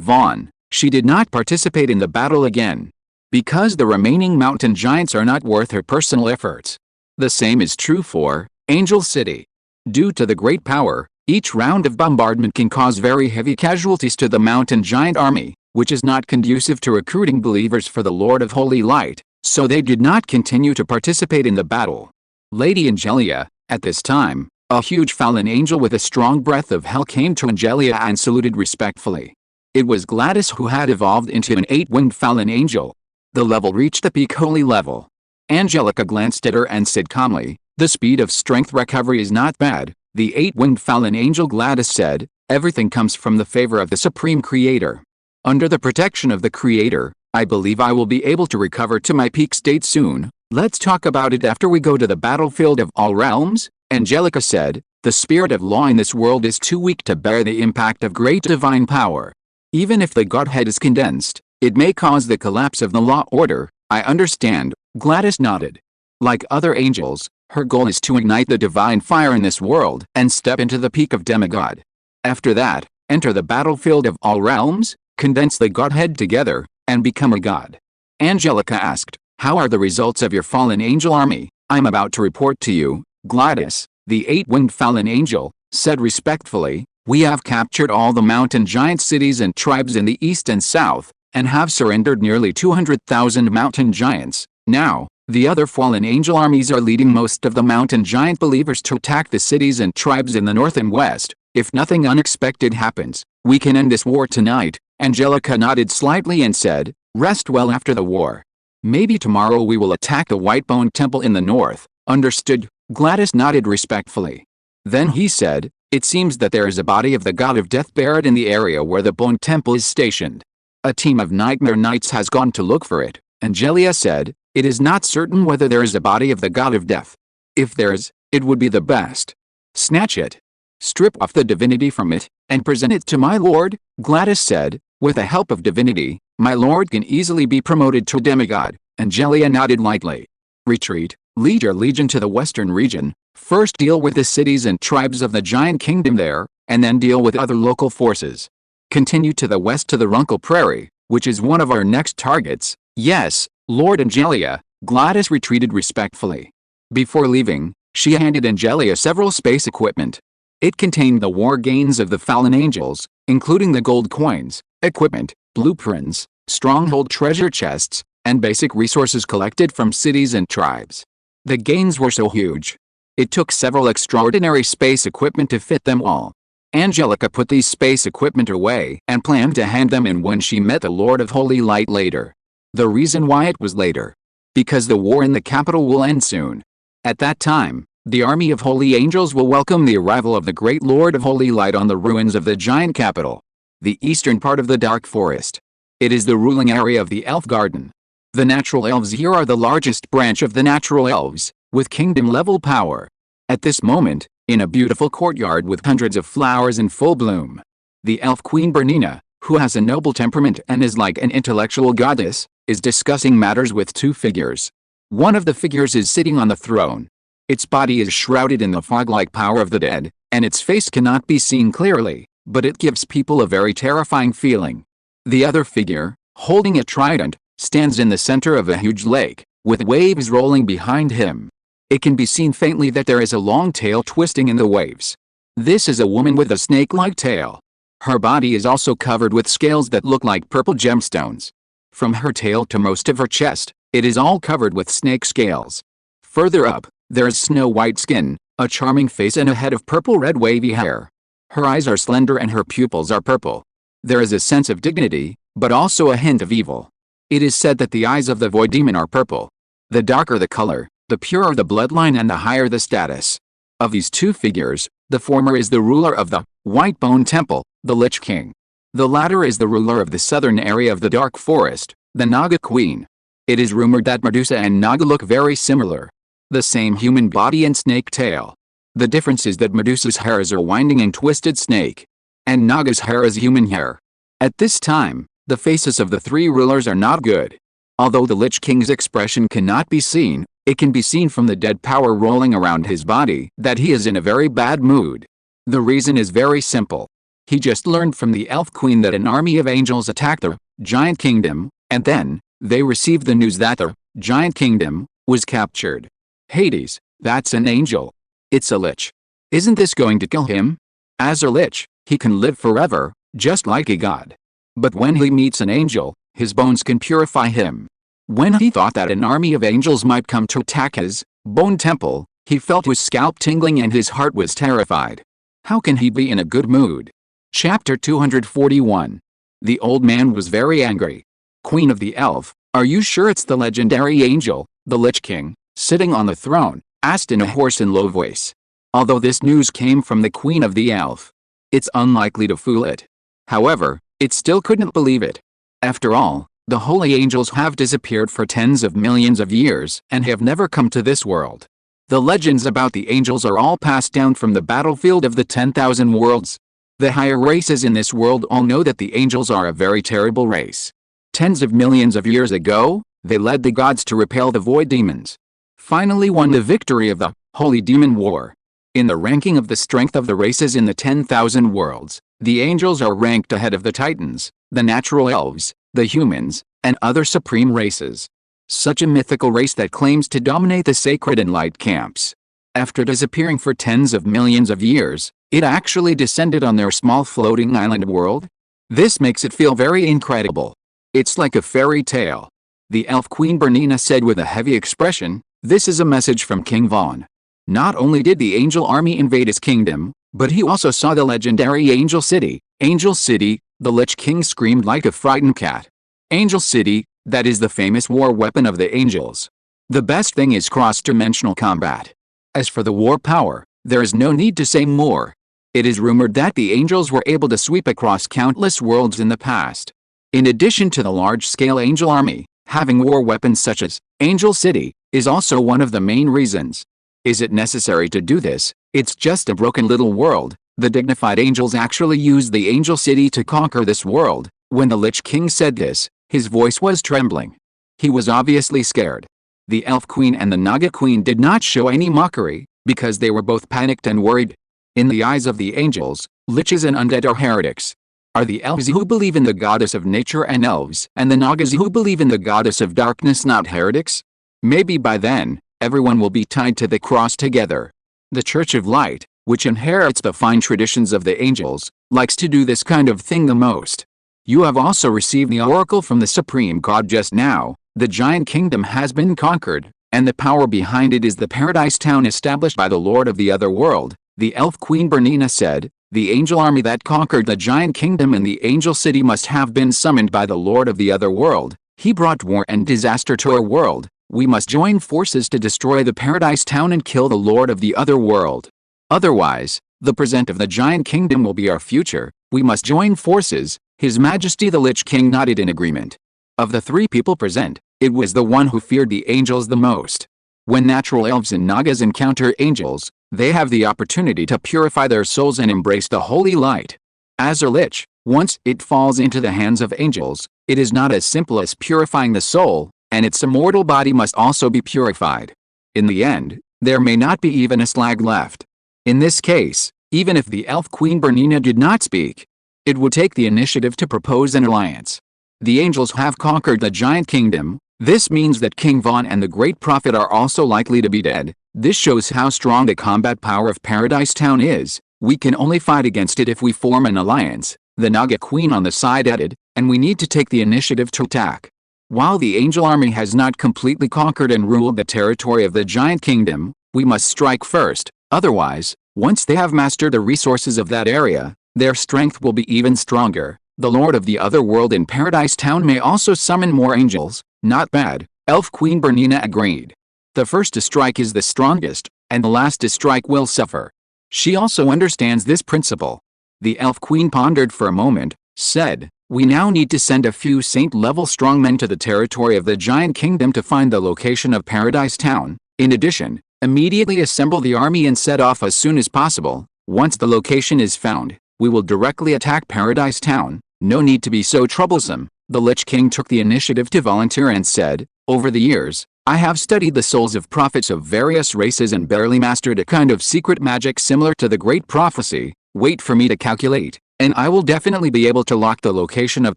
Vaughn, she did not participate in the battle again, because the remaining mountain giants are not worth her personal efforts. The same is true for Angel City. Due to the great power, each round of bombardment can cause very heavy casualties to the mountain giant army, which is not conducive to recruiting believers for the Lord of Holy Light, so they did not continue to participate in the battle. Lady Angelia, at this time, a huge fallen angel with a strong breath of hell came to Angelia and saluted respectfully. It was Gladys who had evolved into an 8-winged fallen angel. The level reached the peak holy level. Angelica glanced at her and said calmly, "The speed of strength recovery is not bad." The 8-winged fallen angel Gladys said, "Everything comes from the favor of the Supreme Creator. Under the protection of the Creator, I believe I will be able to recover to my peak state soon. Let's talk about it after we go to the battlefield of all realms." Angelica said, "The spirit of law in this world is too weak to bear the impact of great divine power. Even if the Godhead is condensed, it may cause the collapse of the law order." "I understand," Gladys nodded. Like other angels, her goal is to ignite the divine fire in this world and step into the peak of demigod. After that, enter the battlefield of all realms, condense the Godhead together, and become a god. Angelica asked, "How are the results of your fallen angel army?" "I'm about to report to you, Gladys," the 8-winged fallen angel said respectfully. "We have captured all the mountain giant cities and tribes in the east and south, and have surrendered nearly 200,000 mountain giants. Now, the other fallen angel armies are leading most of the mountain giant believers to attack the cities and tribes in the north and west. If nothing unexpected happens, we can end this war tonight." Angelica nodded slightly and said, "Rest well after the war. Maybe tomorrow we will attack the White Bone Temple in the north." "Understood," Gladys nodded respectfully. Then he said, "It seems that there is a body of the god of death buried in the area where the Bone Temple is stationed. A team of nightmare knights has gone to look for it." Angelia said, "It is not certain whether there is a body of the god of death. If there is, it would be the best. Snatch it. Strip off the divinity from it, and present it to my lord." Gladys said, "With the help of divinity, my lord can easily be promoted to demigod." Angelia nodded lightly. "Retreat, lead your legion to the western region. First deal with the cities and tribes of the giant kingdom there, and then deal with other local forces. Continue to the west to the Runkle Prairie, which is one of our next targets." "Yes, Lord Angelia," Gladys retreated respectfully. Before leaving, she handed Angelia several space equipment. It contained the war gains of the fallen angels, including the gold coins, equipment, blueprints, stronghold treasure chests, and basic resources collected from cities and tribes. The gains were so huge. It took several extraordinary space equipment to fit them all. Angelica put these space equipment away and planned to hand them in when she met the Lord of Holy Light later. The reason why it was later? Because the war in the capital will end soon. At that time, the army of holy angels will welcome the arrival of the great Lord of Holy Light on the ruins of the giant capital, the eastern part of the dark forest. It is the ruling area of the elf garden. The natural elves here are the largest branch of the natural elves, with kingdom-level power. At this moment, in a beautiful courtyard with hundreds of flowers in full bloom, the elf queen Bernina, who has a noble temperament and is like an intellectual goddess, is discussing matters with two figures. One of the figures is sitting on the throne. Its body is shrouded in the fog-like power of the dead, and its face cannot be seen clearly, but it gives people a very terrifying feeling. The other figure, holding a trident, stands in the center of a huge lake, with waves rolling behind him. It can be seen faintly that there is a long tail twisting in the waves. This is a woman with a snake-like tail. Her body is also covered with scales that look like purple gemstones. From her tail to most of her chest, it is all covered with snake scales. Further up, there is snow-white skin, a charming face and a head of purple-red wavy hair. Her eyes are slender and her pupils are purple. There is a sense of dignity, but also a hint of evil. It is said that the eyes of the void demon are purple. The darker the color, the purer the bloodline and the higher the status. Of these two figures, the former is the ruler of the White Bone Temple, the Lich King. The latter is the ruler of the southern area of the Dark Forest, the Naga Queen. It is rumored that Medusa and Naga look very similar. The same human body and snake tail. The difference is that Medusa's hair is a winding and twisted snake, and Naga's hair is human hair. At this time, The faces of the three rulers are not good. Although the Lich King's expression cannot be seen, it can be seen from the dead power rolling around his body that he is in a very bad mood. The reason is very simple. He just learned from the Elf Queen that an army of angels attacked the Giant Kingdom, and then they received the news that the Giant Kingdom was captured. Hades, that's an angel. It's a lich. Isn't this going to kill him? As a lich, he can live forever, just like a god. But when he meets an angel, his bones can purify him. When he thought that an army of angels might come to attack his bone temple, he felt his scalp tingling and his heart was terrified. How can he be in a good mood? Chapter 241. The old man was very angry. Queen of the Elf, are you sure it's the legendary angel, the Lich King, sitting on the throne? Asked in a hoarse and low voice. Although this news came from the Queen of the Elf, it's unlikely to fool it. However, it still couldn't believe it. After all, the holy angels have disappeared for tens of millions of years and have never come to this world. The legends about the angels are all passed down from the battlefield of the 10,000 worlds. The higher races in this world all know that the angels are a very terrible race. Tens of millions of years ago, they led the gods to repel the void demons. Finally won the victory of the Holy Demon War. In the ranking of the strength of the races in the 10,000 worlds, the angels are ranked ahead of the titans, the natural elves, the humans, and other supreme races. Such a mythical race that claims to dominate the sacred and light camps. After disappearing for tens of millions of years, it actually descended on their small floating island world. This makes it feel very incredible. It's like a fairy tale. The Elf Queen Bernina said with a heavy expression, "This is a message from King Von." Not only did the angel army invade his kingdom, but he also saw the legendary Angel City. Angel City, the Lich King screamed like a frightened cat. Angel City, that is the famous war weapon of the angels. The best thing is cross-dimensional combat. As for the war power, there is no need to say more. It is rumored that the angels were able to sweep across countless worlds in the past. In addition to the large-scale angel army, having war weapons such as Angel City is also one of the main reasons. Is it necessary to do this? It's just a broken little world. The dignified angels actually used the Angel City to conquer this world. When the Lich King said this, his voice was trembling. He was obviously scared. The Elf Queen and the Naga Queen did not show any mockery, because they were both panicked and worried. In the eyes of the angels, liches and undead are heretics. Are the elves who believe in the goddess of nature and elves and the Nagas who believe in the goddess of darkness not heretics? Maybe by then, everyone will be tied to the cross together. The Church of Light, which inherits the fine traditions of the angels, likes to do this kind of thing the most. You have also received the oracle from the Supreme God just now. The Giant Kingdom has been conquered, and the power behind it is the Paradise Town established by the Lord of the Other World, the Elf Queen Bernina said. The angel army that conquered the Giant Kingdom in the Angel City must have been summoned by the Lord of the Other World. He brought war and disaster to our world. We must join forces to destroy the Paradise Town and kill the Lord of the Other World. Otherwise, the present of the Giant Kingdom will be our future. We must join forces. His Majesty the Lich King nodded in agreement. Of the three people present, it was the one who feared the angels the most. When natural elves and Nagas encounter angels, they have the opportunity to purify their souls and embrace the holy light. As a lich, once it falls into the hands of angels, it is not as simple as purifying the soul, and its immortal body must also be purified. In the end, there may not be even a slag left. In this case, even if the Elf Queen Bernina did not speak, it would take the initiative to propose an alliance. The angels have conquered the Giant Kingdom. This means that King Von and the Great Prophet are also likely to be dead. This shows how strong the combat power of Paradise Town is. We can only fight against it if we form an alliance, the Naga Queen on the side added, and we need to take the initiative to attack. While the angel army has not completely conquered and ruled the territory of the Giant Kingdom, we must strike first. Otherwise, once they have mastered the resources of that area, their strength will be even stronger. The Lord of the Other World in Paradise Town may also summon more angels. Not bad, Elf Queen Bernina agreed. The first to strike is the strongest, and the last to strike will suffer. She also understands this principle. The Elf Queen pondered for a moment, said, "We now need to send a few saint-level strongmen to the territory of the Giant Kingdom to find the location of Paradise Town. In addition, immediately assemble the army and set off as soon as possible. Once the location is found, we will directly attack Paradise Town. No need to be so troublesome. The Lich King took the initiative to volunteer and said, "Over the years, I have studied the souls of prophets of various races and barely mastered a kind of secret magic similar to the Great Prophecy. Wait for me to calculate, and I will definitely be able to lock the location of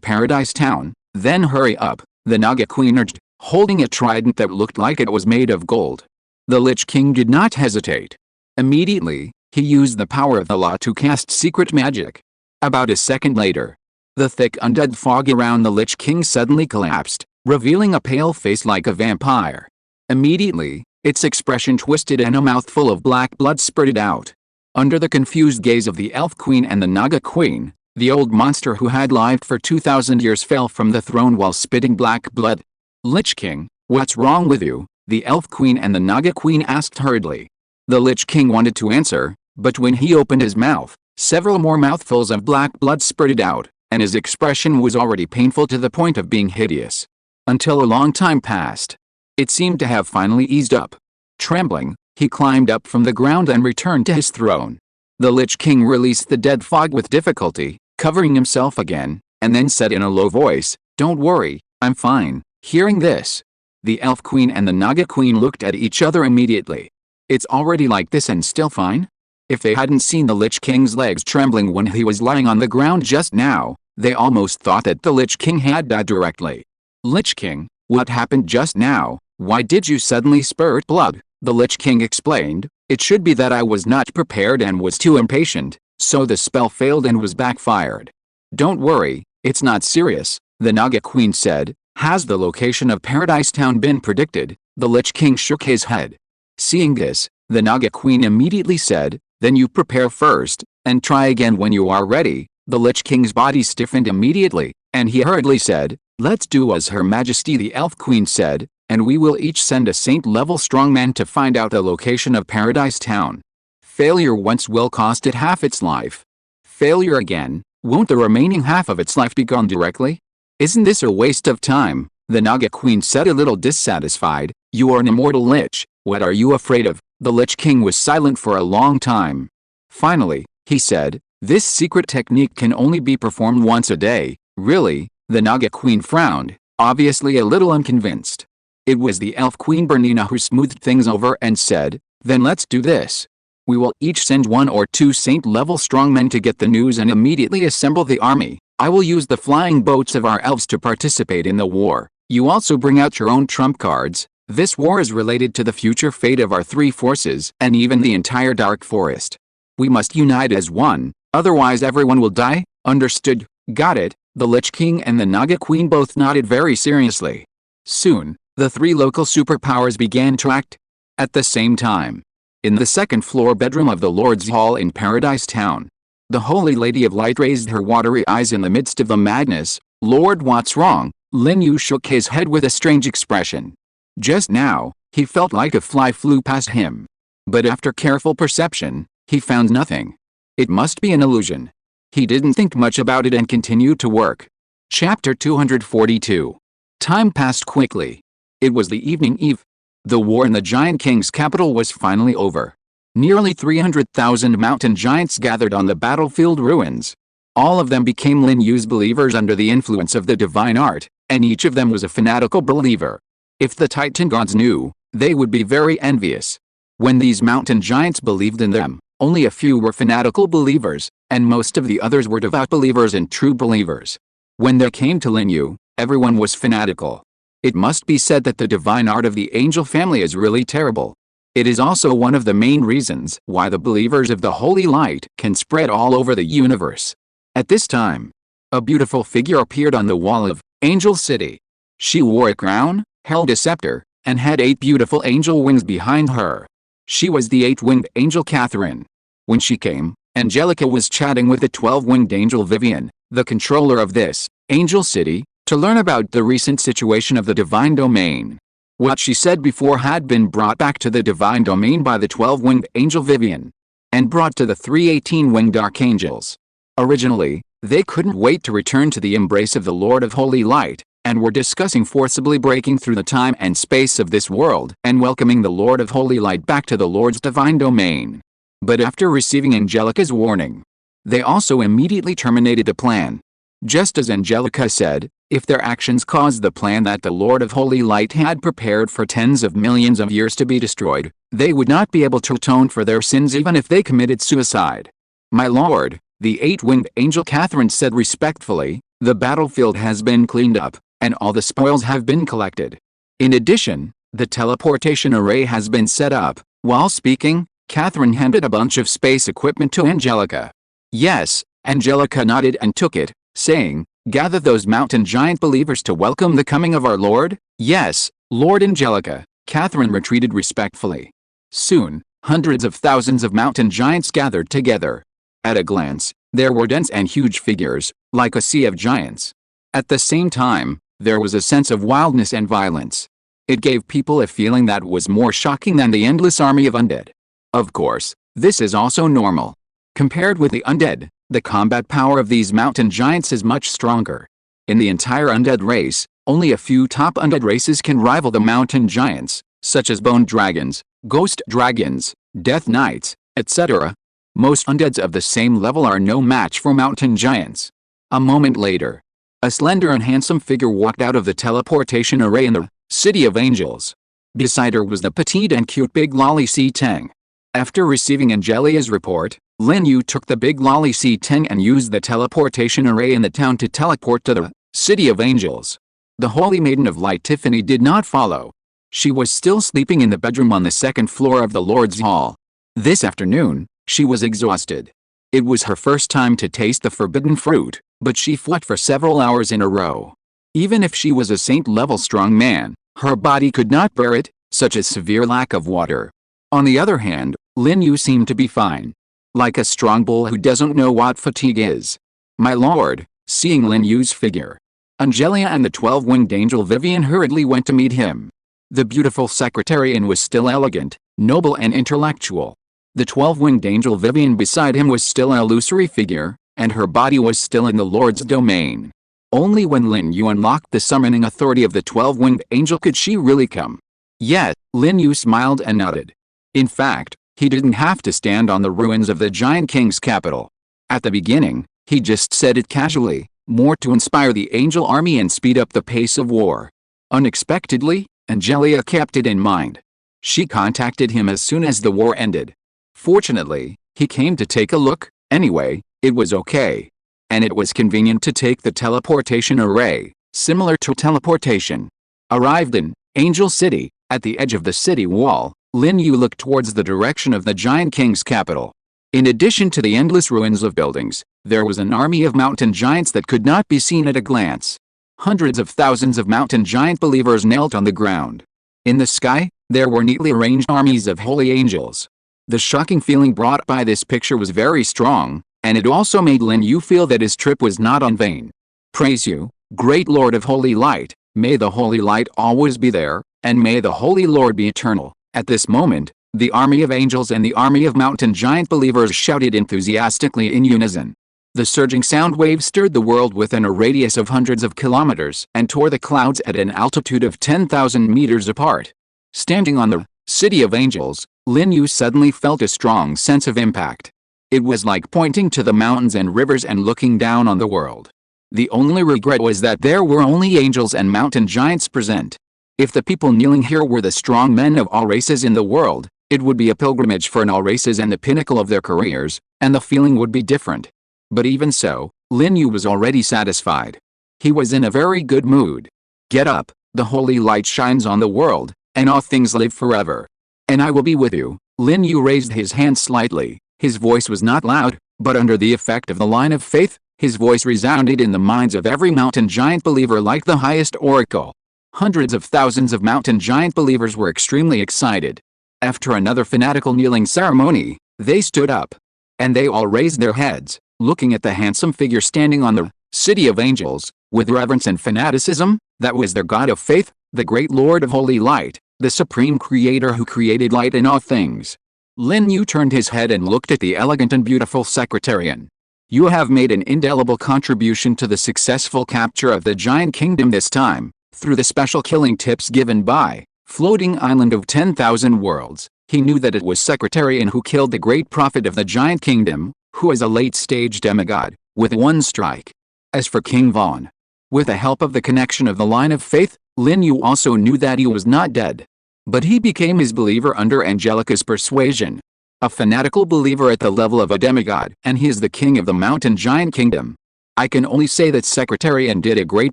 Paradise Town. Then hurry up," the Naga Queen urged, holding a trident that looked like it was made of gold. The Lich King did not hesitate. Immediately, he used the power of the law to cast secret magic. About a second later, the thick undead fog around the Lich King suddenly collapsed, revealing a pale face like a vampire. Immediately, its expression twisted and a mouthful of black blood spurted out. Under the confused gaze of the Elf Queen and the Naga Queen, the old monster who had lived for 2,000 years fell from the throne while spitting black blood. "Lich King, what's wrong with you?" the Elf Queen and the Naga Queen asked hurriedly. The Lich King wanted to answer, but when he opened his mouth, several more mouthfuls of black blood spurted out, and his expression was already painful to the point of being hideous. Until a long time passed. It seemed to have finally eased up. Trembling, he climbed up from the ground and returned to his throne. The Lich King released the dead fog with difficulty, covering himself again, and then said in a low voice, "Don't worry, I'm fine." Hearing this, the Elf Queen and the Naga Queen looked at each other immediately. It's already like this and still fine? If they hadn't seen the Lich King's legs trembling when he was lying on the ground just now, they almost thought that the Lich King had died directly. "Lich King, what happened just now? Why did you suddenly spurt blood?" the Lich King explained. "It should be that I was not prepared and was too impatient, so the spell failed and was backfired." "Don't worry, it's not serious," the Naga Queen said. "Has the location of Paradise Town been predicted?" The Lich King shook his head. Seeing this, the Naga Queen immediately said, "Then you prepare first, and try again when you are ready." The Lich King's body stiffened immediately, and he hurriedly said, "Let's do as Her Majesty the Elf Queen said, and we will each send a saint-level strongman to find out the location of Paradise Town. Failure once will cost it half its life. Failure again, won't the remaining half of its life be gone directly? Isn't this a waste of time?" the Naga Queen said a little dissatisfied. "You are an immortal lich, what are you afraid of?" The Lich King was silent for a long time. Finally, he said, "This secret technique can only be performed once a day." "Really?" the Naga Queen frowned, obviously a little unconvinced. It was the Elf Queen Bernina who smoothed things over and said, "Then let's do this. We will each send 1 or 2 saint-level strongmen to get the news and immediately assemble the army. I will use the flying boats of our elves to participate in the war. You also bring out your own trump cards. This war is related to the future fate of our 3 forces and even the entire Dark Forest. We must unite as one, otherwise everyone will die." "Understood." "Got it." The Lich King and the Naga Queen both nodded very seriously. Soon, the 3 local superpowers began to act. At the same time, in the second-floor bedroom of the Lord's Hall in Paradise Town, the Holy Lady of Light raised her watery eyes in the midst of the madness. "Lord, what's wrong?" Lin Yu shook his head with a strange expression. Just now, he felt like a fly flew past him. But after careful perception, he found nothing. It must be an illusion. He didn't think much about it and continued to work. Chapter 242. Time passed quickly. It was the evening eve. The war in the Giant King's capital was finally over. Nearly 300,000 mountain giants gathered on the battlefield ruins. All of them became Lin Yu's believers under the influence of the divine art, and each of them was a fanatical believer. If the Titan gods knew, they would be very envious. When these mountain giants believed in them, only a few were fanatical believers, and most of the others were devout believers and true believers. When they came to Lin Yu, everyone was fanatical. It must be said that the divine art of the angel family is really terrible. It is also one of the main reasons why the believers of the Holy Light can spread all over the universe. At this time, a beautiful figure appeared on the wall of Angel City. She wore a crown, held a scepter, and had 8 beautiful angel wings behind her. She was the 8-winged angel Catherine. When she came, Angelica was chatting with the 12-winged angel Vivian, the controller of this Angel City, to learn about the recent situation of the divine domain. What she said before had been brought back to the divine domain by the 12-winged angel Vivian, and brought to the 3 18-winged archangels. Originally, they couldn't wait to return to the embrace of the Lord of Holy Light, and were discussing forcibly breaking through the time and space of this world and welcoming the Lord of Holy Light back to the Lord's divine domain. But after receiving Angelica's warning, they also immediately terminated the plan. Just as Angelica said, If their actions caused the plan that the Lord of Holy Light had prepared for tens of millions of years to be destroyed, they would not be able to atone for their sins even if they committed suicide. My lord, the eight-winged angel Catherine said respectfully, the battlefield has been cleaned up, and all the spoils have been collected. In addition, the teleportation array has been set up. While speaking, Catherine handed a bunch of space equipment to Angelica. Yes, Angelica nodded and took it, saying, gather those mountain giant believers to welcome the coming of our Lord? Yes, Lord Angelica, Catherine retreated respectfully. Soon, hundreds of thousands of mountain giants gathered together. At a glance, there were dense and huge figures, like a sea of giants. At the same time, there was a sense of wildness and violence. It gave people a feeling that was more shocking than the endless army of undead. Of course, this is also normal. Compared with the undead, the combat power of these mountain giants is much stronger. In the entire undead race, only a few top undead races can rival the mountain giants, such as bone dragons, ghost dragons, death knights, etc. Most undeads of the same level are no match for mountain giants. A moment later, a slender and handsome figure walked out of the teleportation array in the City of Angels. Beside her was the petite and cute big lolly Si Teng. After receiving Angelia's report, Lin Yu took the big lolly Si Teng and used the teleportation array in the town to teleport to the City of Angels. The Holy Maiden of Light Tiffany did not follow. She was still sleeping in the bedroom on the second floor of the Lord's Hall. This afternoon, she was exhausted. It was her first time to taste the forbidden fruit, but she fought for several hours in a row. Even if she was a saint-level strong man, her body could not bear it, such as severe lack of water. On the other hand, Lin Yu seemed to be fine. Like a strong bull who doesn't know what fatigue is. My lord, seeing Lin Yu's figure, Angelia and the 12-winged angel Vivian hurriedly went to meet him. The beautiful secretarian was still elegant, noble and intellectual. The 12-winged angel Vivian beside him was still an illusory figure, and her body was still in the Lord's domain. Only when Lin Yu unlocked the summoning authority of the 12-winged angel could she really come. Yet, Lin Yu smiled and nodded. In fact, he didn't have to stand on the ruins of the Giant King's capital. At the beginning, he just said it casually, more to inspire the angel army and speed up the pace of war. Unexpectedly, Angelia kept it in mind. She contacted him as soon as the war ended. Fortunately, he came to take a look. Anyway, it was okay. And it was convenient to take the teleportation array, similar to teleportation. Arrived in Angel City, at the edge of the city wall, Lin Yu looked towards the direction of the Giant King's capital. In addition to the endless ruins of buildings, there was an army of mountain giants that could not be seen at a glance. Hundreds of thousands of mountain giant believers knelt on the ground. In the sky, there were neatly arranged armies of holy angels. The shocking feeling brought by this picture was very strong, and it also made Lin Yu feel that his trip was not in vain. Praise you, great Lord of Holy Light, may the Holy Light always be there, and may the Holy Lord be eternal. At this moment, the army of angels and the army of mountain giant believers shouted enthusiastically in unison. The surging sound waves stirred the world within a radius of hundreds of kilometers and tore the clouds at an altitude of 10,000 meters apart. Standing on the City of Angels, Lin Yu suddenly felt a strong sense of impact. It was like pointing to the mountains and rivers and looking down on the world. The only regret was that there were only angels and mountain giants present. If the people kneeling here were the strong men of all races in the world, it would be a pilgrimage for all races and the pinnacle of their careers, and the feeling would be different. But even so, Lin Yu was already satisfied. He was in a very good mood. Get up, the holy light shines on the world, and all things live forever. And I will be with you. Lin Yu raised his hand slightly. His voice was not loud, but under the effect of the line of faith, his voice resounded in the minds of every mountain giant believer like the highest oracle. Hundreds of thousands of mountain giant believers were extremely excited. After another fanatical kneeling ceremony, they stood up. And they all raised their heads, looking at the handsome figure standing on the City of Angels, with reverence and fanaticism. That was their God of faith, the great Lord of Holy Light, the supreme creator who created light in all things. Lin Yu turned his head and looked at the elegant and beautiful secretarian. You have made an indelible contribution to the successful capture of the Giant Kingdom this time, through the special killing tips given by Floating Island of 10,000 Worlds. He knew that it was Secretarian who killed the great prophet of the Giant Kingdom, who is a late-stage demigod, with one strike. As for King Vaughn, With the help of the connection of the line of faith, Lin Yu also knew that he was not dead. But he became his believer under Angelica's persuasion. A fanatical believer at the level of a demigod, and he is the king of the mountain giant kingdom. I can only say that Secretary N did a great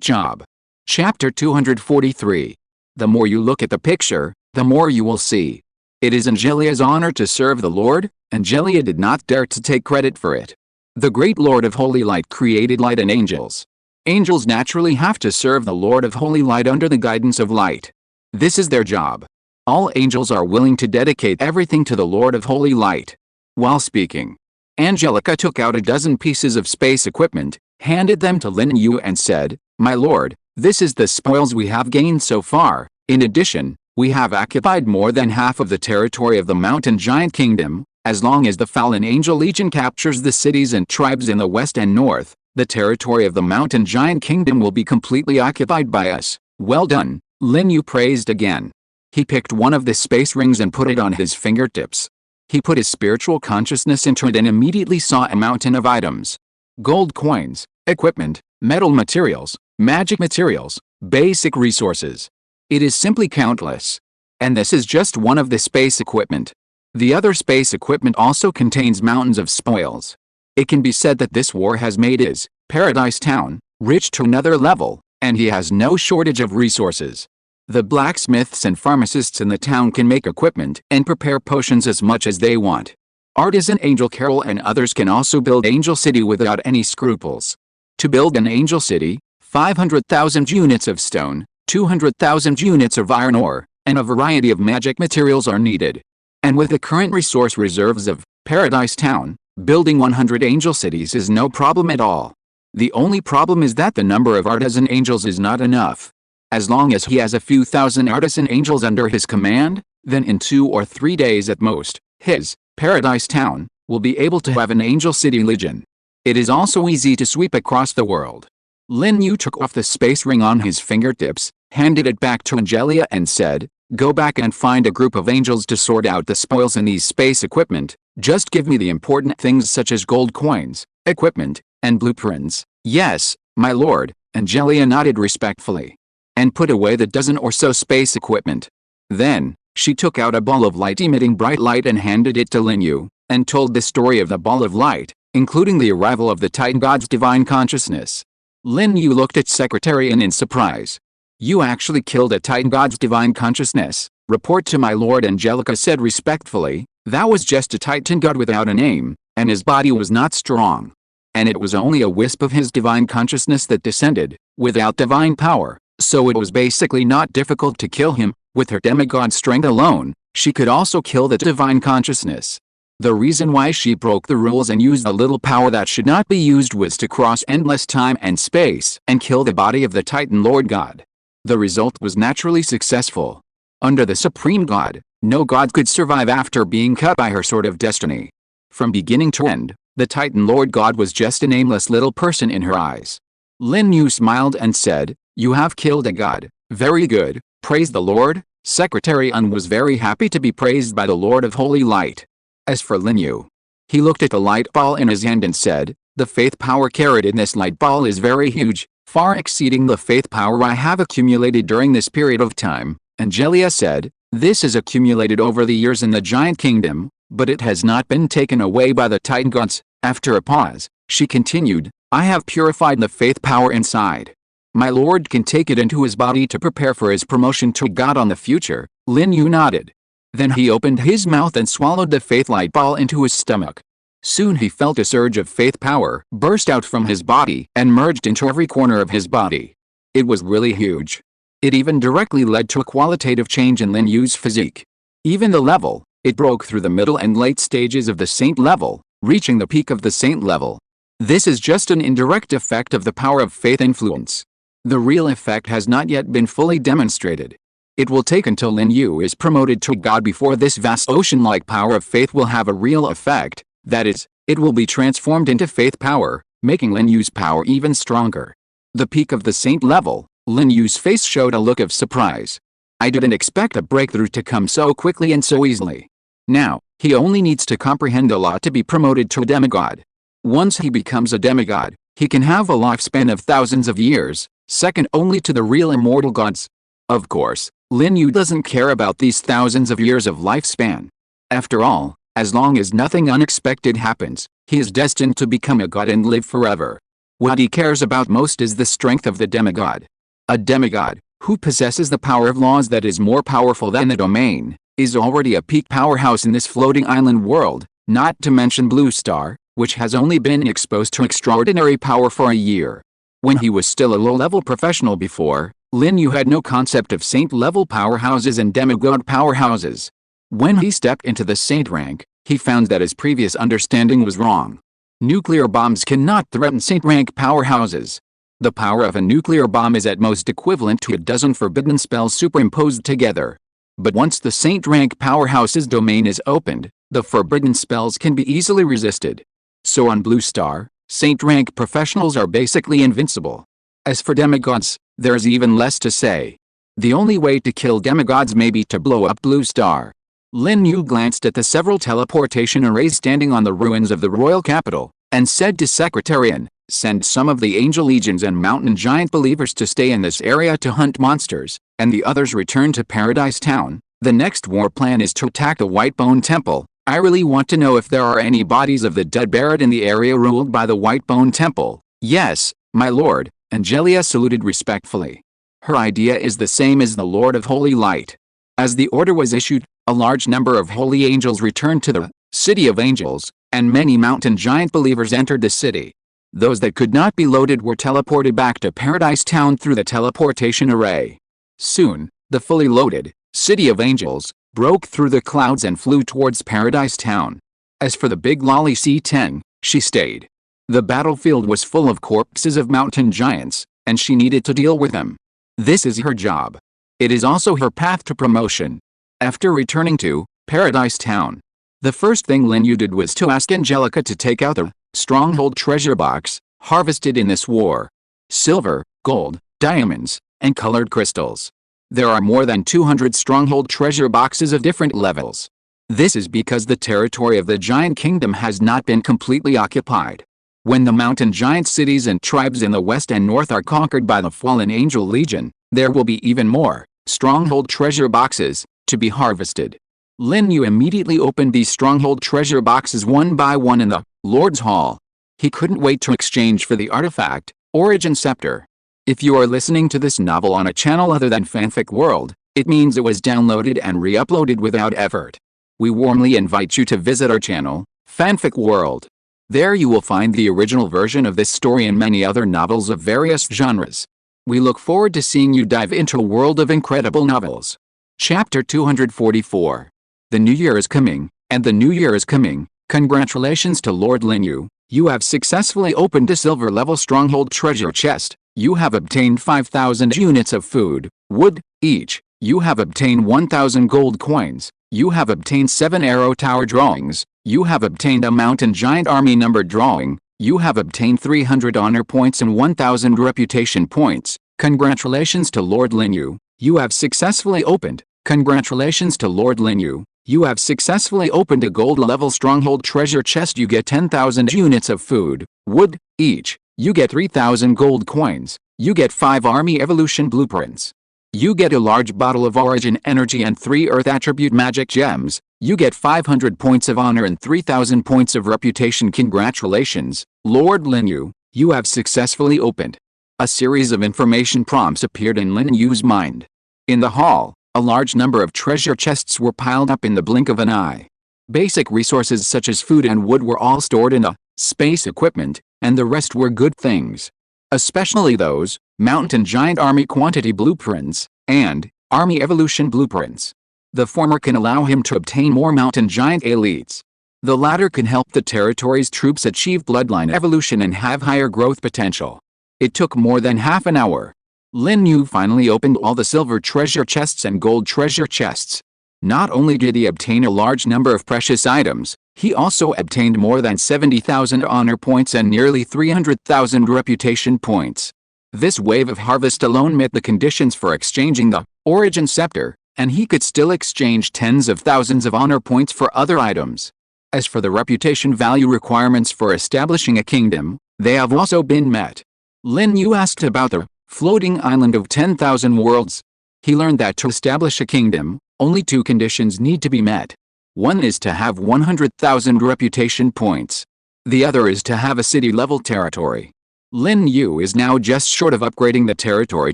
job. Chapter 243. The more you look at the picture, the more you will see. It is Angelia's honor to serve the Lord. Angelia did not dare to take credit for it. The great Lord of Holy Light created light and angels. Angels naturally have to serve the Lord of Holy Light under the guidance of light. This is their job. All angels are willing to dedicate everything to the Lord of Holy Light. While speaking, Angelica took out a dozen pieces of space equipment, handed them to Lin Yu and said, "My lord, this is the spoils we have gained so far. In addition, we have occupied more than half of the territory of the mountain giant kingdom. As long as the Fallen Angel Legion captures the cities and tribes in the west and north, the territory of the mountain giant kingdom will be completely occupied by us." "Well done," Lin Yu praised again. He picked one of the space rings and put it on his fingertips. He put his spiritual consciousness into it and immediately saw a mountain of items. Gold coins, equipment, metal materials, magic materials, basic resources. It is simply countless. And this is just one of the space equipment. The other space equipment also contains mountains of spoils. It can be said that this war has made his Paradise Town rich to another level, and he has no shortage of resources. The blacksmiths and pharmacists in the town can make equipment and prepare potions as much as they want. Artisan Angel Carol and others can also build Angel City without any scruples. To build an Angel City, 500,000 units of stone, 200,000 units of iron ore, and a variety of magic materials are needed. And with the current resource reserves of Paradise Town, building 100 Angel Cities is no problem at all. The only problem is that the number of artisan angels is not enough. As long as he has a few thousand artisan angels under his command, then in 2 or 3 days at most, his Paradise Town will be able to have an Angel City Legion. It is also easy to sweep across the world. Lin Yu took off the space ring on his fingertips, handed it back to Angelia and said, "Go back and find a group of angels to sort out the spoils in these space equipment. Just give me the important things such as gold coins, equipment, and blueprints." "Yes, my lord," Angelia nodded respectfully, and put away the dozen or so space equipment. Then, she took out a ball of light emitting bright light and handed it to Lin Yu, and told the story of the ball of light, including the arrival of the Titan God's divine consciousness. Lin Yu looked at Secretary N in surprise. "You actually killed a Titan God's divine consciousness?" "Report to my lord," Angelica said respectfully. "That was just a Titan God without a name, and his body was not strong. And it was only a wisp of his divine consciousness that descended, without divine power. So it was basically not difficult to kill him. With her demigod strength alone, she could also kill the divine consciousness. The reason why she broke the rules and used a little power that should not be used was to cross endless time and space and kill the body of the Titan Lord God. The result was naturally successful. Under the Supreme God, no god could survive after being cut by her sword of destiny. From beginning to end, the Titan Lord God was just a nameless little person in her eyes. Lin Yu smiled and said, "You have killed a god. Very good, praise the Lord." Secretary N was very happy to be praised by the Lord of Holy Light. As for Lin Yu, he looked at the light ball in his hand and said, "The faith power carried in this light ball is very huge, far exceeding the faith power I have accumulated during this period of time." Angelia said, "This is accumulated over the years in the giant kingdom, but it has not been taken away by the Titan gods." After a pause, she continued, "I have purified the faith power inside. My lord can take it into his body to prepare for his promotion to god on the future." Lin Yu nodded. Then he opened his mouth and swallowed the faith light ball into his stomach. Soon he felt a surge of faith power burst out from his body and merged into every corner of his body. It was really huge. It even directly led to a qualitative change in Lin Yu's physique. Even the level, it broke through the middle and late stages of the saint level, reaching the peak of the saint level. This is just an indirect effect of the power of faith influence. The real effect has not yet been fully demonstrated. It will take until Lin Yu is promoted to god before this vast ocean-like power of faith will have a real effect. That is, it will be transformed into faith power, making Lin Yu's power even stronger. The peak of the saint level, Lin Yu's face showed a look of surprise. "I didn't expect a breakthrough to come so quickly and so easily." Now, he only needs to comprehend a lot to be promoted to a demigod. Once he becomes a demigod, he can have a lifespan of thousands of years, second only to the real immortal gods. Of course, Lin Yu doesn't care about these thousands of years of lifespan. After all, as long as nothing unexpected happens, he is destined to become a god and live forever. What he cares about most is the strength of the demigod. A demigod, who possesses the power of laws that is more powerful than the domain, is already a peak powerhouse in this floating island world, not to mention Blue Star, which has only been exposed to extraordinary power for a year. When he was still a low-level professional before, Lin Yu had no concept of saint-level powerhouses and demigod powerhouses. When he stepped into the saint rank, he found that his previous understanding was wrong. Nuclear bombs cannot threaten saint-rank powerhouses. The power of a nuclear bomb is at most equivalent to a dozen forbidden spells superimposed together. But once the saint-rank powerhouse's domain is opened, the forbidden spells can be easily resisted. So on Blue Star, saint-rank professionals are basically invincible. As for demigods, there's even less to say. The only way to kill demigods may be to blow up Blue Star. Lin Yu glanced at the several teleportation arrays standing on the ruins of the royal capital, and said to Secretarian, "Send some of the angel legions and mountain giant believers to stay in this area to hunt monsters, and the others return to Paradise Town. The next war plan is to attack the Whitebone Temple. I really want to know if there are any bodies of the dead buried in the area ruled by the Whitebone Temple." "Yes, my lord," Angelia saluted respectfully. Her idea is the same as the Lord of Holy Light. As the order was issued, a large number of holy angels returned to the City of Angels, and many mountain giant believers entered the city. Those that could not be loaded were teleported back to Paradise Town through the teleportation array. Soon, the fully loaded City of Angels broke through the clouds and flew towards Paradise Town. As for the big lolly C-10, she stayed. The battlefield was full of corpses of mountain giants, and she needed to deal with them. This is her job. It is also her path to promotion. After returning to Paradise Town, the first thing Lin Yu did was to ask Angelica to take out the stronghold treasure box, harvested in this war. Silver, gold, diamonds, and colored crystals. There are more than 200 stronghold treasure boxes of different levels. This is because the territory of the giant kingdom has not been completely occupied. When the mountain giant cities and tribes in the west and north are conquered by the fallen angel legion, there will be even more stronghold treasure boxes to be harvested. Lin Yu immediately opened these stronghold treasure boxes one by one in the Lord's Hall. He couldn't wait to exchange for the artifact, Origin Scepter. If you are listening to this novel on a channel other than Fanfic World, it means it was downloaded and re-uploaded without effort. We warmly invite you to visit our channel, Fanfic World. There you will find the original version of this story and many other novels of various genres. We look forward to seeing you dive into a world of incredible novels. Chapter 244. The New Year is coming, and the New Year is coming. Congratulations to Lord Lin Yu. You have successfully opened a silver-level stronghold treasure chest. You have obtained 5,000 units of food, wood, each. You have obtained 1,000 gold coins. You have obtained 7 arrow tower drawings. You have obtained a mountain giant army number drawing. You have obtained 300 honor points and 1,000 reputation points. Congratulations to Lord Lin Yu. You have successfully opened. Congratulations to Lord Lin Yu. You have successfully opened a gold-level stronghold treasure chest. You get 10,000 units of food, wood, each. You get 3,000 gold coins. You get 5 army evolution blueprints. You get a large bottle of origin energy and 3 earth attribute magic gems. You get 500 points of honor and 3,000 points of reputation. Congratulations, Lord Lin Yu. You have successfully opened. A series of information prompts appeared in Lin Yu's mind. In the hall, a large number of treasure chests were piled up in the blink of an eye. Basic resources such as food and wood were all stored in a space equipment, and the rest were good things. Especially those mountain giant army quantity blueprints and army evolution blueprints. The former can allow him to obtain more mountain giant elites. The latter can help the territory's troops achieve bloodline evolution and have higher growth potential. It took more than half an hour. Lin Yu finally opened all the silver treasure chests and gold treasure chests. Not only did he obtain a large number of precious items, he also obtained more than 70,000 honor points and nearly 300,000 reputation points. This wave of harvest alone met the conditions for exchanging the Origin Scepter, and he could still exchange tens of thousands of honor points for other items. As for the reputation value requirements for establishing a kingdom, they have also been met. Lin Yu asked about the floating island of 10,000 worlds. He learned that to establish a kingdom, only two conditions need to be met. One is to have 100,000 reputation points. The other is to have a city-level territory. Lin Yu is now just short of upgrading the territory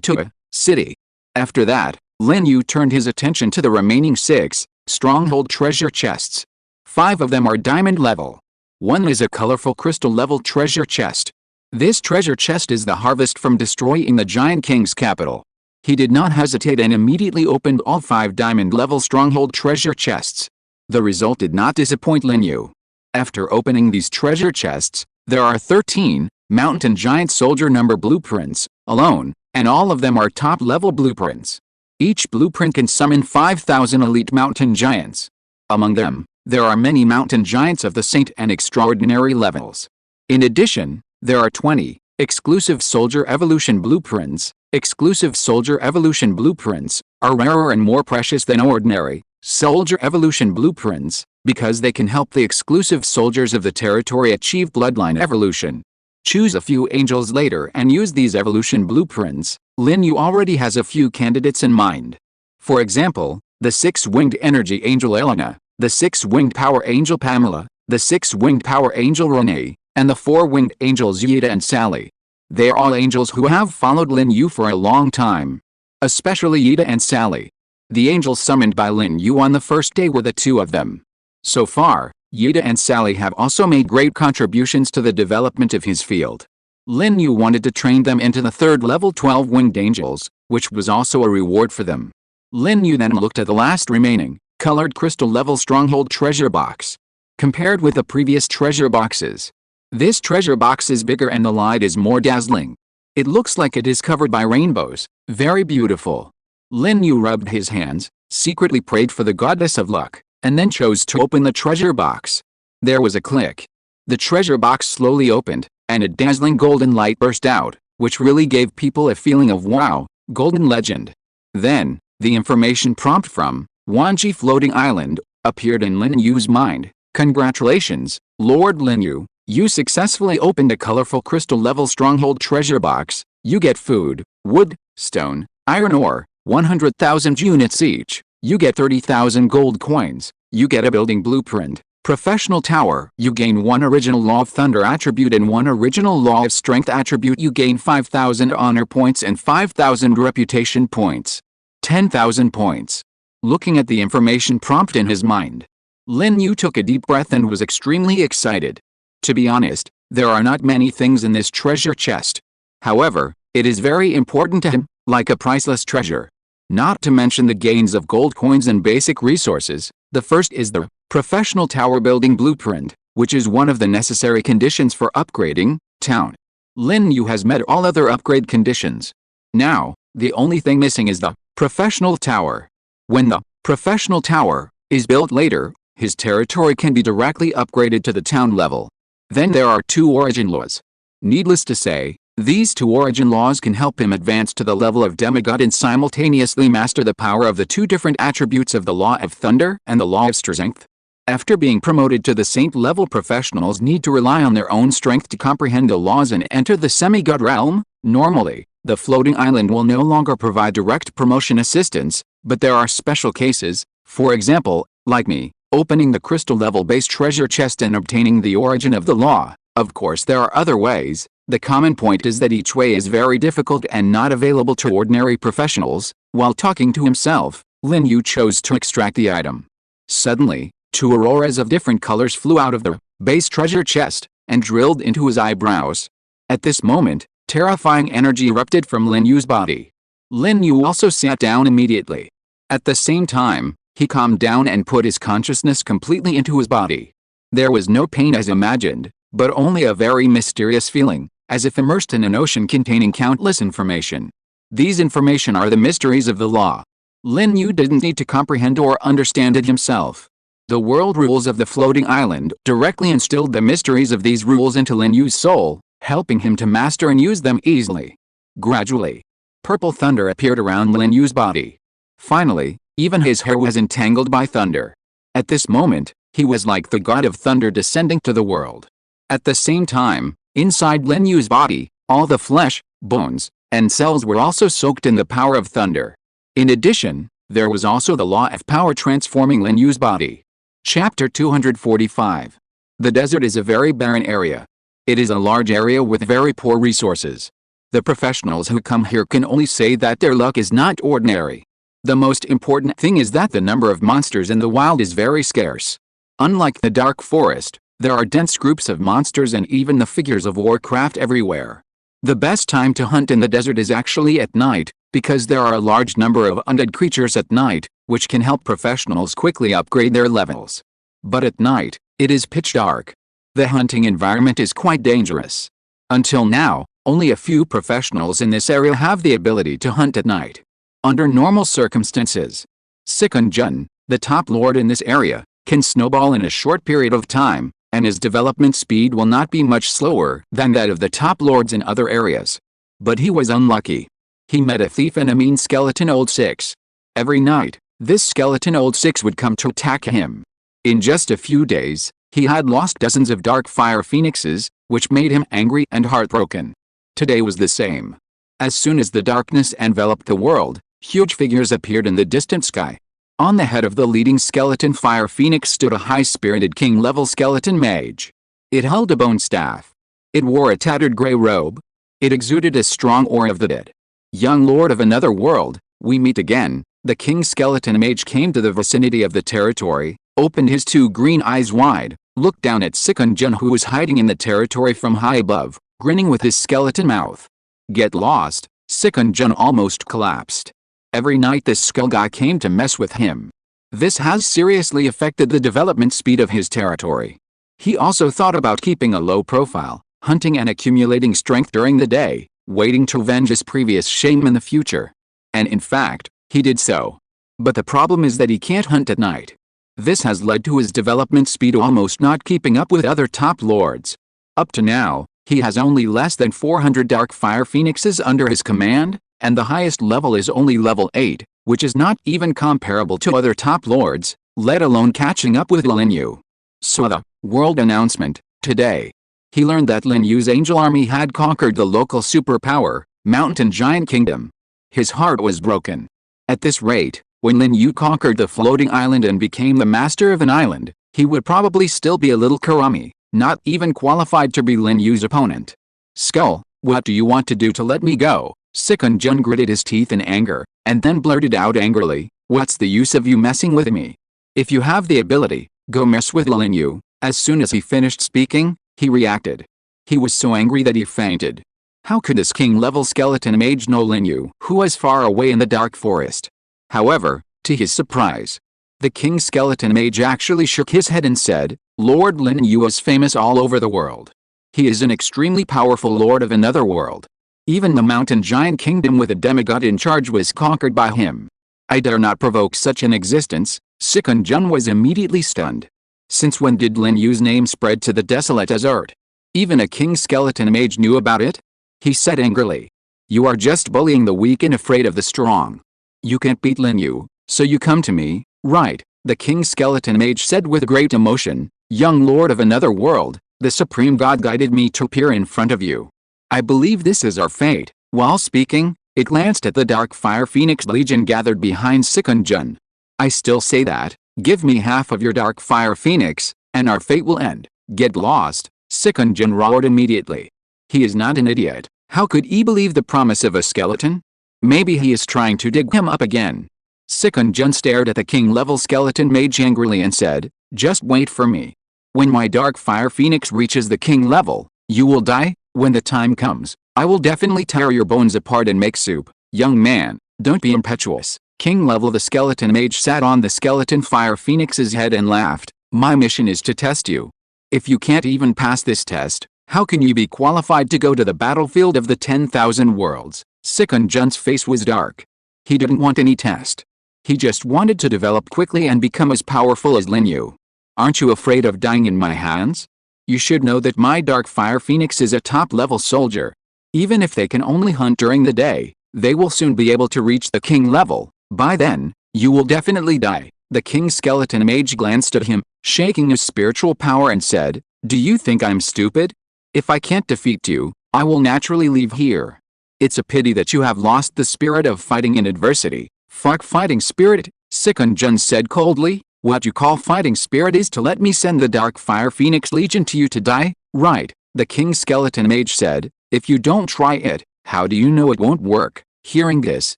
to a city. After that, Lin Yu turned his attention to the remaining 6 stronghold treasure chests. 5 of them are diamond level. One is a colorful crystal level treasure chest. This treasure chest is the harvest from destroying the Giant King's capital. He did not hesitate and immediately opened all 5 diamond level stronghold treasure chests. The result did not disappoint Lin Yu. After opening these treasure chests, there are 13 mountain giant soldier number blueprints alone, and all of them are top level blueprints. Each blueprint can summon 5,000 elite mountain giants. Among them, there are many mountain giants of the saint and extraordinary levels. In addition, there are 20 exclusive soldier evolution blueprints. Exclusive soldier evolution blueprints are rarer and more precious than ordinary soldier evolution blueprints because they can help the exclusive soldiers of the territory achieve bloodline evolution. Choose a few angels later and use these evolution blueprints. Lin Yu already has a few candidates in mind. For example, the 6-winged energy angel Elena, the 6-winged power angel Pamela, the 6-winged power angel Renee, and the 4-winged angels Yida and Sally. They are all angels who have followed Lin Yu for a long time. Especially Yida and Sally. The angels summoned by Lin Yu on the first day were the 2 of them. So far, Yida and Sally have also made great contributions to the development of his field. Lin Yu wanted to train them into the 3rd level 12-winged angels, which was also a reward for them. Lin Yu then looked at the last remaining, colored crystal level stronghold treasure box. Compared with the previous treasure boxes, this treasure box is bigger and the light is more dazzling. It looks like it is covered by rainbows, very beautiful. Lin Yu rubbed his hands, secretly prayed for the goddess of luck, and then chose to open the treasure box. There was a click. The treasure box slowly opened, and a dazzling golden light burst out, which really gave people a feeling of wow, golden legend. Then, the information prompt from Wanji Floating Island appeared in Lin Yu's mind. Congratulations, Lord Lin Yu, you successfully opened a colorful crystal level stronghold treasure box. You get food, wood, stone, iron ore, 100,000 units each. You get 30,000 gold coins. You get a building blueprint. Professional tower. You gain 1 original law of thunder attribute and 1 original law of strength attribute. You gain 5,000 honor points and 5,000 reputation points. 10,000 points. Looking at the information prompt in his mind, Lin Yu took a deep breath and was extremely excited. To be honest, there are not many things in this treasure chest. However, it is very important to him, like a priceless treasure. Not to mention the gains of gold coins and basic resources. The first is the professional tower building blueprint, which is one of the necessary conditions for upgrading town. Lin Yu has met all other upgrade conditions. Now, the only thing missing is the professional tower. When the professional tower is built later, his territory can be directly upgraded to the town level. Then there are 2 origin laws. Needless to say, these 2 origin laws can help him advance to the level of demigod and simultaneously master the power of the 2 different attributes of the law of thunder and the law of strength. After being promoted to the saint level, professionals need to rely on their own strength to comprehend the laws and enter the semi-god realm. Normally, the floating island will no longer provide direct promotion assistance, but there are special cases, for example, like me, opening the crystal level base treasure chest and obtaining the origin of the law. Of course there are other ways. The common point is that each way is very difficult and not available to ordinary professionals. While talking to himself, Lin Yu chose to extract the item. Suddenly, 2 auroras of different colors flew out of the base treasure chest and drilled into his eyebrows. At this moment, terrifying energy erupted from Lin Yu's body. Lin Yu also sat down immediately. At the same time, he calmed down and put his consciousness completely into his body. There was no pain as imagined, but only a very mysterious feeling, as if immersed in an ocean containing countless information. These information are the mysteries of the law. Lin Yu didn't need to comprehend or understand it himself. The world rules of the floating island directly instilled the mysteries of these rules into Lin Yu's soul, helping him to master and use them easily. Gradually, purple thunder appeared around Lin Yu's body. Finally, even his hair was entangled by thunder. At this moment, he was like the god of thunder descending to the world. At the same time, inside Lin Yu's body, all the flesh, bones, and cells were also soaked in the power of thunder. In addition, there was also the law of power transforming Lin Yu's body. Chapter 245. The desert is a very barren area. It is a large area with very poor resources. The professionals who come here can only say that their luck is not ordinary. The most important thing is that the number of monsters in the wild is very scarce. Unlike the dark forest, there are dense groups of monsters and even the figures of Warcraft everywhere. The best time to hunt in the desert is actually at night, because there are a large number of undead creatures at night, which can help professionals quickly upgrade their levels. But at night, it is pitch dark. The hunting environment is quite dangerous. Until now, only a few professionals in this area have the ability to hunt at night. Under normal circumstances, Sikun Jun, the top lord in this area, can snowball in a short period of time, and his development speed will not be much slower than that of the top lords in other areas. But he was unlucky. He met a thief and a mean skeleton old six. Every night, this skeleton old six would come to attack him. In just a few days, he had lost dozens of dark fire phoenixes, which made him angry and heartbroken. Today was the same. As soon as the darkness enveloped the world, huge figures appeared in the distant sky. On the head of the leading skeleton fire phoenix stood a high-spirited king-level skeleton mage. It held a bone staff. It wore a tattered gray robe. It exuded a strong aura of the dead. Young lord of another world, we meet again. The king skeleton mage came to the vicinity of the territory, opened his two green eyes wide, looked down at Sikun Jun who was hiding in the territory from high above, grinning with his skeleton mouth. Get lost, Sikun Jun almost collapsed. Every night this skull guy came to mess with him. This has seriously affected the development speed of his territory. He also thought about keeping a low profile, hunting and accumulating strength during the day, waiting to avenge his previous shame in the future. And in fact, he did so. But the problem is that he can't hunt at night. This has led to his development speed almost not keeping up with other top lords. Up to now, he has only less than 400 dark fire phoenixes under his command, and the highest level is only level 8, which is not even comparable to other top lords, let alone catching up with Lin Yu. So the world announcement, today. He learned that Lin Yu's angel army had conquered the local superpower, Mountain Giant Kingdom. His heart was broken. At this rate, when Lin Yu conquered the floating island and became the master of an island, he would probably still be a little Karami, not even qualified to be Lin Yu's opponent. Skull, what do you want to do to let me go? Sikun Jun gritted his teeth in anger, and then blurted out angrily, what's the use of you messing with me? If you have the ability, go mess with Lin Yu. As soon as he finished speaking, he reacted. He was so angry that he fainted. How could this king-level skeleton mage know Lin Yu, who was far away in the dark forest? However, to his surprise, the king skeleton mage actually shook his head and said, Lord Lin Yu is famous all over the world. He is an extremely powerful lord of another world. Even the Mountain Giant Kingdom with a demigod in charge was conquered by him. I dare not provoke such an existence. Sikun Jun was immediately stunned. Since when did Lin Yu's name spread to the desolate desert? Even a king skeleton mage knew about it? He said angrily. You are just bullying the weak and afraid of the strong. You can't beat Lin Yu, so you come to me, right? The king skeleton mage said with great emotion. Young lord of another world, the supreme god guided me to appear in front of you. I believe this is our fate. While speaking, it glanced at the dark fire phoenix legion gathered behind Sikun Jun. I still say that, give me half of your dark fire phoenix, and our fate will end. Get lost, Sikun Jun roared immediately. He is not an idiot. How could he believe the promise of a skeleton? Maybe he is trying to dig him up again. Sikun Jun stared at the king-level skeleton mage angrily and said, just wait for me. When my dark fire phoenix reaches the king level, you will die. When the time comes, I will definitely tear your bones apart and make soup. Young man, don't be impetuous. King level the skeleton mage sat on the skeleton fire phoenix's head and laughed. My mission is to test you. If you can't even pass this test, how can you be qualified to go to the battlefield of the 10,000 worlds? Sikun Jun's face was dark. He didn't want any test. He just wanted to develop quickly and become as powerful as Lin Yu. Aren't you afraid of dying in my hands? You should know that my dark fire phoenix is a top-level soldier. Even if they can only hunt during the day, they will soon be able to reach the king level. By then, you will definitely die. The king skeleton mage glanced at him, shaking his spiritual power and said, do you think I'm stupid? If I can't defeat you, I will naturally leave here. It's a pity that you have lost the spirit of fighting in adversity. Fuck fighting spirit, Sikun said coldly. What you call fighting spirit is to let me send the Dark Fire Phoenix Legion to you to die, right? The King Skeleton Mage said. If you don't try it, how do you know it won't work? Hearing this,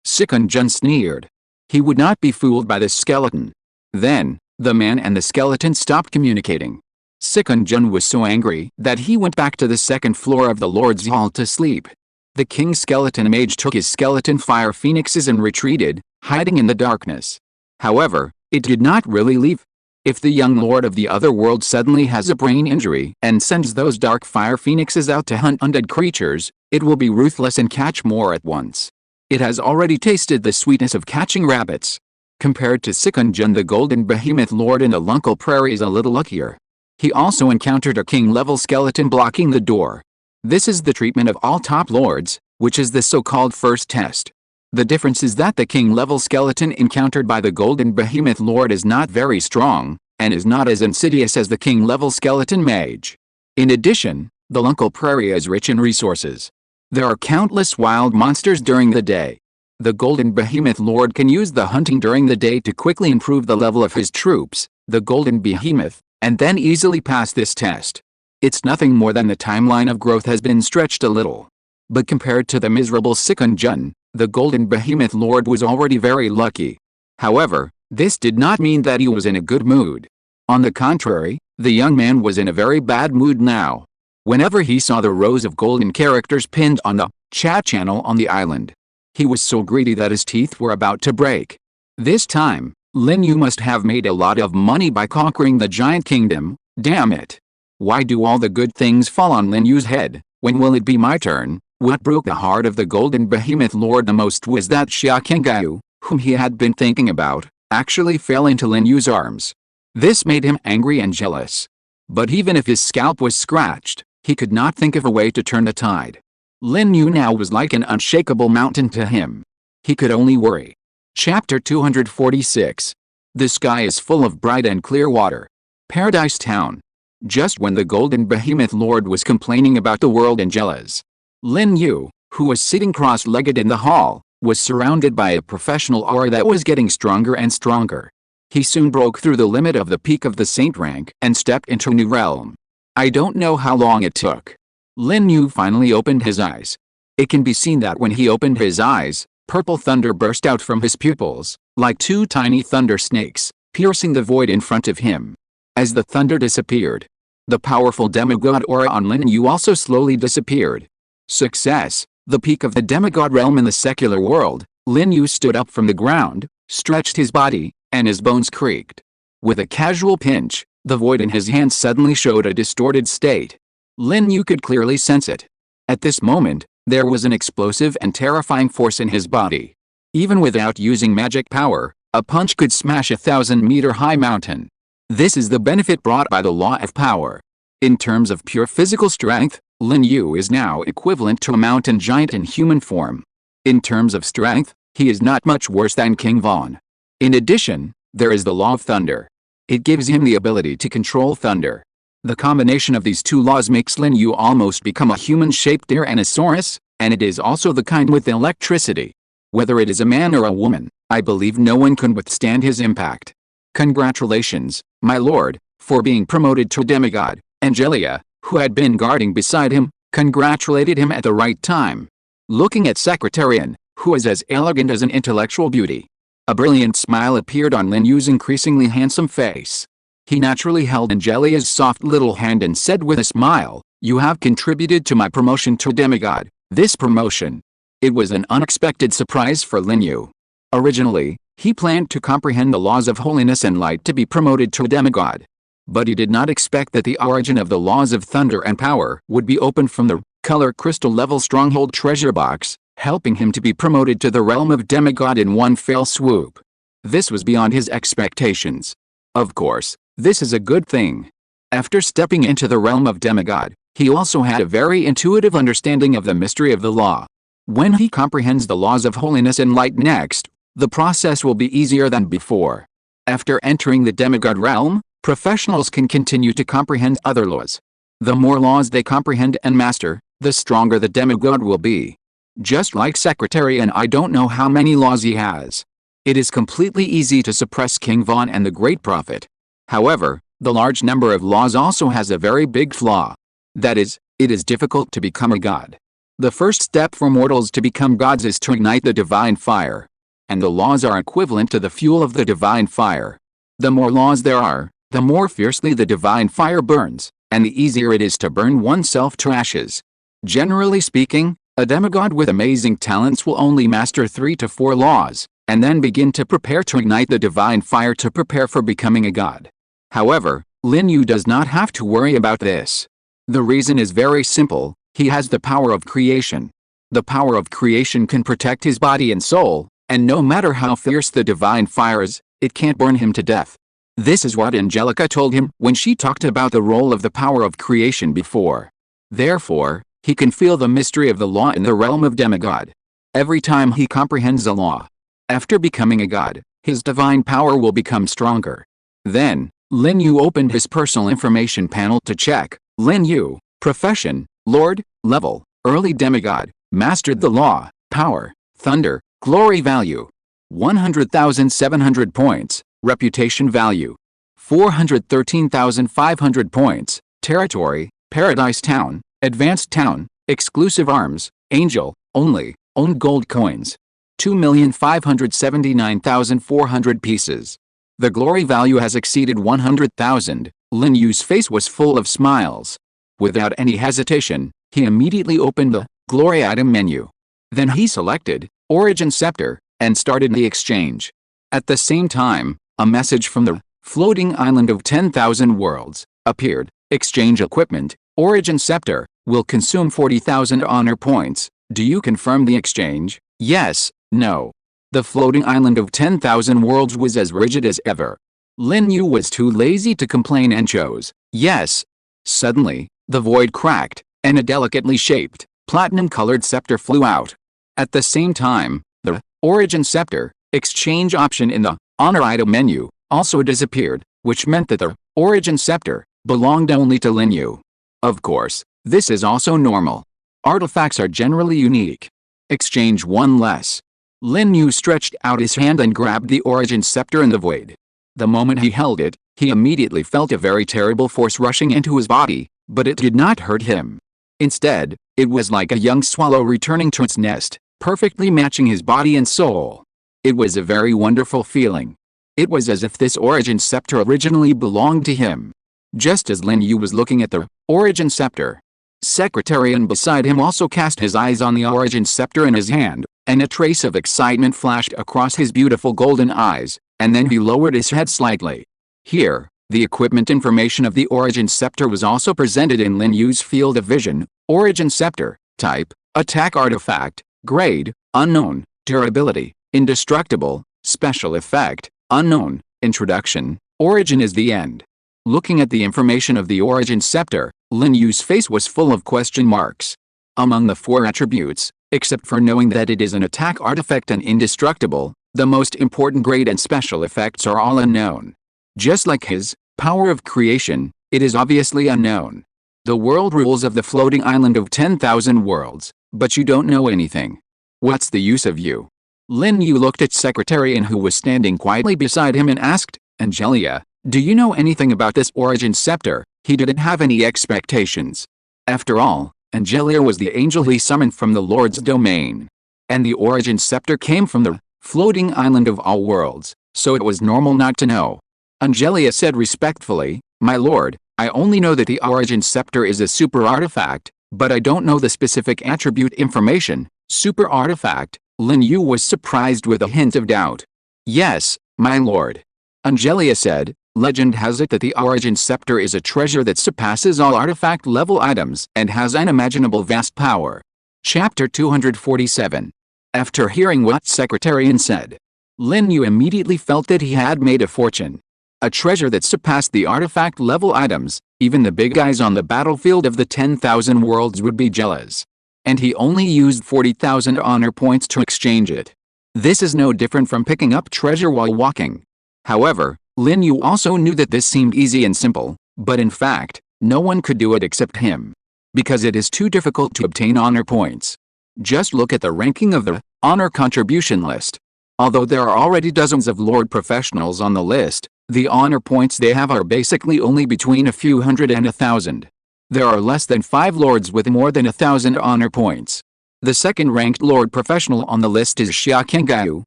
Sikun sneered. He would not be fooled by the skeleton. Then, the man and the skeleton stopped communicating. Sikun was so angry that he went back to the second floor of the Lord's Hall to sleep. The King Skeleton Mage took his skeleton fire phoenixes and retreated, hiding in the darkness. However, it did not really leave. If the young lord of the other world suddenly has a brain injury and sends those dark fire phoenixes out to hunt undead creatures, it will be ruthless and catch more at once. It has already tasted the sweetness of catching rabbits. Compared to Sikun, the golden behemoth lord in the Lunkel Prairie is a little luckier. He also encountered a king-level skeleton blocking the door. This is the treatment of all top lords, which is the so-called first test. The difference is that the king-level skeleton encountered by the golden behemoth lord is not very strong, and is not as insidious as the king-level skeleton mage. In addition, the Lunkel Prairie is rich in resources. There are countless wild monsters during the day. The golden behemoth lord can use the hunting during the day to quickly improve the level of his troops, the golden behemoth, and then easily pass this test. It's nothing more than the timeline of growth has been stretched a little. But compared to the miserable Sikun, the golden behemoth lord was already very lucky. However, this did not mean that he was in a good mood. On the contrary, the young man was in a very bad mood now. Whenever he saw the rows of golden characters pinned on the chat channel on the island, he was so greedy that his teeth were about to break. This time, Lin Yu must have made a lot of money by conquering the giant kingdom. Damn it. Why do all the good things fall on Lin Yu's head? When will it be my turn? What broke the heart of the golden behemoth lord the most was that Xia Kengyu, whom he had been thinking about, actually fell into Lin Yu's arms. This made him angry and jealous. But even if his scalp was scratched, he could not think of a way to turn the tide. Lin Yu now was like an unshakable mountain to him. He could only worry. Chapter 246. The sky is full of bright and clear water. Paradise Town. Just when the golden behemoth lord was complaining about the world and jealous, Lin Yu, who was sitting cross-legged in the hall, was surrounded by a professional aura that was getting stronger and stronger. He soon broke through the limit of the peak of the saint rank and stepped into a new realm. I don't know how long it took. Lin Yu finally opened his eyes. It can be seen that when he opened his eyes, purple thunder burst out from his pupils, like two tiny thunder snakes, piercing the void in front of him. As the thunder disappeared, the powerful demigod aura on Lin Yu also slowly disappeared. Success, the peak of the demigod realm in the secular world. Lin Yu stood up from the ground, stretched his body, and his bones creaked. With a casual pinch, the void in his hand suddenly showed a distorted state. Lin Yu could clearly sense it. At this moment, there was an explosive and terrifying force in his body. Even without using magic power, a punch could smash a 1,000-meter-high mountain. This is the benefit brought by the law of power. In terms of pure physical strength, Lin Yu is now equivalent to a mountain giant in human form. In terms of strength, he is not much worse than King Von. In addition, there is the law of thunder. It gives him the ability to control thunder. The combination of these two laws makes Lin Yu almost become a human-shaped Tyrannosaurus, and it is also the kind with electricity. Whether it is a man or a woman, I believe no one can withstand his impact. Congratulations, my lord, for being promoted to demigod. Angelia, who had been guarding beside him, congratulated him at the right time. Looking at Secretarian, who was as elegant as an intellectual beauty, a brilliant smile appeared on Lin Yu's increasingly handsome face. He naturally held Angelia's soft little hand and said with a smile, "You have contributed to my promotion to demigod." This promotion. It was an unexpected surprise for Lin Yu. Originally, he planned to comprehend the laws of holiness and light to be promoted to a demigod. But he did not expect that the origin of the laws of thunder and power would be opened from the color crystal level stronghold treasure box, helping him to be promoted to the realm of demigod in one fell swoop. This was beyond his expectations. Of course, this is a good thing. After stepping into the realm of demigod, he also had a very intuitive understanding of the mystery of the law. When he comprehends the laws of holiness and light next, the process will be easier than before. After entering the demigod realm, professionals can continue to comprehend other laws. The more laws they comprehend and master, the stronger the demigod will be. Just like Secretary and I don't know how many laws he has. It is completely easy to suppress King Von and the Great Prophet. However, the large number of laws also has a very big flaw. That is, it is difficult to become a god. The first step for mortals to become gods is to ignite the divine fire. And the laws are equivalent to the fuel of the divine fire. The more laws there are, the more fiercely the divine fire burns, and the easier it is to burn oneself to ashes. Generally speaking, a demigod with amazing talents will only master 3 to 4 laws, and then begin to prepare to ignite the divine fire to prepare for becoming a god. However, Lin Yu does not have to worry about this. The reason is very simple: he has the power of creation. The power of creation can protect his body and soul, and no matter how fierce the divine fire is, it can't burn him to death. This is what Angelica told him when she talked about the role of the power of creation before. Therefore, he can feel the mystery of the law in the realm of demigod. Every time he comprehends a law, after becoming a god, his divine power will become stronger. Then, Lin Yu opened his personal information panel to check. Lin Yu, profession, lord, level, early demigod, mastered the law, power, thunder, glory value. 100,700 points, reputation value. 413,500 points, territory, paradise town, advanced town, exclusive arms, angel, only, owned gold coins. 2,579,400 pieces. The glory value has exceeded 100,000. Lin Yu's face was full of smiles. Without any hesitation, he immediately opened the glory item menu. Then he selected Origin Scepter and started the exchange. At the same time, a message from the floating island of 10,000 worlds appeared. Exchange equipment, Origin Scepter, will consume 40,000 honor points. Do you confirm the exchange? Yes, no. The floating island of 10,000 worlds was as rigid as ever. Lin Yu was too lazy to complain and chose yes. Suddenly, the void cracked, and a delicately shaped, platinum-colored scepter flew out. At the same time, the Origin Scepter exchange option in the honor item menu also disappeared, which meant that the Origin Scepter belonged only to Lin Yu. Of course, this is also normal. Artifacts are generally unique. Exchange one less. Lin Yu stretched out his hand and grabbed the Origin Scepter in the void. The moment he held it, he immediately felt a very terrible force rushing into his body, but it did not hurt him. Instead, it was like a young swallow returning to its nest, perfectly matching his body and soul. It was a very wonderful feeling. It was as if this Origin Scepter originally belonged to him. Just as Lin Yu was looking at the Origin Scepter, Secretarian beside him also cast his eyes on the Origin Scepter in his hand, and a trace of excitement flashed across his beautiful golden eyes, and then he lowered his head slightly. Here, the equipment information of the Origin Scepter was also presented in Lin Yu's field of vision. Origin Scepter, type, attack artifact, grade, unknown, durability, indestructible, special effect, unknown, introduction, origin is the end. Looking at the information of the Origin Scepter, Lin Yu's face was full of question marks. Among the 4 attributes, except for knowing that it is an attack artifact and indestructible, the most important grade and special effects are all unknown. Just like his power of creation, it is obviously unknown. The world rules of the floating island of 10,000 worlds, but you don't know anything. What's the use of you? Lin Yu looked at Secretarian, who was standing quietly beside him, and asked, Angelia, do you know anything about this Origin Scepter? He didn't have any expectations. After all, Angelia was the angel he summoned from the Lord's domain. And the Origin Scepter came from the floating island of all worlds, so it was normal not to know. Angelia said respectfully, My lord, I only know that the Origin Scepter is a super artifact, but I don't know the specific attribute information. Super artifact? Lin Yu was surprised with a hint of doubt. Yes, my lord. Angelia said, Legend has it that the Origin Scepter is a treasure that surpasses all artifact-level items and has unimaginable vast power. Chapter 247. After hearing what Secretarian said, Lin Yu immediately felt that he had made a fortune. A treasure that surpassed the artifact-level items. Even the big guys on the battlefield of the 10,000 worlds would be jealous. And he only used 40,000 honor points to exchange it. This is no different from picking up treasure while walking. However, Lin Yu also knew that this seemed easy and simple, but in fact, no one could do it except him. Because it is too difficult to obtain honor points. Just look at the ranking of the honor contribution list. Although there are already dozens of Lord professionals on the list, the honor points they have are basically only between a few hundred and 1,000. There are less than 5 lords with more than 1,000 honor points. The second-ranked Lord professional on the list is Lin Yu,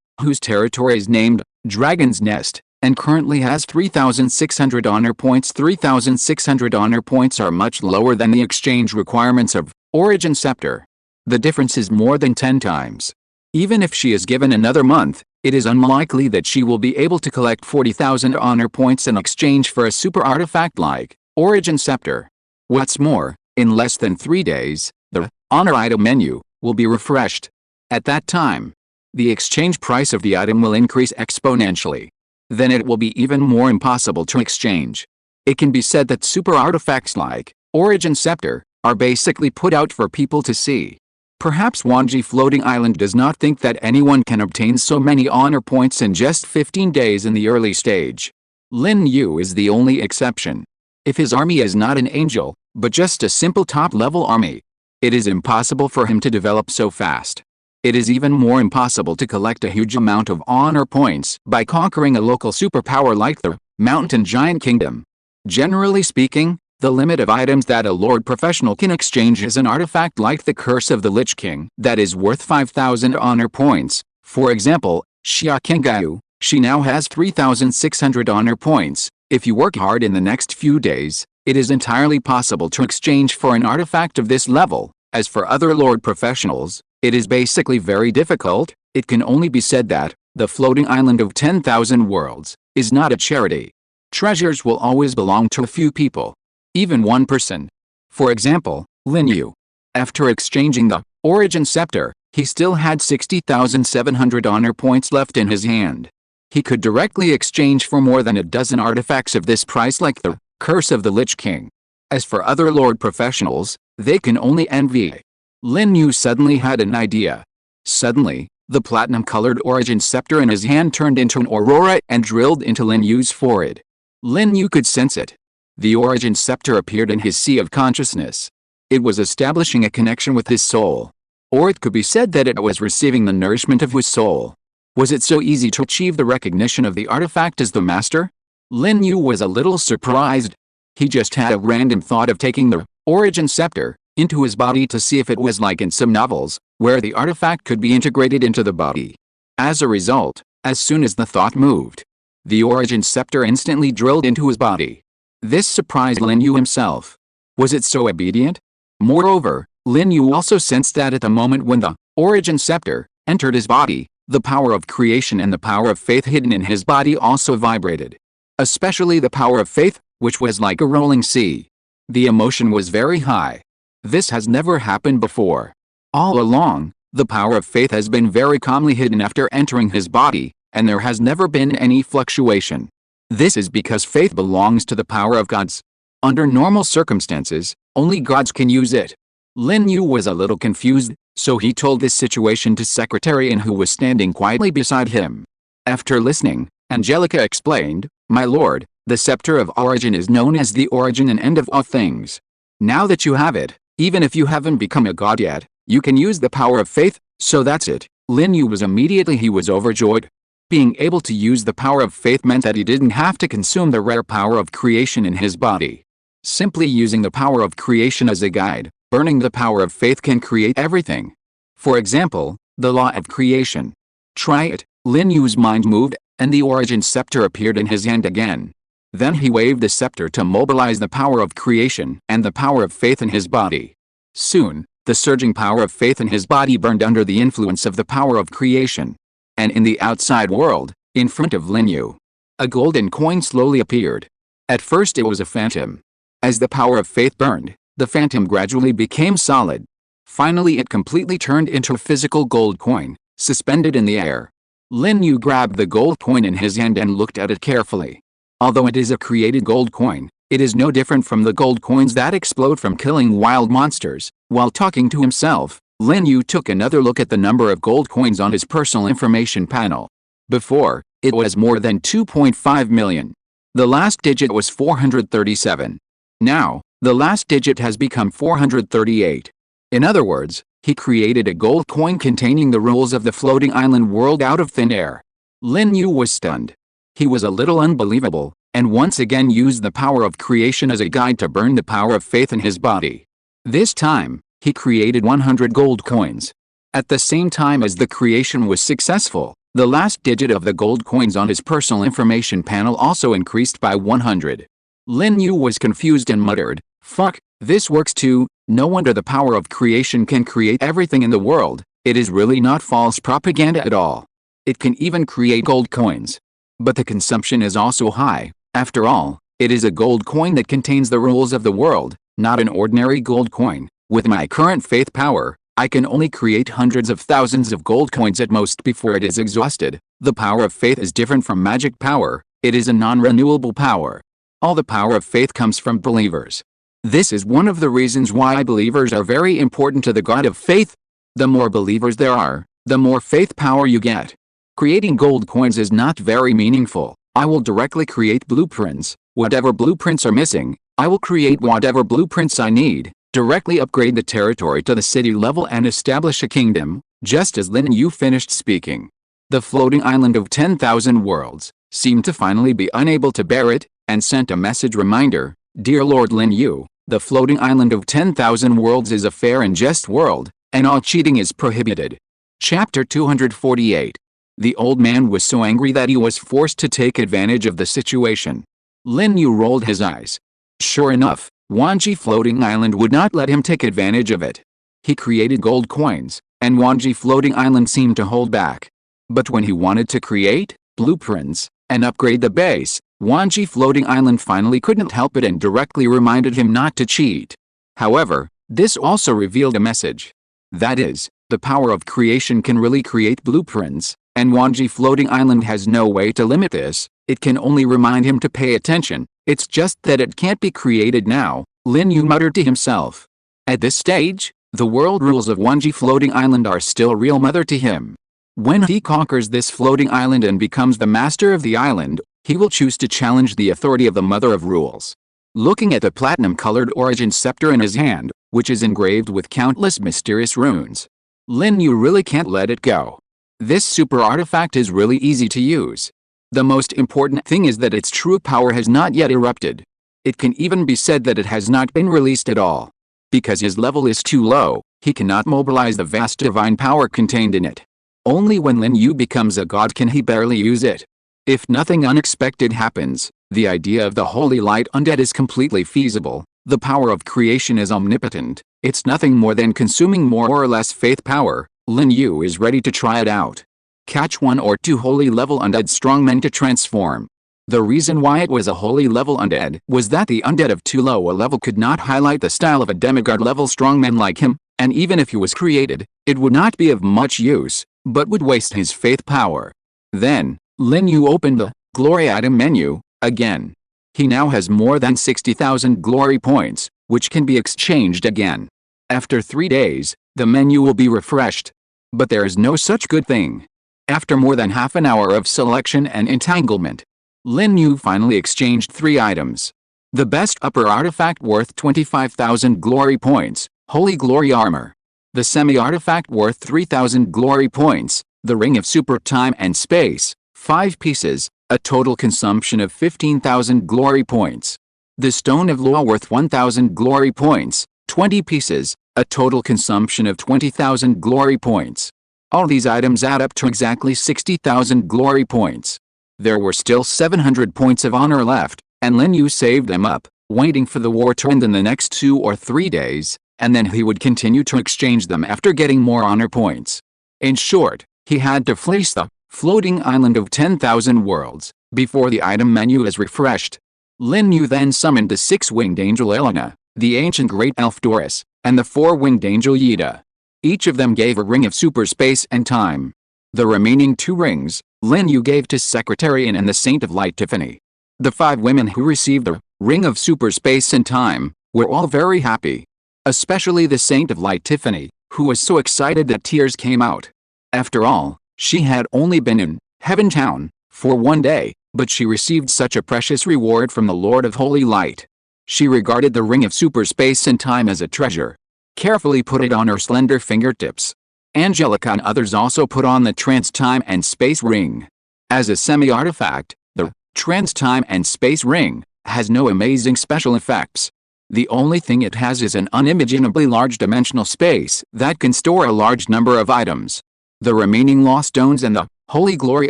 whose territory is named Dragon's Nest, and currently has 3,600 honor points. 3,600 honor points are much lower than the exchange requirements of Origin Scepter. The difference is more than 10 times. Even if she is given another month, it is unlikely that she will be able to collect 40,000 honor points in exchange for a super artifact like Origin Scepter. What's more, in less than 3 days, the honor item menu will be refreshed. At that time, the exchange price of the item will increase exponentially. Then it will be even more impossible to exchange. It can be said that super artifacts like Origin Scepter are basically put out for people to see. Perhaps Wanji Floating Island does not think that anyone can obtain so many honor points in just 15 days in the early stage. Lin Yu is the only exception. If his army is not an angel, but just a simple top-level army, it is impossible for him to develop so fast. It is even more impossible to collect a huge amount of honor points by conquering a local superpower like the Mountain Giant Kingdom. Generally speaking, the limit of items that a Lord Professional can exchange is an artifact like the Curse of the Lich King that is worth 5,000 honor points. For example, Lin Yu, she now has 3,600 honor points. If you work hard in the next few days, it is entirely possible to exchange for an artifact of this level. As for other Lord Professionals, it is basically very difficult. It can only be said that the floating island of 10,000 worlds is not a charity. Treasures will always belong to a few people. Even one person. For example, Lin Yu. After exchanging the Origin Scepter, he still had 60,700 honor points left in his hand. He could directly exchange for more than a dozen artifacts of this price like the Curse of the Lich King. As for other Lord Professionals, they can only envy. Lin Yu suddenly had an idea. Suddenly, the platinum-colored Origin Scepter in his hand turned into an aurora and drilled into Lin Yu's forehead. Lin Yu could sense it. The Origin Scepter appeared in his sea of consciousness. It was establishing a connection with his soul. Or it could be said that it was receiving the nourishment of his soul. Was it so easy to achieve the recognition of the artifact as the master? Lin Yu was a little surprised. He just had a random thought of taking the Origin Scepter into his body to see if it was like in some novels, where the artifact could be integrated into the body. As a result, as soon as the thought moved, the Origin Scepter instantly drilled into his body. This surprised Lin Yu himself. Was it so obedient? Moreover, Lin Yu also sensed that at the moment when the Origin Scepter entered his body, the power of creation and the power of faith hidden in his body also vibrated. Especially the power of faith, which was like a rolling sea. The emotion was very high. This has never happened before. All along, the power of faith has been very calmly hidden after entering his body, and there has never been any fluctuation. This is because faith belongs to the power of gods. Under normal circumstances, only gods can use it. Lin Yu was a little confused, so he told this situation to Secretary An, who was standing quietly beside him. After listening, Angelica explained, "My lord, the Scepter of Origin is known as the origin and end of all things. Now that you have it, even if you haven't become a god yet, you can use the power of faith, so that's it." Lin Yu was overjoyed. Being able to use the power of faith meant that he didn't have to consume the rare power of creation in his body. Simply using the power of creation as a guide, burning the power of faith can create everything. For example, the law of creation. Try it. Lin Yu's mind moved, and the Origin Scepter appeared in his hand again. Then he waved the scepter to mobilize the power of creation and the power of faith in his body. Soon, the surging power of faith in his body burned under the influence of the power of creation. And in the outside world, in front of Lin Yu, a golden coin slowly appeared. At first it was a phantom. As the power of faith burned, the phantom gradually became solid. Finally it completely turned into a physical gold coin, suspended in the air. Lin Yu grabbed the gold coin in his hand and looked at it carefully. Although it is a created gold coin, it is no different from the gold coins that explode from killing wild monsters. While talking to himself, Lin Yu took another look at the number of gold coins on his personal information panel. Before, it was more than 2.5 million. The last digit was 437. Now, the last digit has become 438. In other words, He created a gold coin containing the rules of the floating island world out of thin air. Lin Yu was stunned. He was a little unbelievable, and once again used the power of creation as a guide to burn the power of faith in his body. This time, he created 100 gold coins. At the same time as the creation was successful, the last digit of the gold coins on his personal information panel also increased by 100. Lin Yu was confused and muttered, "Fuck, this works too. No wonder the power of creation can create everything in the world. It is really not false propaganda at all. It can even create gold coins. But the consumption is also high. After all, it is a gold coin that contains the rules of the world, not an ordinary gold coin. With my current faith power, I can only create hundreds of thousands of gold coins at most before it is exhausted. The power of faith is different from magic power. It is a non-renewable power. All the power of faith comes from believers. This is one of the reasons why believers are very important to the God of faith. The more believers there are, the more faith power you get. Creating gold coins is not very meaningful. I will directly create blueprints. Whatever blueprints are missing, I will create whatever blueprints I need, directly upgrade the territory to the city level and establish a kingdom." Just as Lin Yu finished speaking, the floating island of 10,000 worlds seemed to finally be unable to bear it, and sent a message reminder, "Dear Lord Lin Yu, the floating island of 10,000 worlds is a fair and just world, and all cheating is prohibited." Chapter 248. The old man was so angry that he was forced to take advantage of the situation. Lin Yu rolled his eyes. Sure enough, Wanji Floating Island would not let him take advantage of it. He created gold coins, and Wanji Floating Island seemed to hold back. But when he wanted to create blueprints and upgrade the base, Wanji Floating Island finally couldn't help it and directly reminded him not to cheat. However, this also revealed a message. That is, the power of creation can really create blueprints, and Wanji Floating Island has no way to limit this. It can only remind him to pay attention. It's just that it can't be created now, Lin Yu muttered to himself. At this stage, the world rules of Wanji Floating Island are still real mother to him. When he conquers this floating island and becomes the master of the island, he will choose to challenge the authority of the mother of rules. Looking at the platinum-colored origin scepter in his hand, which is engraved with countless mysterious runes, Lin Yu really can't let it go. This super artifact is really easy to use. The most important thing is that its true power has not yet erupted. It can even be said that it has not been released at all. Because his level is too low, he cannot mobilize the vast divine power contained in it. Only when Lin Yu becomes a god can he barely use it. If nothing unexpected happens, the idea of the holy light undead is completely feasible. The power of creation is omnipotent. It's nothing more than consuming more or less faith power. Lin Yu is ready to try it out. Catch 1 or 2 holy level undead strongmen to transform. The reason why it was a holy level undead was that the undead of too low a level could not highlight the style of a demigod level strongman like him, and even if he was created, it would not be of much use, but would waste his faith power. Then, Lin Yu opened the glory item menu again. He now has more than 60,000 glory points, which can be exchanged again. After 3 days, the menu will be refreshed. But there is no such good thing. After more than half an hour of selection and entanglement, Lin Yu finally exchanged 3 items. The best upper artifact worth 25,000 glory points, Holy Glory Armor. The semi-artifact worth 3,000 glory points, the Ring of Super Time and Space, 5 pieces, a total consumption of 15,000 glory points. The Stone of Law worth 1,000 glory points, 20 pieces, a total consumption of 20,000 glory points. All these items add up to exactly 60,000 glory points. There were still 700 points of honor left, and Lin Yu saved them up, waiting for the war to end in the next 2 or 3 days, and then he would continue to exchange them after getting more honor points. In short, he had to fleece the floating island of 10,000 worlds before the item menu is refreshed. Lin Yu then summoned the 6-winged angel Elena, the ancient great elf Doris, and the 4-winged angel Yida. Each of them gave a ring of super space and time. The remaining 2 rings, Lin Yu gave to Secretarian and the Saint of Light Tiffany. The 5 women who received the ring of super space and time were all very happy. Especially the Saint of Light Tiffany, who was so excited that tears came out. After all, she had only been in Heaven Town for 1 day, but she received such a precious reward from the Lord of Holy Light. She regarded the ring of super space and time as a treasure. carefully put it on her slender fingertips. Angelica and others also put on the trans-time and space ring. As a semi-artifact, the trans-time and space ring has no amazing special effects. The only thing it has is an unimaginably large dimensional space that can store a large number of items. The remaining Law Stones and the Holy Glory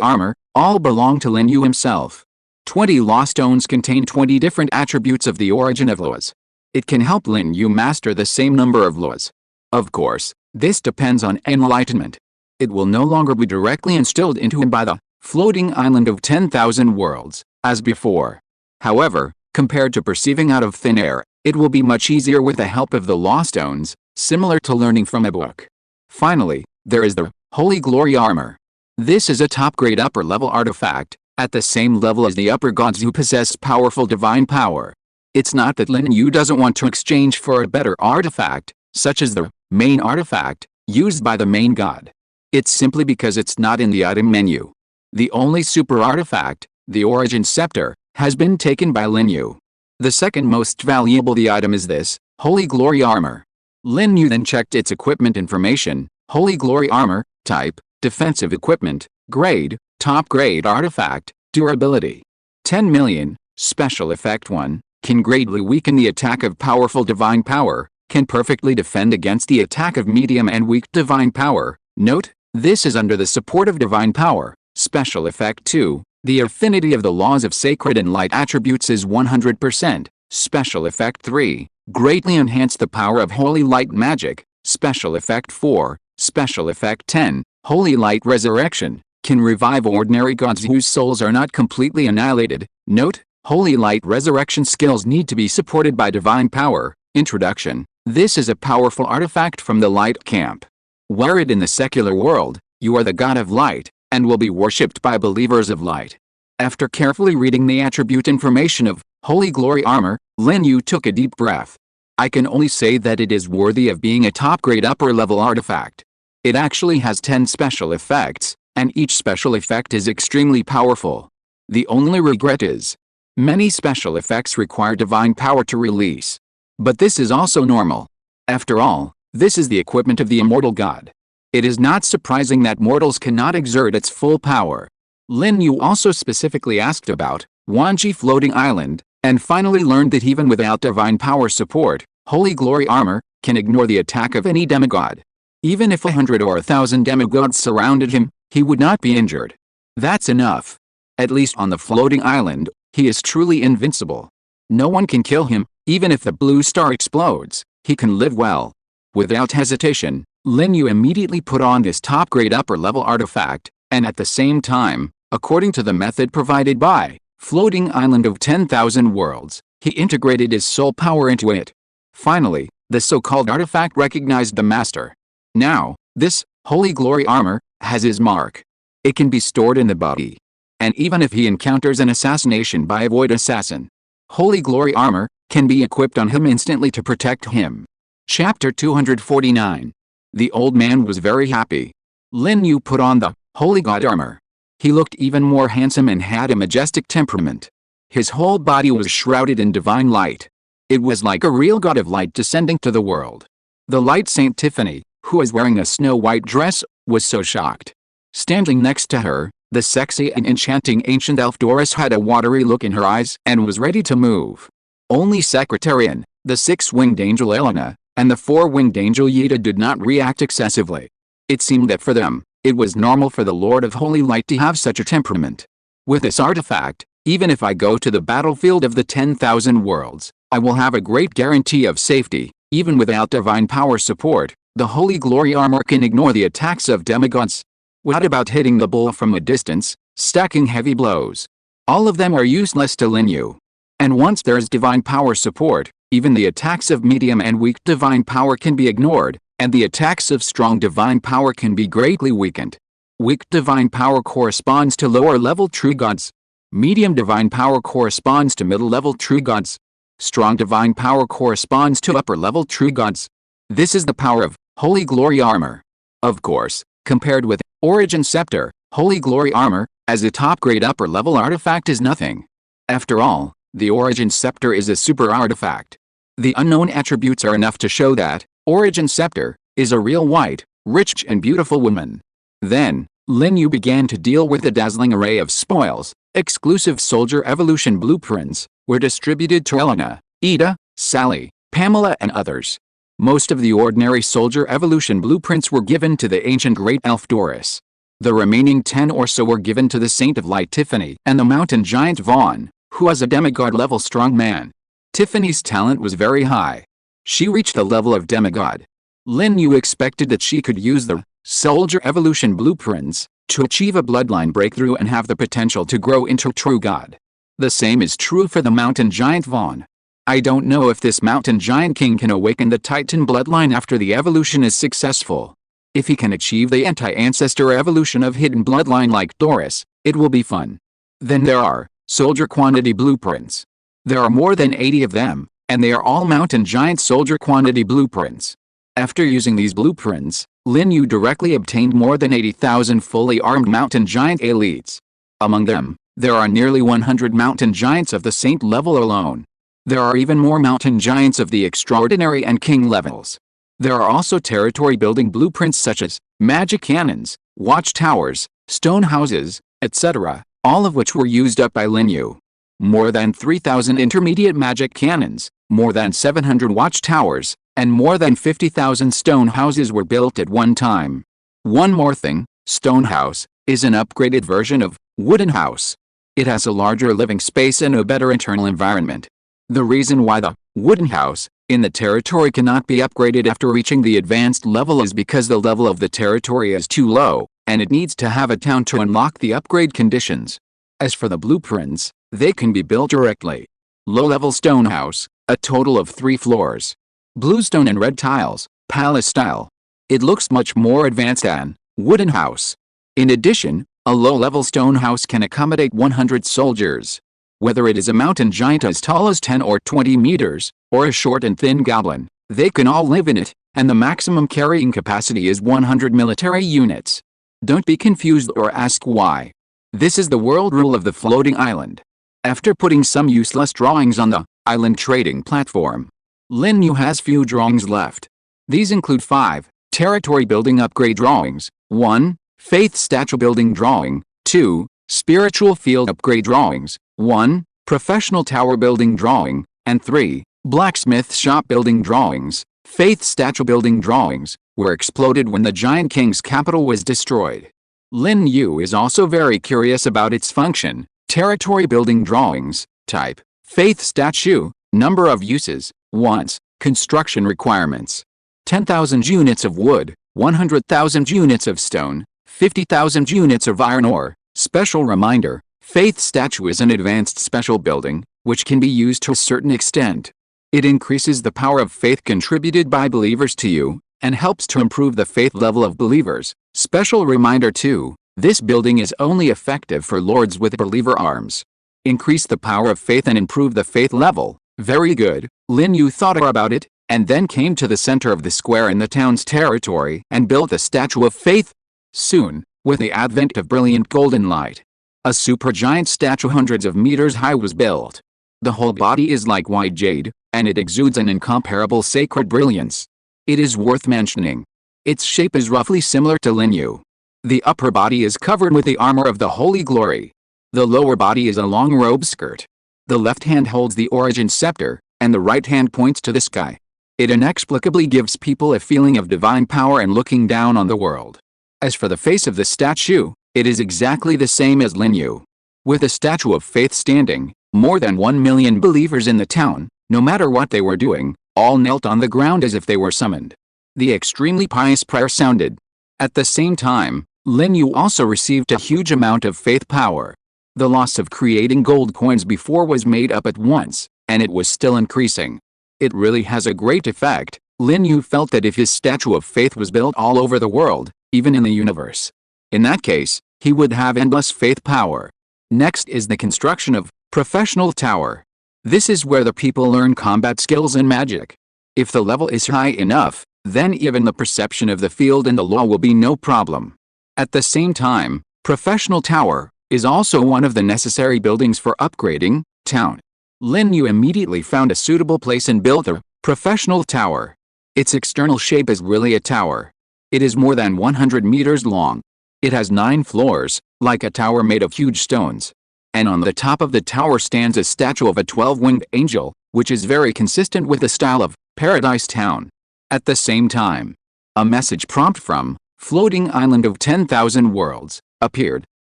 Armor all belong to Lin Yu himself. 20 Law Stones contain 20 different attributes of the origin of laws. It can help Lin Yu master the same number of laws. Of course, this depends on enlightenment. It will no longer be directly instilled into him by the floating island of 10,000 worlds, as before. However, compared to perceiving out of thin air, it will be much easier with the help of the Law Stones, similar to learning from a book. Finally, there is the Holy Glory Armor. This is a top-grade upper-level artifact, at the same level as the upper gods who possess powerful divine power. It's not that Lin Yu doesn't want to exchange for a better artifact, such as the main artifact, used by the main god. It's simply because it's not in the item menu. The only super artifact, the Origin Scepter, has been taken by Lin Yu. The second most valuable the item is this, Holy Glory Armor. Lin Yu then checked its equipment information, Holy Glory Armor, type, defensive equipment, grade, top grade artifact, durability. 10 million, special effect 1, can greatly weaken the attack of powerful divine power, can perfectly defend against the attack of medium and weak divine power. Note, this is under the support of divine power. Special effect 2, the affinity of the laws of sacred and light attributes is 100%. Special effect 3, greatly enhance the power of holy light magic. Special effect 4, special effect 10, holy light resurrection, can revive ordinary gods whose souls are not completely annihilated. Note, holy light resurrection skills need to be supported by divine power. Introduction, this is a powerful artifact from the light camp. Wear it in the secular world, you are the god of light, and will be worshipped by believers of light. After carefully reading the attribute information of Holy Glory Armor, Lin Yu took a deep breath. I can only say that it is worthy of being a top-grade upper-level artifact. It actually has 10 special effects, and each special effect is extremely powerful. The only regret is, many special effects require divine power to release. But this is also normal. After all, this is the equipment of the immortal god. It is not surprising that mortals cannot exert its full power. Lin Yu also specifically asked about Wanji Floating Island, and finally learned that even without divine power support, Holy Glory Armor can ignore the attack of any demigod. Even if 100 or 1,000 demigods surrounded him, he would not be injured. That's enough. At least on the floating island, he is truly invincible. No one can kill him, even if the blue star explodes, he can live well. Without hesitation, Lin Yu immediately put on this top-grade upper-level artifact, and at the same time, according to the method provided by Floating Island of 10,000 Worlds, he integrated his soul power into it. Finally, the so-called artifact recognized the master. Now, this Holy Glory Armor has his mark. It can be stored in the body. And even if he encounters an assassination by a void assassin, Holy Glory Armor can be equipped on him instantly to protect him. Chapter 249. The old man was very happy. Lin Yu put on the Holy God Armor. He looked even more handsome and had a majestic temperament. His whole body was shrouded in divine light. It was like a real god of light descending to the world. The light Saint Tiffany, who was wearing a snow-white dress, was so shocked. Standing next to her, the sexy and enchanting ancient elf Doris had a watery look in her eyes and was ready to move. Only Secretarian, the six-winged angel Elena, and the four-winged angel Yida did not react excessively. It seemed that for them, it was normal for the Lord of Holy Light to have such a temperament. With this artifact, even if I go to the battlefield of the 10,000 worlds, I will have a great guarantee of safety. Even without divine power support, the Holy Glory Armor can ignore the attacks of demigods. What about hitting the bull from a distance, stacking heavy blows? All of them are useless to Lin Yu. And once there is divine power support, even the attacks of medium and weak divine power can be ignored, and the attacks of strong divine power can be greatly weakened. Weak divine power corresponds to lower-level true gods. Medium divine power corresponds to middle-level true gods. Strong divine power corresponds to upper-level true gods. This is the power of Holy Glory Armor. Of course, compared with Origin Scepter, Holy Glory Armor, as a top-grade upper-level artifact is nothing. After all, the Origin Scepter is a super artifact. The unknown attributes are enough to show that Origin Scepter, is a real white, rich and beautiful woman. Then, Lin Yu began to deal with a dazzling array of spoils. Exclusive soldier evolution blueprints were distributed to Elena, Ida, Sally, Pamela and others. Most of the ordinary soldier evolution blueprints were given to the ancient great elf Doris. The remaining 10 or so were given to the Saint of Light Tiffany and the mountain giant Vaughn, who was a demigod-level strong man. Tiffany's talent was very high. She reached the level of demigod. Lin Yu expected that she could use the soldier evolution blueprints to achieve a bloodline breakthrough and have the potential to grow into true god. The same is true for the mountain giant Vaughn. I don't know if this mountain giant king can awaken the Titan bloodline after the evolution is successful. If he can achieve the anti-ancestor evolution of hidden bloodline like Doris, it will be fun. Then there are soldier quantity blueprints. There are more than 80 of them, and they are all mountain giant soldier quantity blueprints. After using these blueprints, Lin Yu directly obtained more than 80,000 fully armed mountain giant elites. Among them, there are nearly 100 mountain giants of the saint level alone. There are even more mountain giants of the extraordinary and king levels. There are also territory building blueprints such as magic cannons, watchtowers, stone houses, etc., all of which were used up by Lin Yu. More than 3,000 intermediate magic cannons, more than 700 watchtowers, and more than 50,000 stone houses were built at one time. One more thing, stone house is an upgraded version of wooden house. It has a larger living space and a better internal environment. The reason why the wooden house in the territory cannot be upgraded after reaching the advanced level is because the level of the territory is too low, and it needs to have a town to unlock the upgrade conditions. As for the blueprints, they can be built directly. Low-level stone house, a total of 3 floors. Blue stone and red tiles, palace style. It looks much more advanced than wooden house. In addition, a low-level stone house can accommodate 100 soldiers. Whether it is a mountain giant as tall as 10 or 20 meters, or a short and thin goblin, they can all live in it, and the maximum carrying capacity is 100 military units. Don't be confused or ask why. This is the world rule of the floating island. After putting some useless drawings on the island trading platform, Lin Yu has few drawings left. These include 5 territory building upgrade drawings, 1 faith statue building drawing, 2 spiritual field upgrade drawings, 1 professional tower building drawing, and 3 blacksmith shop building drawings. Faith statue building drawings were exploded when the giant king's capital was destroyed. Lin Yu is also very curious about its function. Territory building drawings, type, faith statue, number of uses, wants, construction requirements. 10,000 units of wood, 100,000 units of stone, 50,000 units of iron ore. Special reminder, faith statue is an advanced special building, which can be used to a certain extent. It increases the power of faith contributed by believers to you, and helps to improve the faith level of believers. Special reminder too, this building is only effective for lords with believer arms. Increase the power of faith and improve the faith level. Very good. Lin Yu thought about it, and then came to the center of the square in the town's territory and built a statue of faith. Soon, with the advent of brilliant golden light, a supergiant statue hundreds of meters high was built. The whole body is like white jade, and it exudes an incomparable sacred brilliance. It is worth mentioning. Its shape is roughly similar to Lin Yu. The upper body is covered with the armor of the Holy Glory. The lower body is a long robe skirt. The left hand holds the origin scepter, and the right hand points to the sky. It inexplicably gives people a feeling of divine power and looking down on the world. As for the face of the statue, it is exactly the same as Lin Yu. With a statue of faith standing, more than 1 million believers in the town, no matter what they were doing, all knelt on the ground as if they were summoned. The extremely pious prayer sounded. At the same time, Lin Yu also received a huge amount of faith power. The loss of creating gold coins before was made up at once, and it was still increasing. It really has a great effect. Lin Yu felt that if his statue of faith was built all over the world, even in the universe, in that case, he would have endless faith power. Next is the construction of professional tower. This is where the people learn combat skills and magic. If the level is high enough, then even the perception of the field and the law will be no problem. At the same time, professional tower is also one of the necessary buildings for upgrading town. Lin Yu immediately found a suitable place and built a professional tower. Its external shape is really a tower. It is more than 100 meters long. It has 9 floors, like a tower made of huge stones. And on the top of the tower stands a statue of a 12-winged angel, which is very consistent with the style of Paradise Town. At the same time, a message prompt from Floating Island of 10,000 Worlds appeared.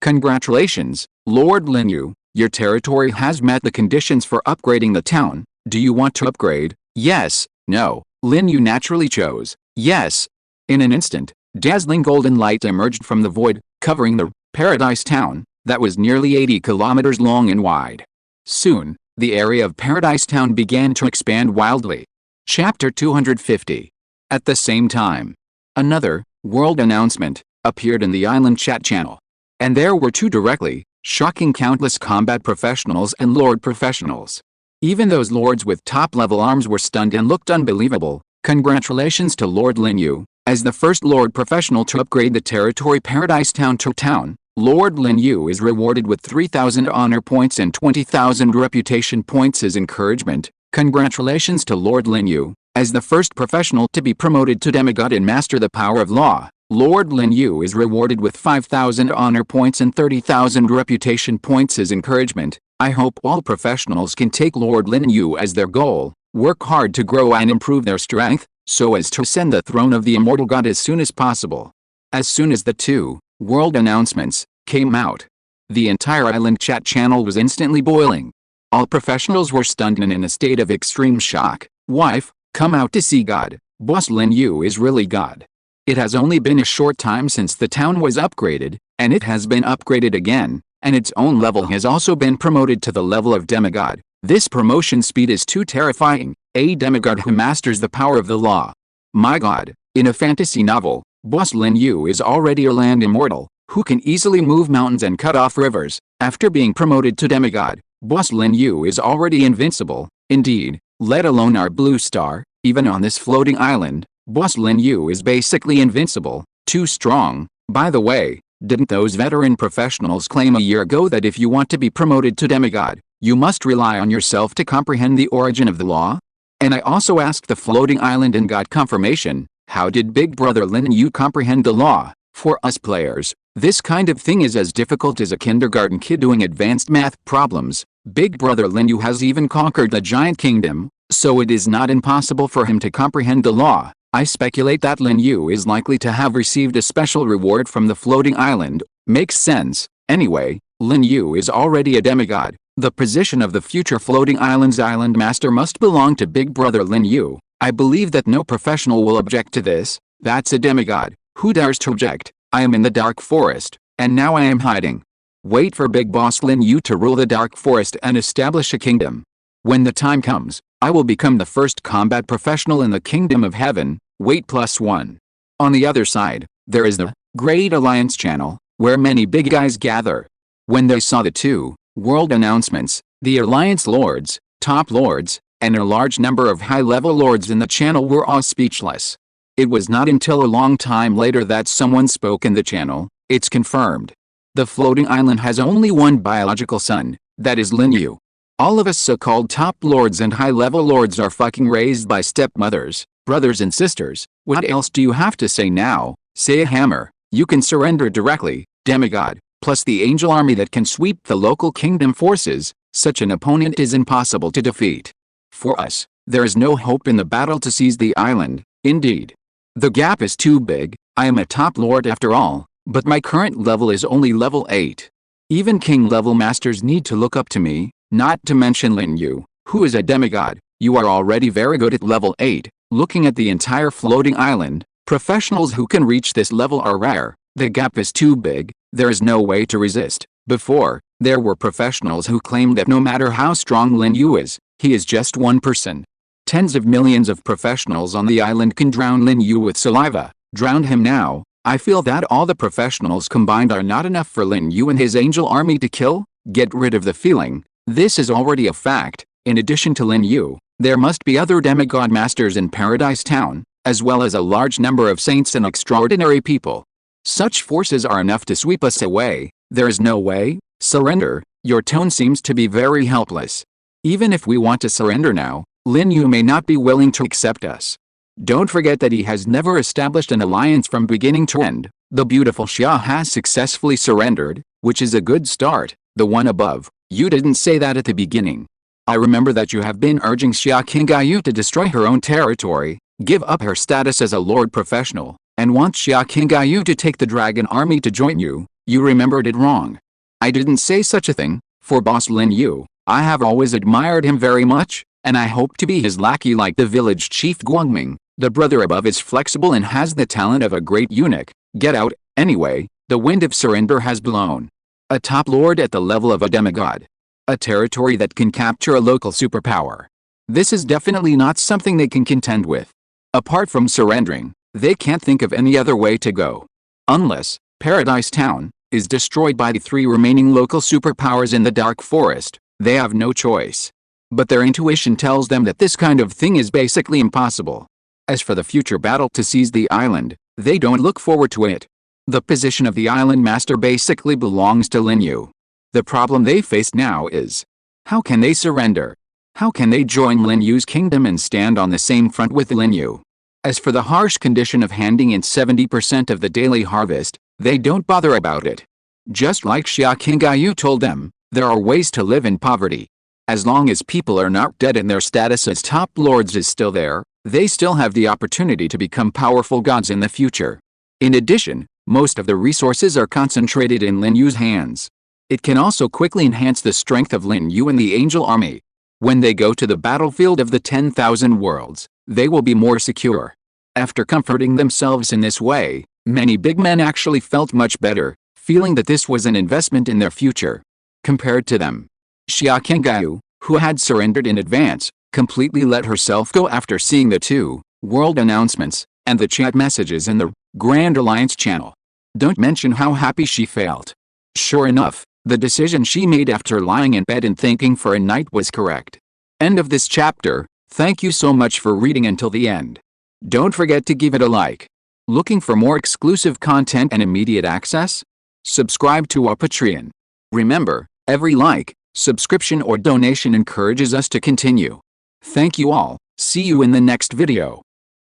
Congratulations, Lord Lin Yu, your territory has met the conditions for upgrading the town. Do you want to upgrade? Yes, no. Lin Yu naturally chose yes. In an instant, dazzling golden light emerged from the void, covering the Paradise Town, that was nearly 80 kilometers long and wide. Soon, the area of Paradise Town began to expand wildly. Chapter 250. At the same time, another world announcement appeared in the island chat channel. And there were 2 directly shocking countless combat professionals and lord professionals. Even those lords with top-level arms were stunned and looked unbelievable. Congratulations to Lord Lin Yu, as the first lord professional to upgrade the territory Paradise Town to town. Lord Lin Yu is rewarded with 3,000 honor points and 20,000 reputation points as encouragement. Congratulations to Lord Lin Yu, as the first professional to be promoted to demigod and master the power of law. Lord Lin Yu is rewarded with 5,000 honor points and 30,000 reputation points as encouragement. I hope all professionals can take Lord Lin Yu as their goal, work hard to grow and improve their strength, so as to ascend the throne of the immortal god as soon as possible. As soon as the 2 world announcements came out, the entire island chat channel was instantly boiling. All professionals were stunned and in a state of extreme shock. Wife, come out to see God. Boss Lin Yu is really God. It has only been a short time since the town was upgraded, and it has been upgraded again, and its own level has also been promoted to the level of demigod. This promotion speed is too terrifying. A demigod who masters the power of the law. My god, in a fantasy novel, Boss Lin Yu is already a land immortal, who can easily move mountains and cut off rivers. After being promoted to demigod, Boss Lin Yu is already invincible. Indeed, let alone our blue star, even on this floating island, Boss Lin Yu is basically invincible, too strong. By the way, didn't those veteran professionals claim a year ago that if you want to be promoted to demigod, you must rely on yourself to comprehend the origin of the law? And I also asked the floating island and got confirmation. How did Big Brother Lin Yu comprehend the law? For us players, this kind of thing is as difficult as a kindergarten kid doing advanced math problems. Big Brother Lin Yu has even conquered the giant kingdom, so it is not impossible for him to comprehend the law. I speculate that Lin Yu is likely to have received a special reward from the floating island. Makes sense. Anyway, Lin Yu is already a demigod. The position of the future floating island's island master must belong to Big Brother Lin Yu. I believe that no professional will object to this. That's a demigod. Who dares to object? I am in the dark forest, and now I am hiding. Wait for Big Boss Lin Yu to rule the dark forest and establish a kingdom. When the time comes, I will become the first combat professional in the kingdom of heaven. Wait +1. On the other side, there is the Great Alliance channel, where many big guys gather. When they saw the 2 world announcements, the Alliance lords, top lords, and a large number of high-level lords in the channel were all speechless. It was not until a long time later that someone spoke in the channel. It's confirmed. The floating island has only one biological son, that is Lin Yu. All of us so-called top lords and high-level lords are fucking raised by stepmothers, brothers and sisters. What else do you have to say now? Say a hammer. You can surrender directly, demigod, plus the angel army that can sweep the local kingdom forces. Such an opponent is impossible to defeat. For us, there is no hope in the battle to seize the island. Indeed, the gap is too big. I am a top lord after all, but my current level is only level 8. Even king level masters need to look up to me, not to mention Lin Yu, who is a demigod. You are already very good at level 8. Looking at the entire floating island, professionals who can reach this level are rare. The gap is too big. There is no way to resist. Before, there were professionals who claimed that no matter how strong Lin Yu is, he is just one person. Tens of millions of professionals on the island can drown Lin Yu with saliva. Drown him now. I feel that all the professionals combined are not enough for Lin Yu and his angel army to kill. Get rid of the feeling. This is already a fact. In addition to Lin Yu, there must be other demigod masters in Paradise Town, as well as a large number of saints and extraordinary people. Such forces are enough to sweep us away. There is no way. Surrender. Your tone seems to be very helpless. Even if we want to surrender now, Lin Yu may not be willing to accept us. Don't forget that he has never established an alliance from beginning to end. The beautiful Xia has successfully surrendered, which is a good start. The one above, you didn't say that at the beginning. I remember that you have been urging Xia Qingyu to destroy her own territory, give up her status as a lord professional, and want Xia Qingyu to take the dragon army to join you. You remembered it wrong. I didn't say such a thing. For boss Lin Yu, I have always admired him very much, and I hope to be his lackey like the village chief Guangming. The brother above is flexible and has the talent of a great eunuch. Get out, anyway, the wind of surrender has blown. A top lord at the level of a demigod. A territory that can capture a local superpower. This is definitely not something they can contend with. Apart from surrendering, they can't think of any other way to go. Unless Paradise Town is destroyed by the 3 remaining local superpowers in the Dark Forest, they have no choice. But their intuition tells them that this kind of thing is basically impossible. As for the future battle to seize the island, they don't look forward to it. The position of the island master basically belongs to Lin Yu. The problem they face now is, how can they surrender? How can they join Lin Yu's kingdom and stand on the same front with Lin Yu? As for the harsh condition of handing in 70% of the daily harvest, they don't bother about it. Just like Xia Qingyu told them, there are ways to live in poverty. As long as people are not dead and their status as top lords is still there, they still have the opportunity to become powerful gods in the future. In addition, most of the resources are concentrated in Lin Yu's hands. It can also quickly enhance the strength of Lin Yu and the Angel Army. When they go to the battlefield of the 10,000 worlds, they will be more secure. After comforting themselves in this way, many big men actually felt much better, feeling that this was an investment in their future. Compared to them, Xia Qingyu, who had surrendered in advance, completely let herself go after seeing the 2 world announcements and the chat messages in the Grand Alliance channel. Don't mention how happy she felt. Sure enough, the decision she made after lying in bed and thinking for a night was correct. End of this chapter. Thank you so much for reading until the end. Don't forget to give it a like. Looking for more exclusive content and immediate access? Subscribe to our Patreon. Remember, every like, subscription or donation encourages us to continue. Thank you all. See you in the next video.